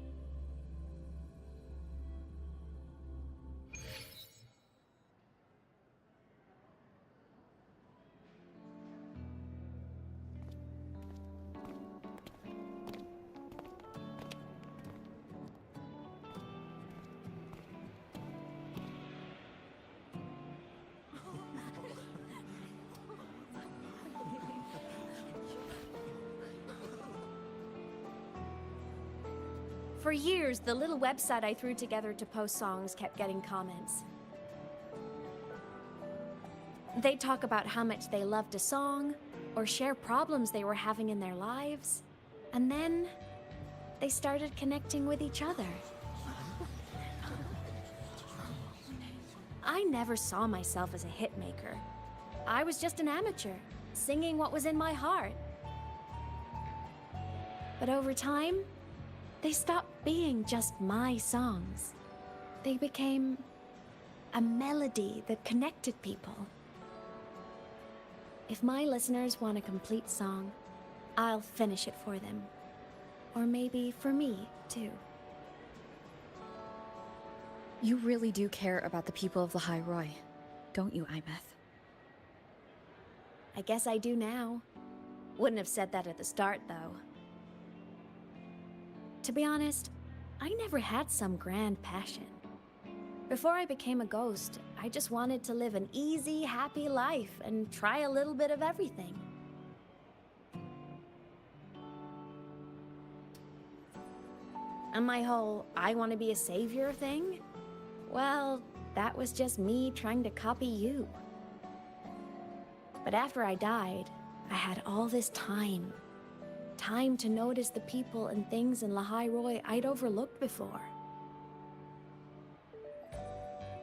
For years, the little website I threw together to post songs kept getting comments. They'd talk about how much they loved a song, or share problems they were having in their lives, and then they started connecting with each other. I never saw myself as a hitmaker. I was just an amateur, singing what was in my heart. But over time, they stopped being just my songs. They became a melody that connected people. If my listeners want a complete song, I'll finish it for them. Or maybe for me, too. You really do care about the people of Lahai Roy, don't you, Imeth? I guess I do now. Wouldn't have said that at the start, though. To be honest, I never had some grand passion. Before I became a ghost, I just wanted to live an easy, happy life and try a little bit of everything. And my whole I want to be a savior thing? Well, that was just me trying to copy you. But after I died, I had all this time. Time to notice the people and things in Lahai Roy I'd overlooked before.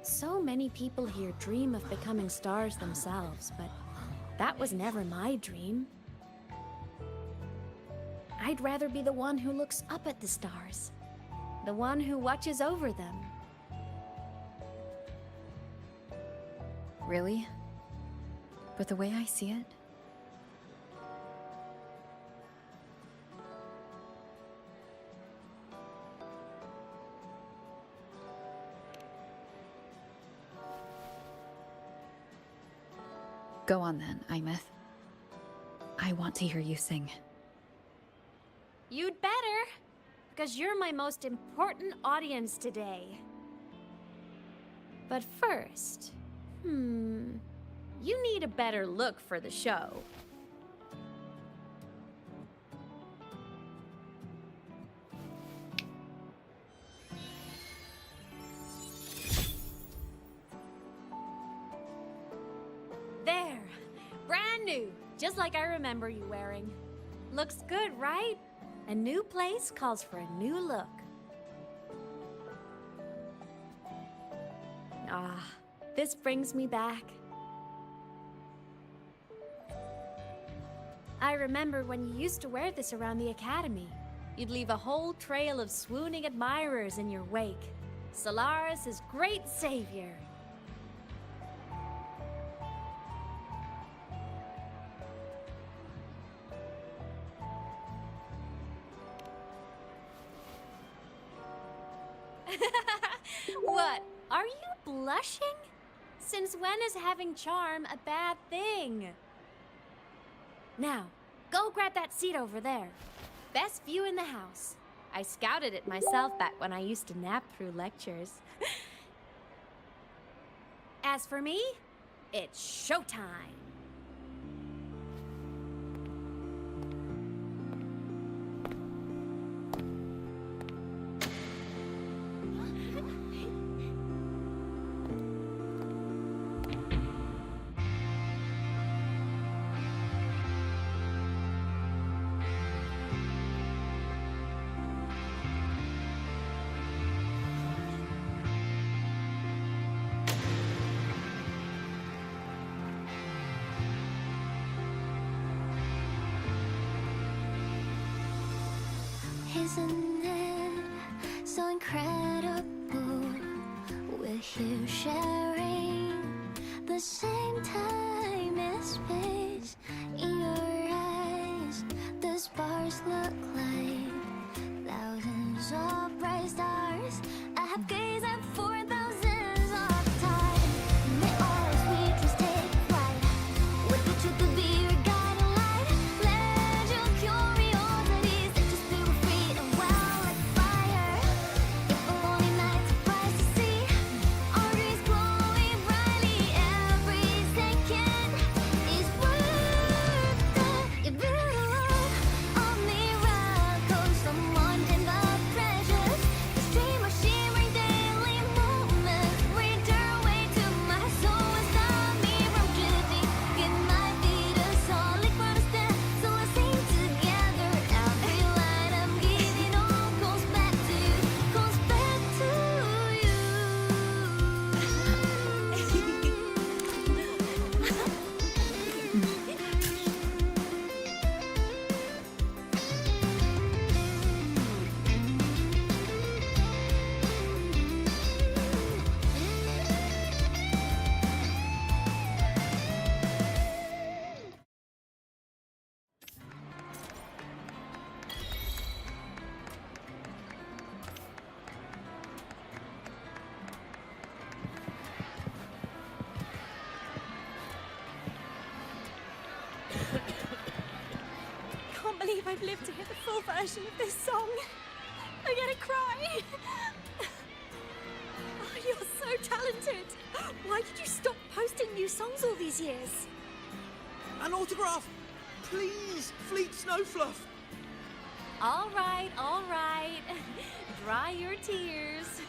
So many people here dream of becoming stars themselves, but that was never my dream. I'd rather be the one who looks up at the stars, the one who watches over them. Really? But the way I see it, go on then, Imeth. I want to hear you sing. You'd better, because you're my most important audience today. But first, you need a better look for the show. There, brand new, just like I remember you wearing. Looks good, right? A new place calls for a new look. Ah, this brings me back. I remember when you used to wear this around the academy. You'd leave a whole trail of swooning admirers in your wake. Solaris' great savior. What? Are you blushing? Since when is having charm a bad thing? Now, go grab that seat over there. Best view in the house. I scouted it myself back when I used to nap through lectures. As for me, it's showtime. Isn't it so incredible? We're here sharing the same time and space. In your eyes, the sparks look like thousands of bright stars. I have gazed at for thousands of time. May all sweetness take flight with the truth to be your guiding light. Let your curiosity set your spirit free and well like fire. If a lonely night surprised to see our dreams glowing brightly, every second is worth it. You're beautiful, all miracles, someone in the treasures. The stream of shimmering daily moments return way to my soul and stop me from drifting. It might be the solid ground to stand, so let's sing together. Every light I'm giving all goes back to you, goes back to you. Can't believe I've lived to hear the full version of this song. I'm gonna cry. Oh, you're so talented. Why did you stop posting new songs all these years? An autograph! Please, Fleet Snowfluff! All right, all right. Dry your tears.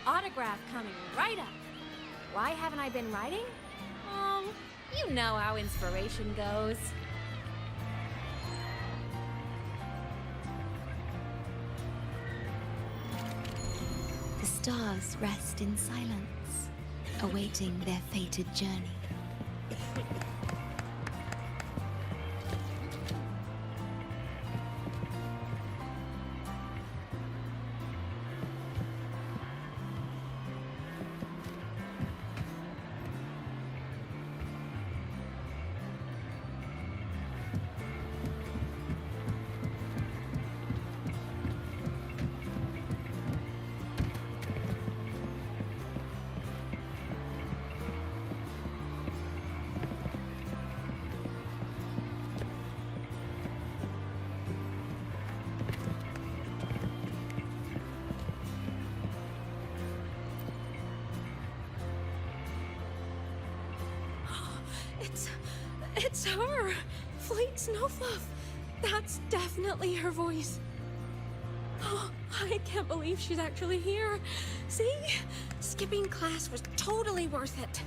Autograph coming right up. Why haven't I been writing? Oh, you know how inspiration goes. The stars rest in silence. awaiting their fated journey. It's her! Fleet Snowfluff! That's definitely her voice. Oh, I can't believe she's actually here. See? Skipping class was totally worth it.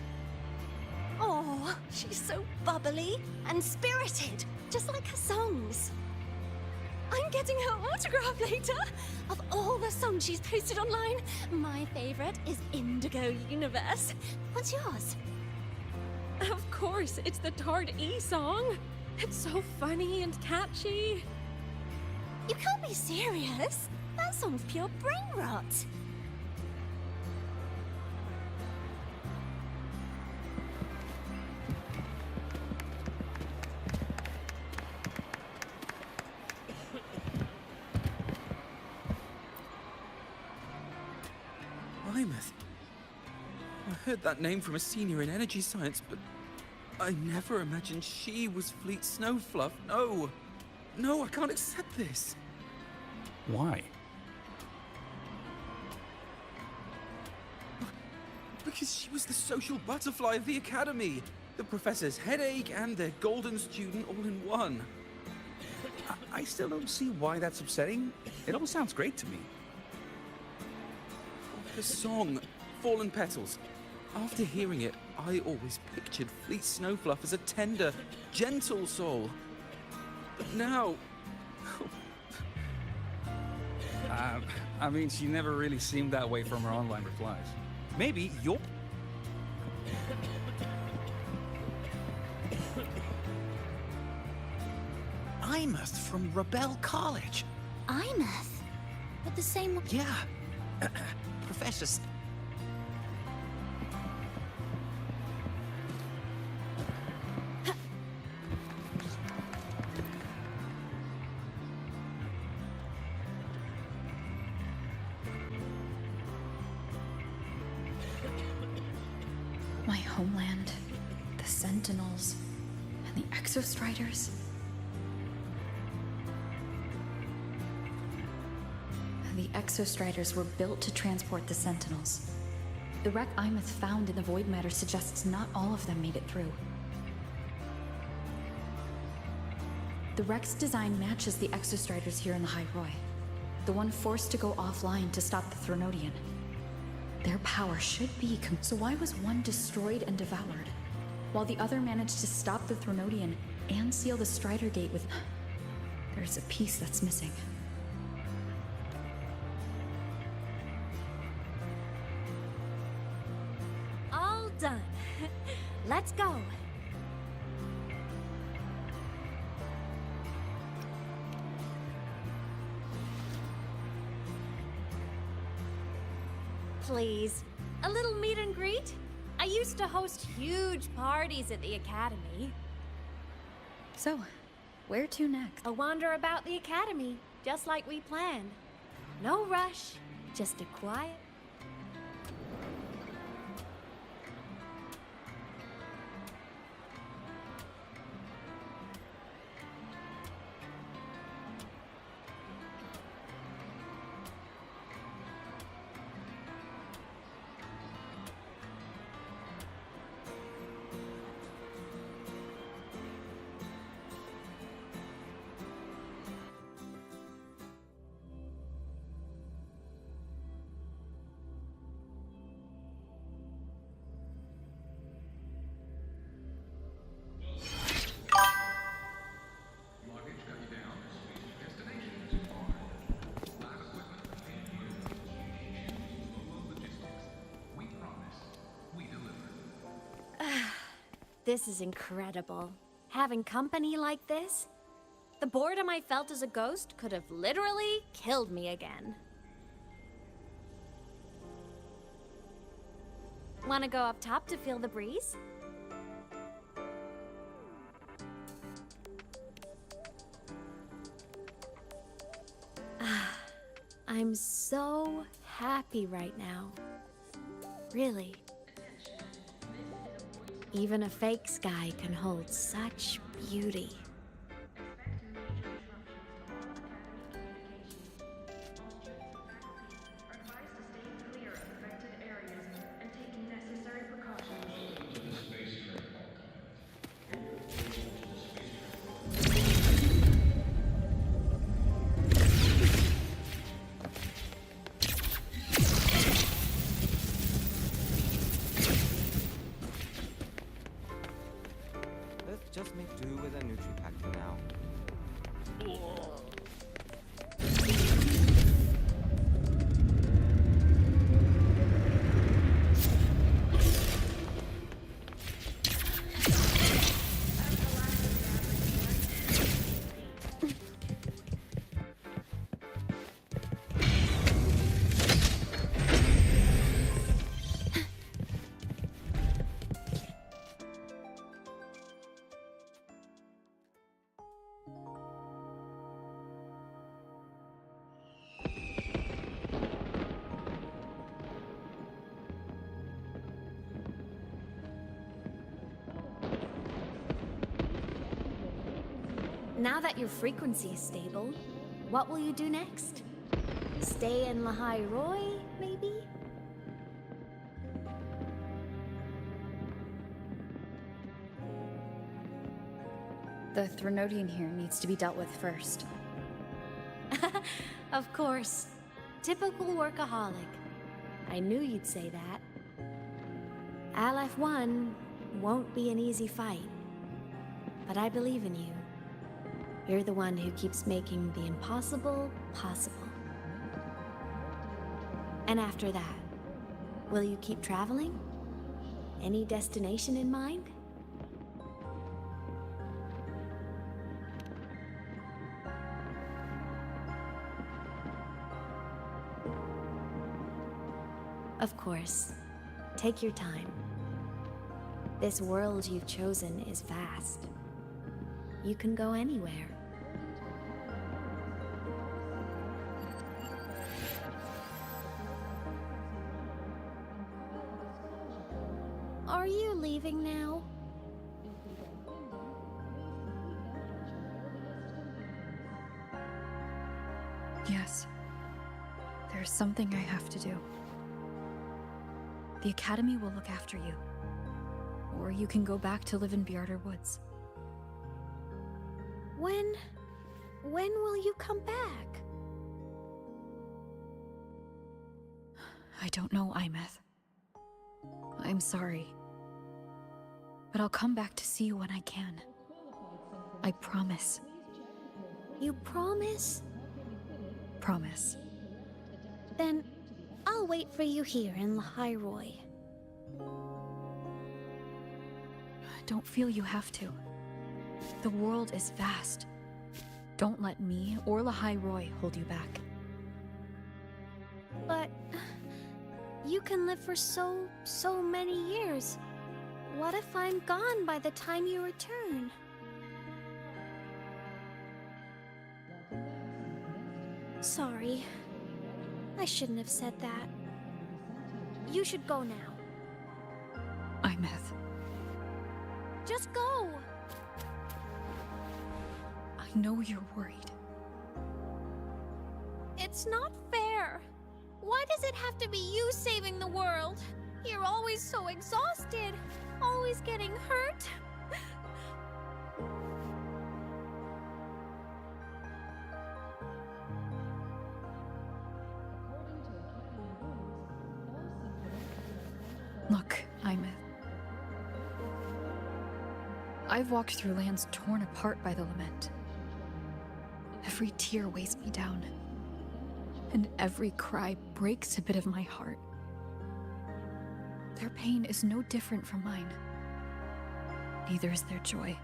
Oh, she's so bubbly and spirited, just like her songs. I'm getting her autograph later. Of all the songs she's posted online, my favorite is Indigo Universe. What's yours? Of course, it's the Tard E song. It's so funny and catchy. You can't be serious. That song's pure brain rot. Plymouth. I heard that name from a senior in energy science, but I never imagined she was Fleet Snowfluff. No. No, I can't accept this. Why? Because she was the social butterfly of the academy. The professor's headache and their golden student all in one. I still don't see why that's upsetting. It all sounds great to me. The song, Fallen Petals. After hearing it, I always pictured Fleet Snowfluff as a tender, gentle soul. But now... I mean, she never really seemed that way from her online replies. Maybe you're... Imeth from Rebel College. Imeth? With the same... Yeah. Professor... My homeland, the Sentinels, and the Exostriders. The Exostriders were built to transport the Sentinels. The wreck Imeth found in the void matter suggests not all of them made it through. The wreck's design matches the Exostriders here in the High Roy, the one forced to go offline to stop the Thronodian. Their power should be so why was one destroyed and devoured, while the other managed to stop the Thronodian and seal the Strider Gate with... There's a piece that's missing. All done. Let's go. Please, a little meet and greet? I used to host huge parties at the Academy. So, where to next? A wander about the Academy, just like we planned. No rush, just a quiet... This is incredible. Having company like this? The boredom I felt as a ghost could have literally killed me again. Wanna go up top to feel the breeze? I'm so happy right now. Really. Even a fake sky can hold such beauty. Let's just make do with a Nutri-Pack for now. Now that your frequency is stable, what will you do next? Stay in Lahai Roy, maybe? The Threnodian here needs to be dealt with first. Of course. Typical workaholic. I knew you'd say that. Aleph-1 won't be an easy fight. But I believe in you. You're the one who keeps making the impossible possible. And after that, will you keep traveling? Any destination in mind? Of course. Take your time. This world you've chosen is vast. You can go anywhere. Are you leaving now? Yes. There's something I have to do. The Academy will look after you. Or you can go back to live in Bjarder Woods. When will you come back? I don't know, Imeth. I'm sorry. But I'll come back to see you when I can. I promise. You promise? Promise. Then I'll wait for you here in Lahai Roy. Don't feel you have to. The world is vast. Don't let me or Lahai Roy hold you back. But you can live for so many years. What if I'm gone by the time you return? Sorry. I shouldn't have said that. You should go now. Imeth. Just go! I know you're worried. It's not fair. Why does it have to be you saving the world? You're always so exhausted, always getting hurt. Look, Imeth. I've walked through lands torn apart by the lament. Every tear weighs me down, and every cry breaks a bit of my heart. Their pain is no different from mine. neither is their joy.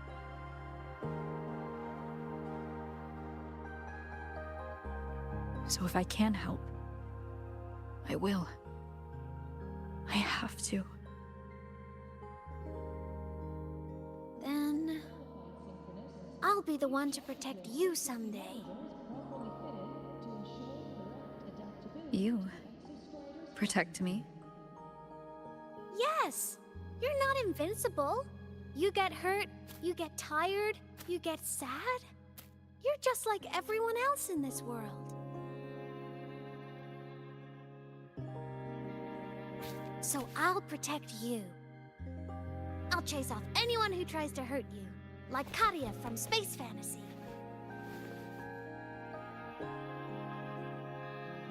So if I can help, I will. I have to. Then I'll be the one to protect you someday. You protect me? Yes! You're not invincible. You get hurt, you get tired, you get sad. You're just like everyone else in this world. So I'll protect you. I'll chase off anyone who tries to hurt you, like Katia from Space Fantasy.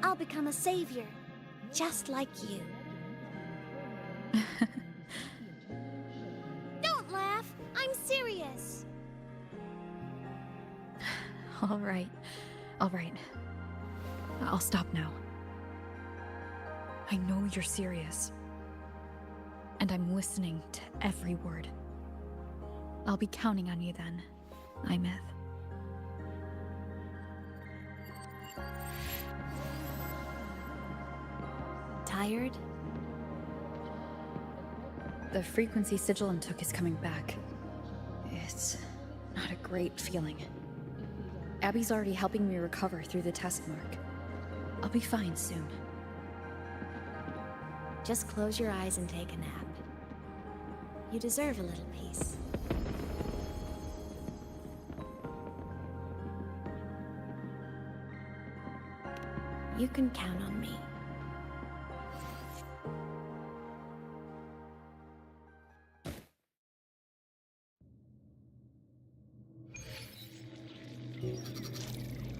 I'll become a savior, just like you. Don't laugh! I'm serious! All right. I'll stop now. I know you're serious. And I'm listening to every word. I'll be counting on you then, Imeth. Tired? The frequency Sigilum took is coming back. It's not a great feeling. Abby's already helping me recover through the test mark. I'll be fine soon. Just close your eyes and take a nap. You deserve a little peace. You can count on me.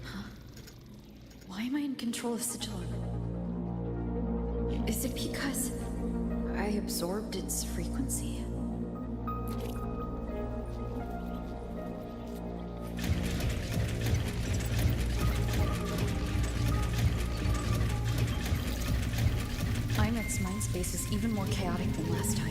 Huh? Why am I in control of Sigilum? Is it because I absorbed its frequency? Imeth's mind space is even more chaotic than last time.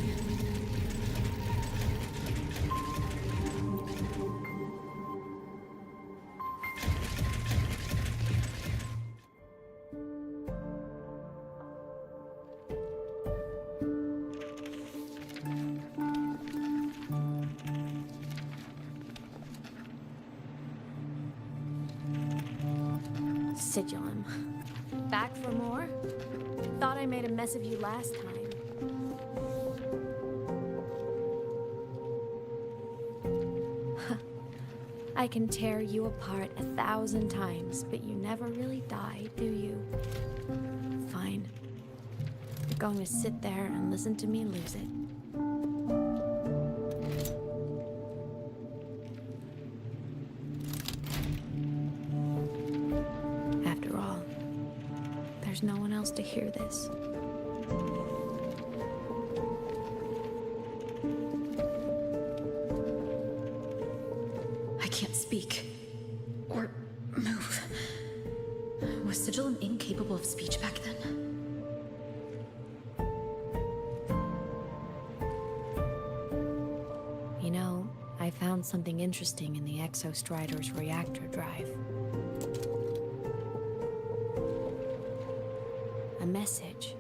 Sigilum. Back for more? Thought I made a mess of you last time. I can tear you apart 1,000 times, but you never really die, do you? Fine. You're going to sit there and listen to me lose it. After all, there's no one else to hear this. I can't speak. Or move. Was Sigilum incapable of speech back then? You know, I found something interesting in the Exostrider's reactor drive. A message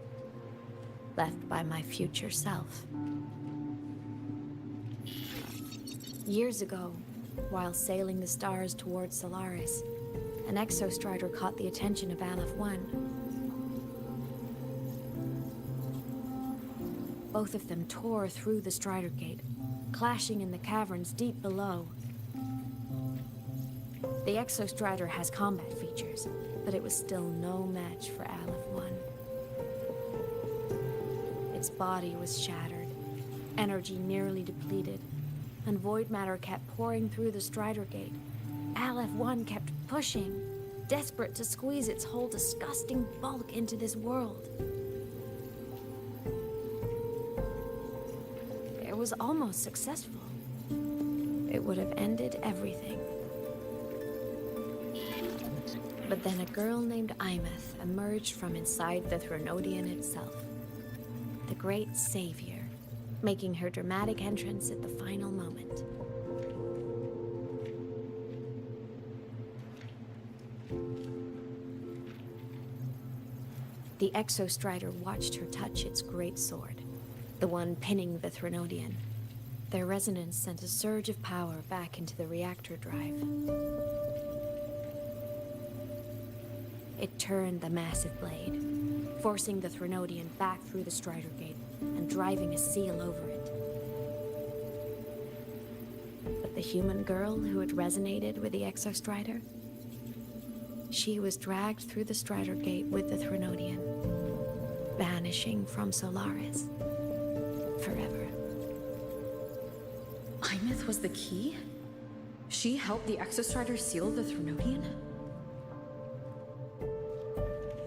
left by my future self. Years ago, while sailing the stars towards Solaris, an Exostrider caught the attention of Aquaz.N. Both of them tore through the Strider Gate, clashing in the caverns deep below. The Exostrider has combat features, but it was still no match for Aquaz.N. Its body was shattered, energy nearly depleted, and void matter kept pouring through the Strider Gate. Aquaz.N kept pushing, desperate to squeeze its whole disgusting bulk into this world. It was almost successful. It would have ended everything. But then a girl named Imeth emerged from inside the Threnodian itself. The great savior, making her dramatic entrance at the final moment. The Exostrider watched her touch its great sword, the one pinning the Threnodian. Their resonance sent a surge of power back into the reactor drive. It turned the massive blade, forcing the Threnodian back through the Strider Gate and driving a seal over it. But the human girl who had resonated with the Exostrider, she was dragged through the Strider Gate with the Threnodian, vanishing from Solaris forever. Imeth was the key? She helped the Exostrider seal the Threnodian?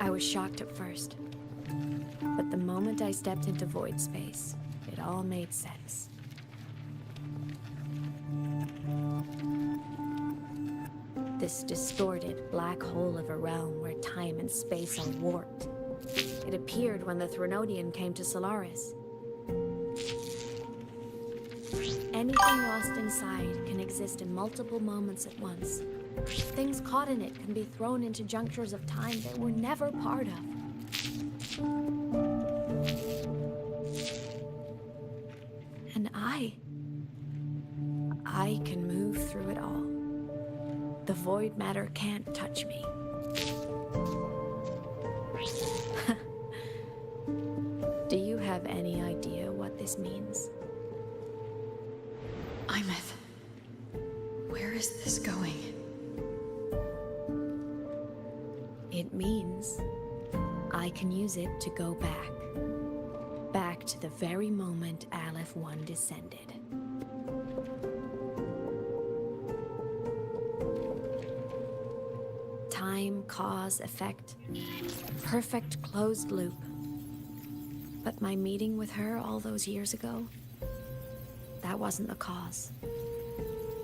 I was shocked at first, but the moment I stepped into void space, it all made sense. This distorted black hole of a realm where time and space are warped. It appeared when the Threnodian came to Solaris. Anything lost inside can exist in multiple moments at once. Things caught in it can be thrown into junctures of time they were never part of. And I can move through it all. The void matter can't touch me. Do you have any idea what this means? Imeth, where is this going? It means I can use it to go back. Back to the very moment Aquaz.N descended. Time, cause, effect. Perfect closed loop. But my meeting with her all those years ago, that wasn't the cause.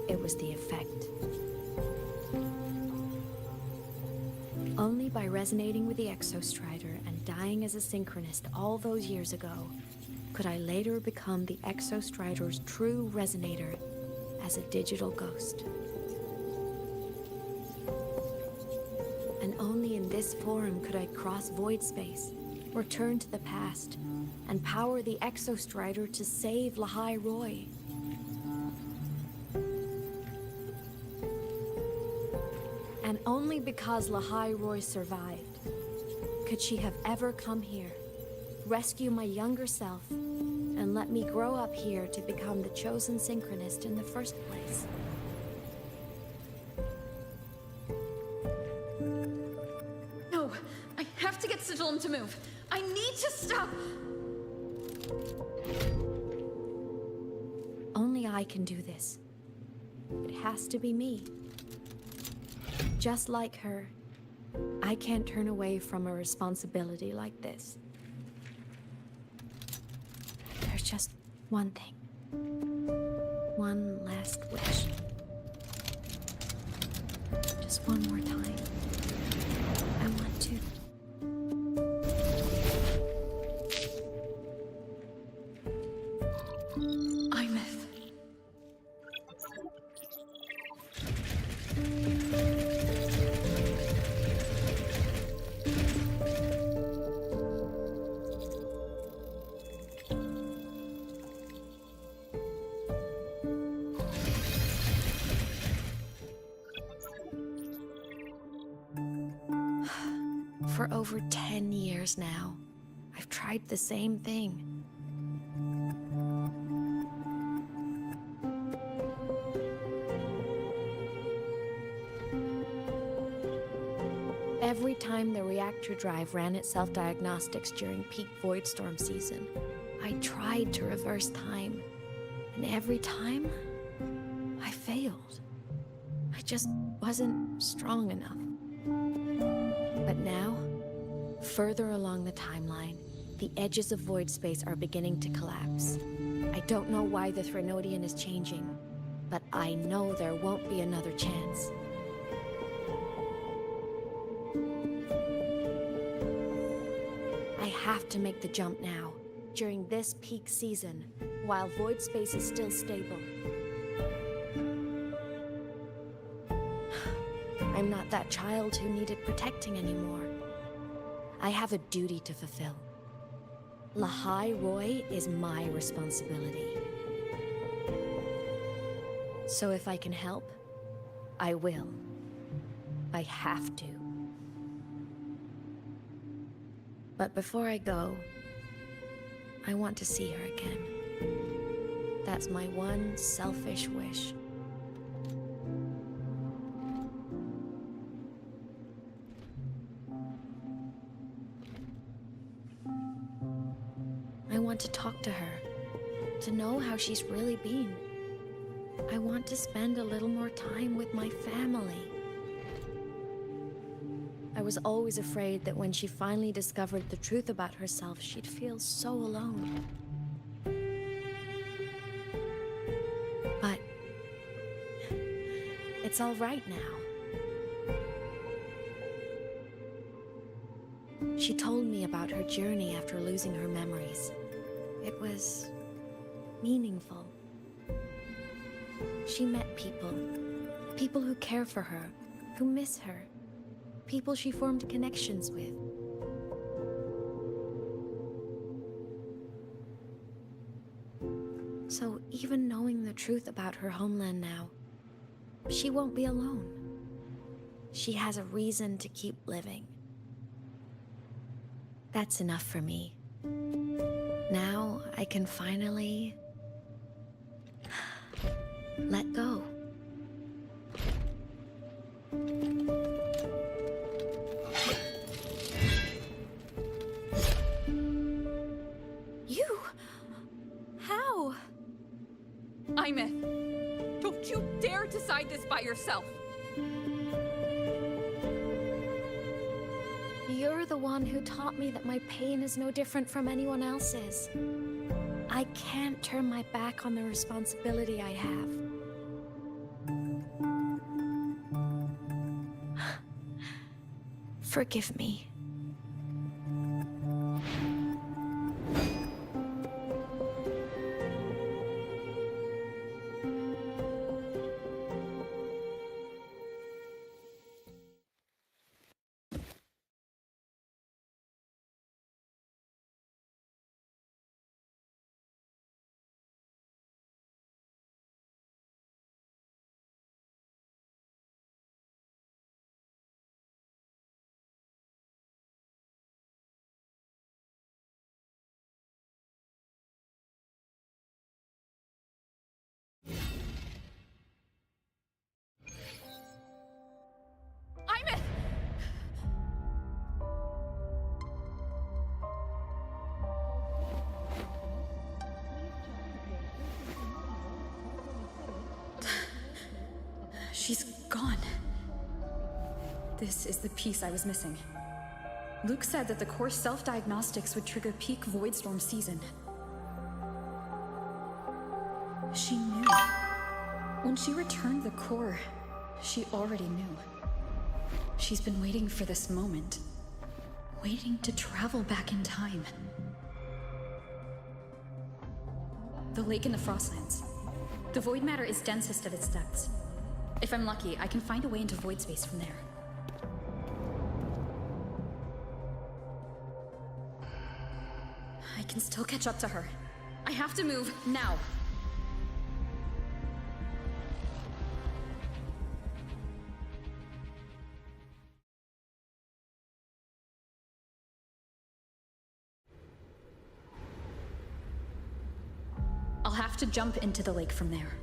It was the effect. Only by resonating with the Exostrider and dying as a synchronist all those years ago, could I later become the Exostrider's true resonator as a digital ghost. And only in this form could I cross void space, return to the past, and power the Exostrider to save Lahai Roy. And only because Lahai Roy survived could she have ever come here, rescue my younger self, and let me grow up here to become the chosen synchronist in the first place. No, I have to get Sigillum to move. I need to stop. Only I can do this. It has to be me. Just like her, I can't turn away from a responsibility like this. There's just one thing. One last wish. Just one more time. I want to. Imeth. For over 10 years now, I've tried the same thing. Every time the reactor drive ran its self-diagnostics during peak Voidstorm season, I tried to reverse time. And every time, I failed. I just wasn't strong enough. But now, further along the timeline, the edges of void space are beginning to collapse. I don't know why the Threnodian is changing, but I know there won't be another chance. I have to make the jump now. during this peak season, while void space is still stable. I'm not that child who needed protecting anymore. I have a duty to fulfill. Lahai Roy is my responsibility. So if I can help, I will. I have to. But before I go, I want to see her again. That's my one selfish wish. I want to talk to her, to know how she's really been. I want to spend a little more time with my family. I was always afraid that when she finally discovered the truth about herself, she'd feel so alone. But it's all right now. She told me about her journey after losing her memories. It was meaningful. She met people. People who care for her, who miss her. People she formed connections with. So even knowing the truth about her homeland now, she won't be alone. She has a reason to keep living. That's enough for me. Now I can finally let go. You? How? Imeth, don't you dare decide this by yourself! You're the one who taught me that my pain is no different from anyone else's. I can't turn my back on the responsibility I have. Forgive me. Imeth! She's gone. This is the piece I was missing. Luke said that the core self-diagnostics would trigger peak Voidstorm season. She knew. When she returned the core, she already knew. She's been waiting for this moment. Waiting to travel back in time. The lake in the Frostlands. The void matter is densest at its depths. If I'm lucky, I can find a way into void space from there. I can still catch up to her. I have to move, now. I'll have to jump into the lake from there.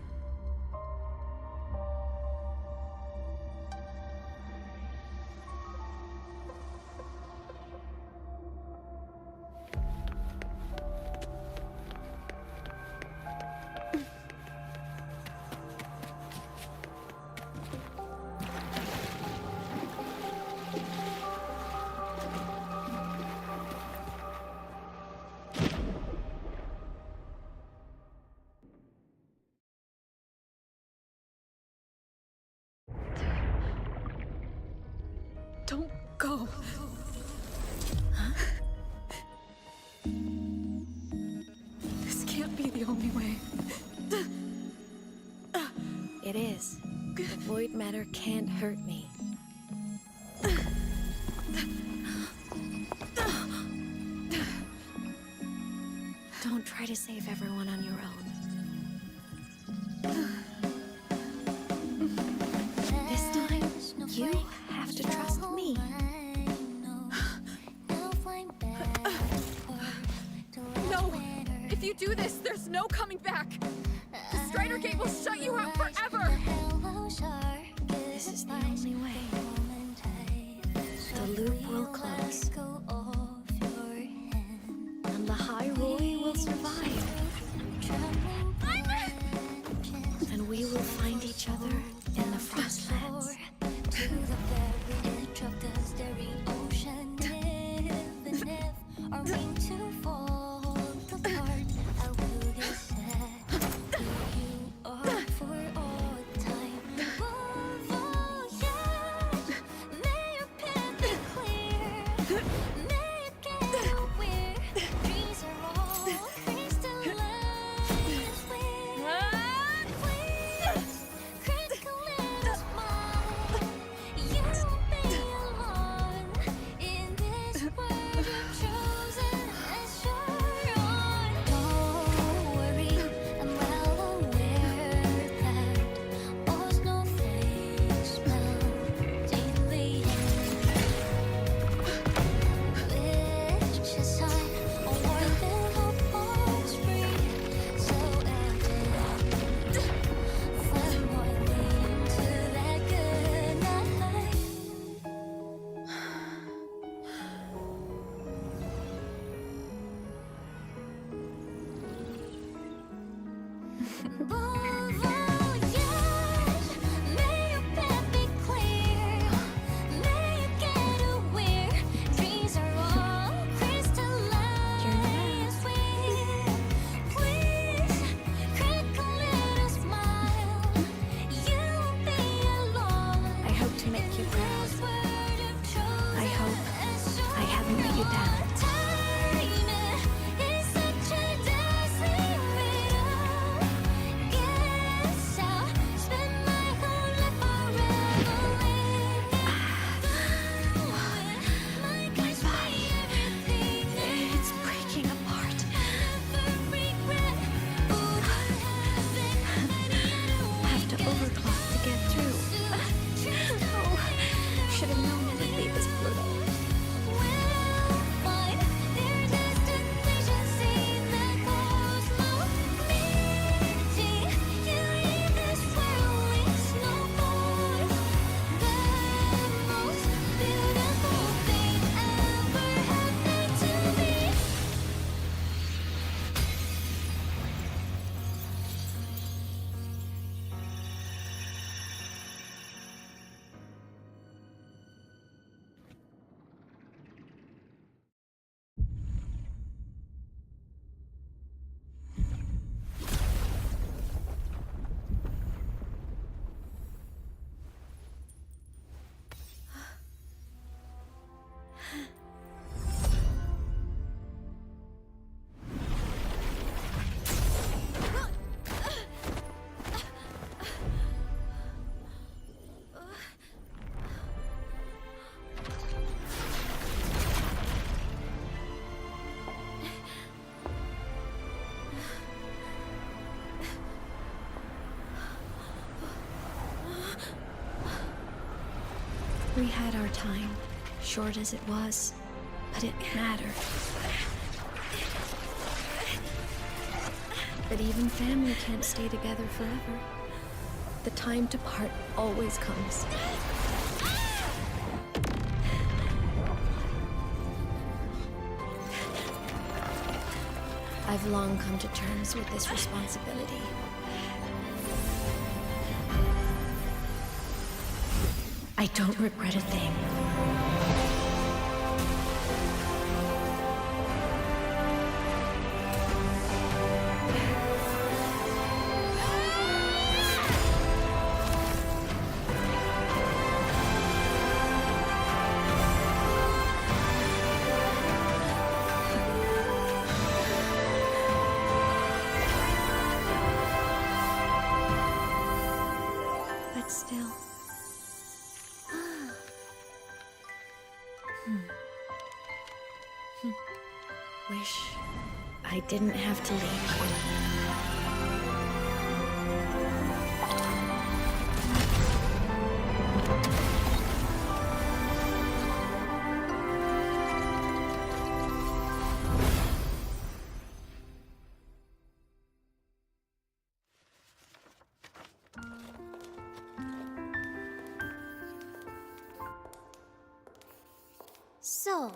Don't go. Huh? The void matter can't hurt me. Don't try to save everyone on your own. This time, you have to trust me. No! If you do this, there's no coming back! The Strider Gate will shut you out forever! This is the only way. The loop will close. And the High Roy will survive. And we will find each other in the Frostlands. To the very edge of the starry ocean. Even if our wings to fall apart, I will get sad. You are for all time. Voyage, may your path be clear. May you get where dreams are all crystallized. Please, critical little smile. You won't be alone in this world you've chosen as your own. Don't worry, I'm well aware that all snowflakes melt in the which is sign a world that hope was free. So evident, find more leading to that good night. Voyage, may your path be clear. May you get aware dreams are all crystallized. Please, critical little smile. You won't be alone. I hope to make you proud. I hope I haven't let you down. Time is such a dazzling riddle. Guess I'll spend my whole life unraveling. Like I say everything It's breaking apart. never regret. Have to overclock to get through. No, should have known it'd be this brutal. We'll find their destinations in the cosmos. Meeting you in this world is no point. The most beautiful thing ever happened to me. We had our time, short as it was, but it mattered. But even family can't stay together forever. The time to part always comes. I've long come to terms with this responsibility. I don't regret a thing. But still, Wish I didn't have to leave. So,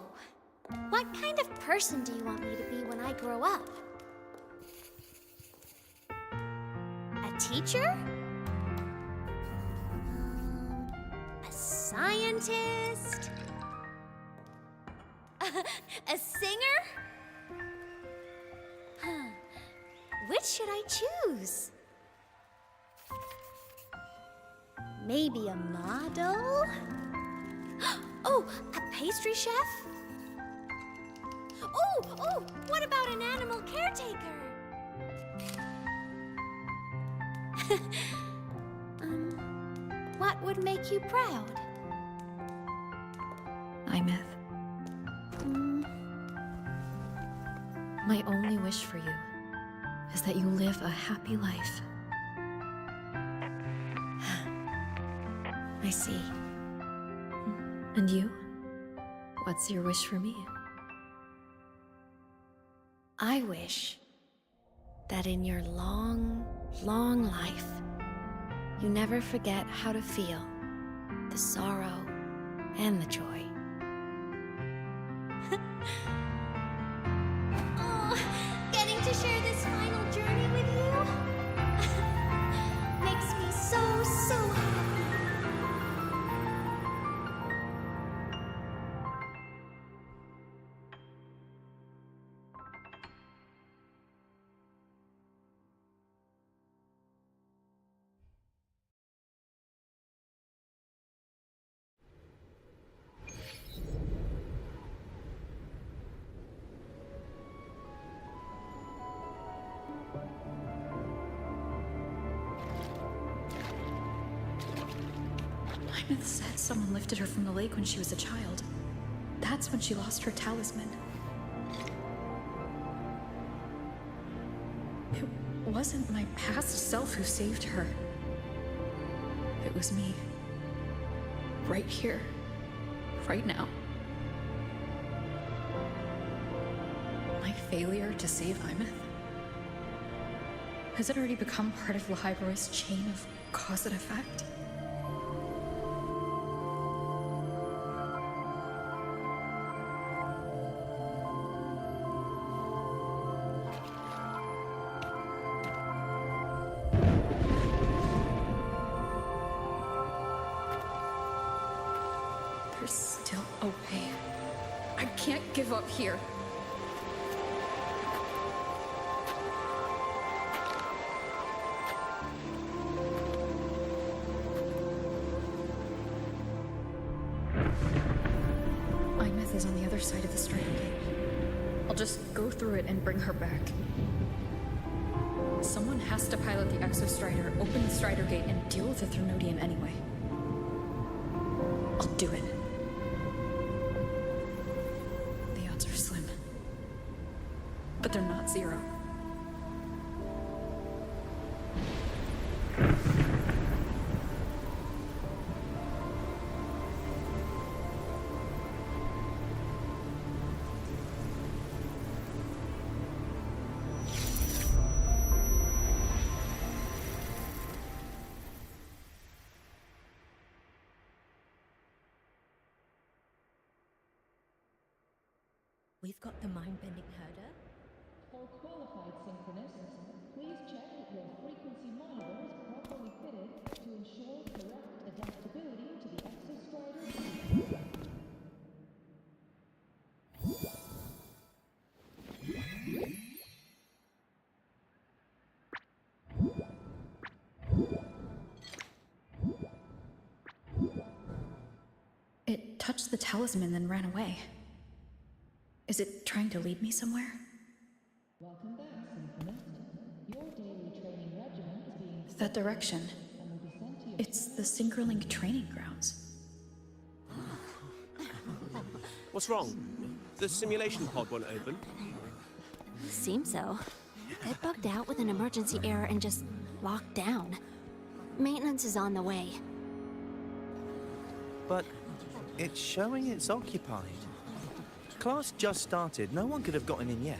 what kind of person do you want me to be when I grow up? A teacher? A scientist? A singer? Huh. Which should I choose? Maybe a model? Oh, a pastry chef? Oh, what about an animal caretaker? What would make you proud? Imeth. My only wish for you is that you live a happy life. I see. And you? What's your wish for me? I wish that in your long, long life, you never forget how to feel the sorrow and the joy. Oh, getting to share this final journey with you makes me so happy. Imeth said someone lifted her from the lake when she was a child. That's when she lost her talisman. It wasn't my past self who saved her. It was me. Right here. Right now. My failure to save Imeth? Has it already become part of Lahai Roy's chain of cause and effect? There's still a way. I can't give up here. Imeth is on the other side of the Strider Gate. I'll just go through it and bring her back. Someone has to pilot the Exo-Strider, open the Strider Gate, and deal with the Thermodian anyway. I'll do it. The odds are slim. But they're not zero. We've got the mind-bending herder. For qualified synchronists, please check that your frequency monitor is properly fitted to ensure correct adaptability to the Exostrider. It touched the talisman, then ran away. Is it trying to lead me somewhere? Welcome back, Synchronist. Your daily training regimen is being That direction. and will be sent to your It's the Synchroling training grounds. What's wrong? The simulation pod won't open? Seems so. It bugged out with an emergency error and just locked down. Maintenance is on the way. But it's showing it's occupied. Class just started. No one could have gotten in yet.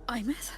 Imeth?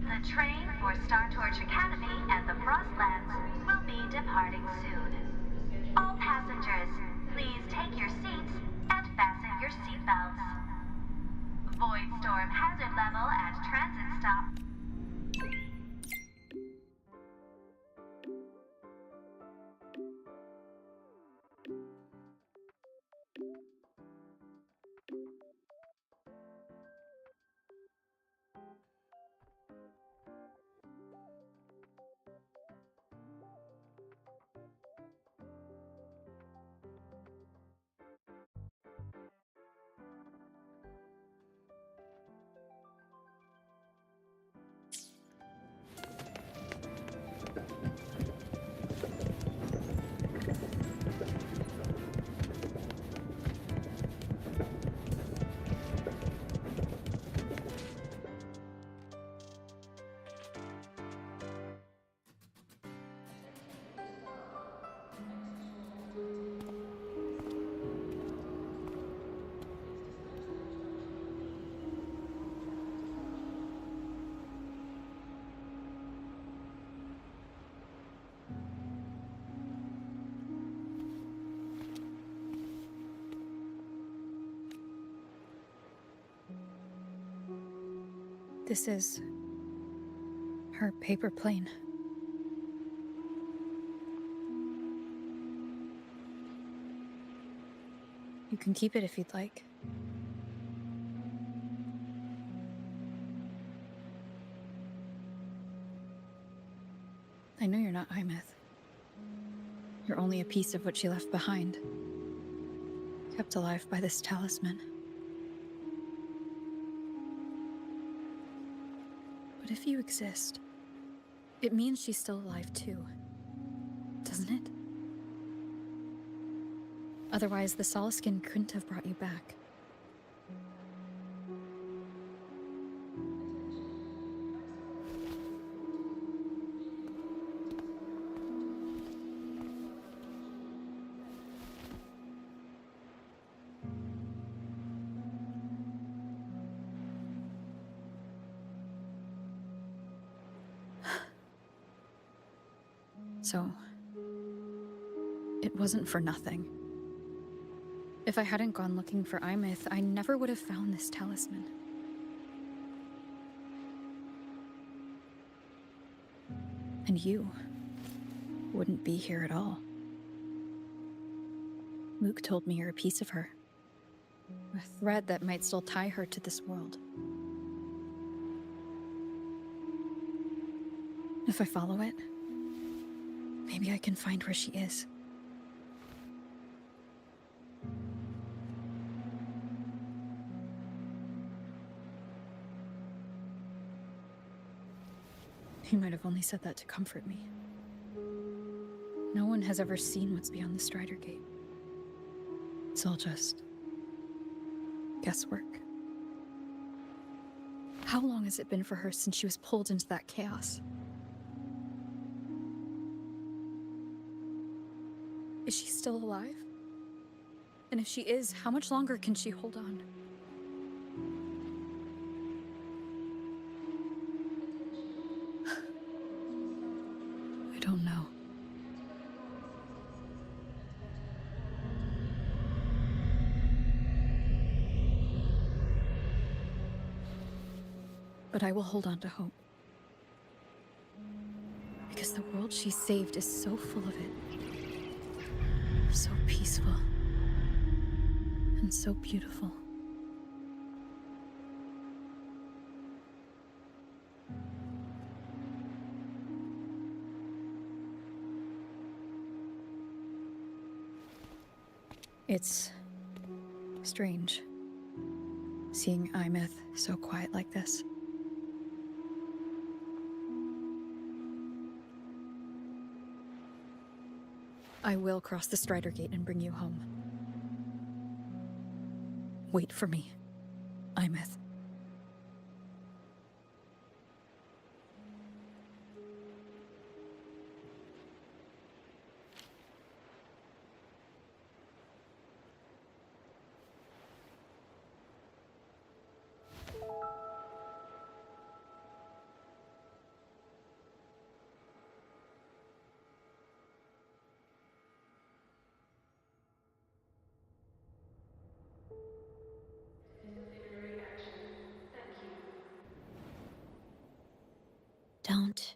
The train for Star Torch Academy and the Frostlands will be departing soon. All passengers, please take your seats and fasten your seatbelts. Void storm hazard level at transit stop. This is her paper plane. You can keep it if you'd like. I know you're not Imeth. You're only a piece of what she left behind, kept alive by this talisman. But if you exist, it means she's still alive too, doesn't it? Otherwise, the Solaskin couldn't have brought you back. So, it wasn't for nothing. If I hadn't gone looking for Imith, I never would have found this talisman. And you wouldn't be here at all. Mook told me you're a piece of her. A thread that might still tie her to this world. If I follow it, maybe I can find where she is. He might have only said that to comfort me. No one has ever seen what's beyond the Strider Gate. It's all just guesswork. How long has it been for her since she was pulled into that chaos? Is she still alive? And if she is, how much longer can she hold on? I don't know. But I will hold on to hope. Because the world she saved is so full of it. So peaceful. And so beautiful. It's strange, seeing Imith so quiet like this. I will cross the Strider Gate and bring you home. Wait for me, Imith. Don't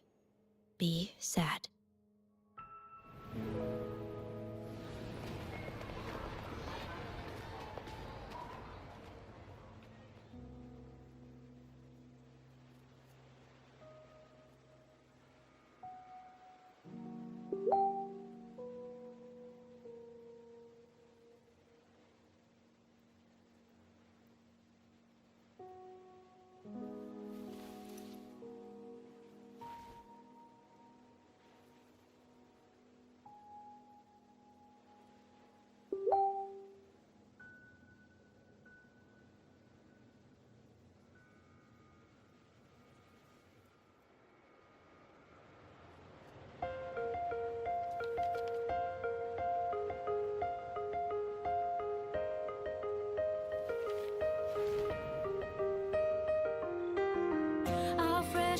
be sad.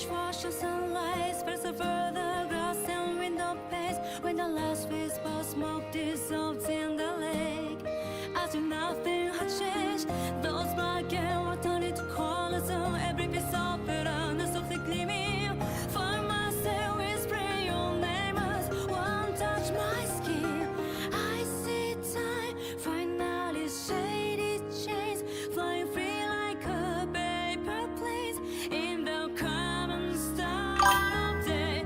Wash the sunlight, spreads over the grass and window panes. When the last whisper of smoke dissolves in the lake, as if nothing had changed, those black and white turn into colors, and every piece of it softly gleaming. For myself, whispering your name as one touch my skin. I see time finally shaded chains, flying free like a paper plane in the common style of day.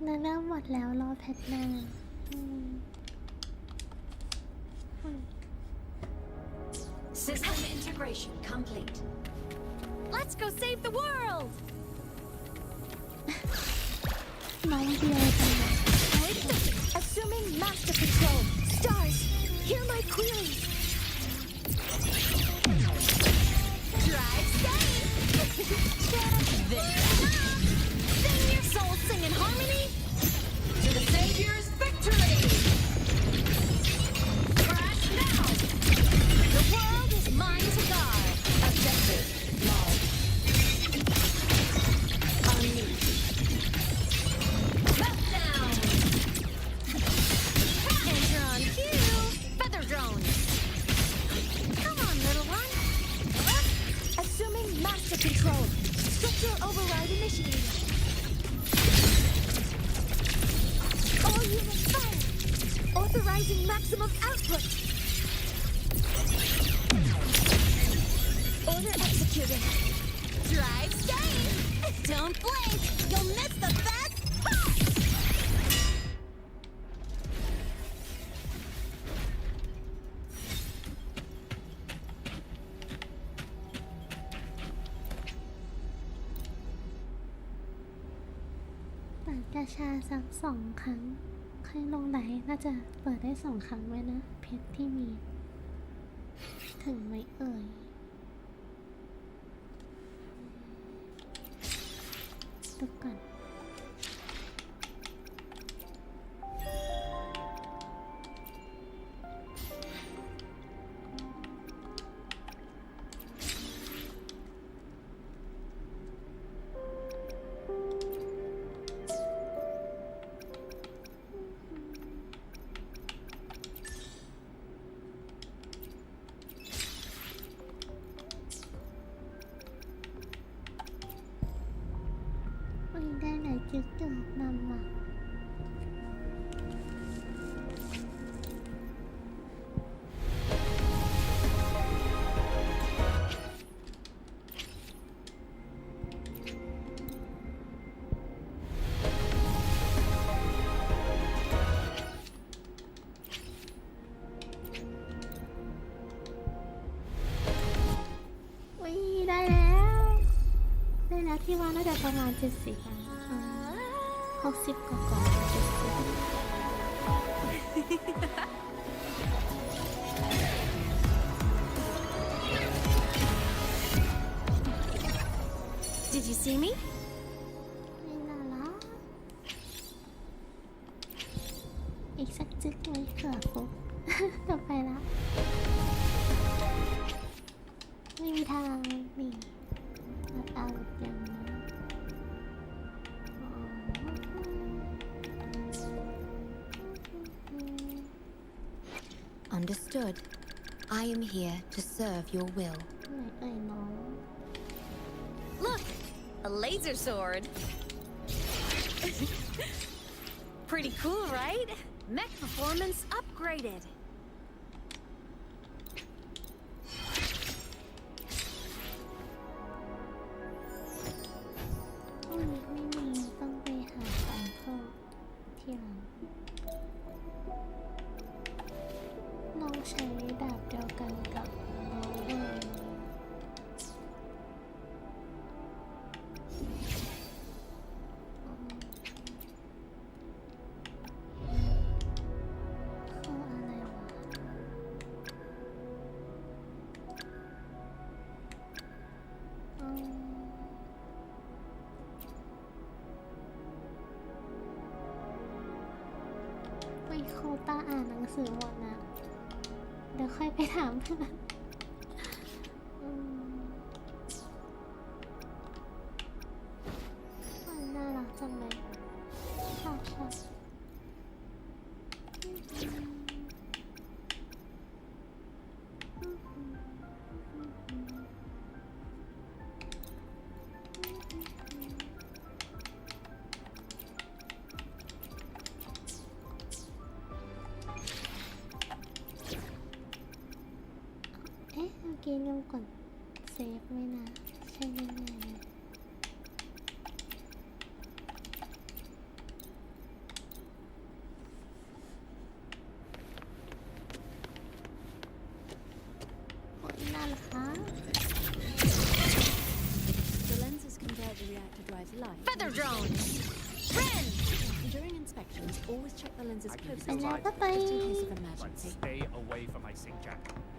เริ่มหมดแล้วรอแพทหน้าSystem integration complete. Let's go save the world! น้องเดียวกันเลย Assuming master control. Stars, hear my queries. Drive safe. Sing your soul, sing in harmony. To the Savior's victory! Crash now. The world is mine to guard. Objective lost. Unleash. Meltdown! Enter on cue. Feather drone. Come on, little one. Assuming master control. Structure override initiated. All units fire. Authorizing maximum output. Order executed. Drive safe. Don't blink. You'll miss the best part. เปิดกระชาสัก2 ครั้งค่อยลงไหลน่าจะเปิดได้2 ครั้งไว้นะเพชรที่มีถึงไหมเอ่ยดูก่อน ได้ไหนจุดนำมา ได้แล้วที่ว่าน่าจะประมาณ70 60 กว่าDid you see me? ไม่น่ารักอีกสักจึ๊กไหมเผื่อฟุก ต่อไปแล้วไม่มีทางนี่เอาอย่างนี้ Understood. I am here to serve your will. ไหนเอ่ยน้อง Look! A laser sword! Pretty cool, right? Mech performance upgraded! ไม่มีต้องไปหาของเพิ่มทีหลังลองใช้ดาบเดียวกันกับน้องเอ๋ยคืออะไรวะไม่ครูต้าอ่านหนังสือหมดนะเดี๋ยวค่อยไปถามเพื่อนมันน่ารักจังเลยชอบเอ๊ะเมื่อกี้ลืมกดเซฟไม่นะใช่แน่ๆเลย sky. Feather drones! Ren! During inspections, always check the lenses closely, Bye, just in case of emergency. Stay away from my sink jack.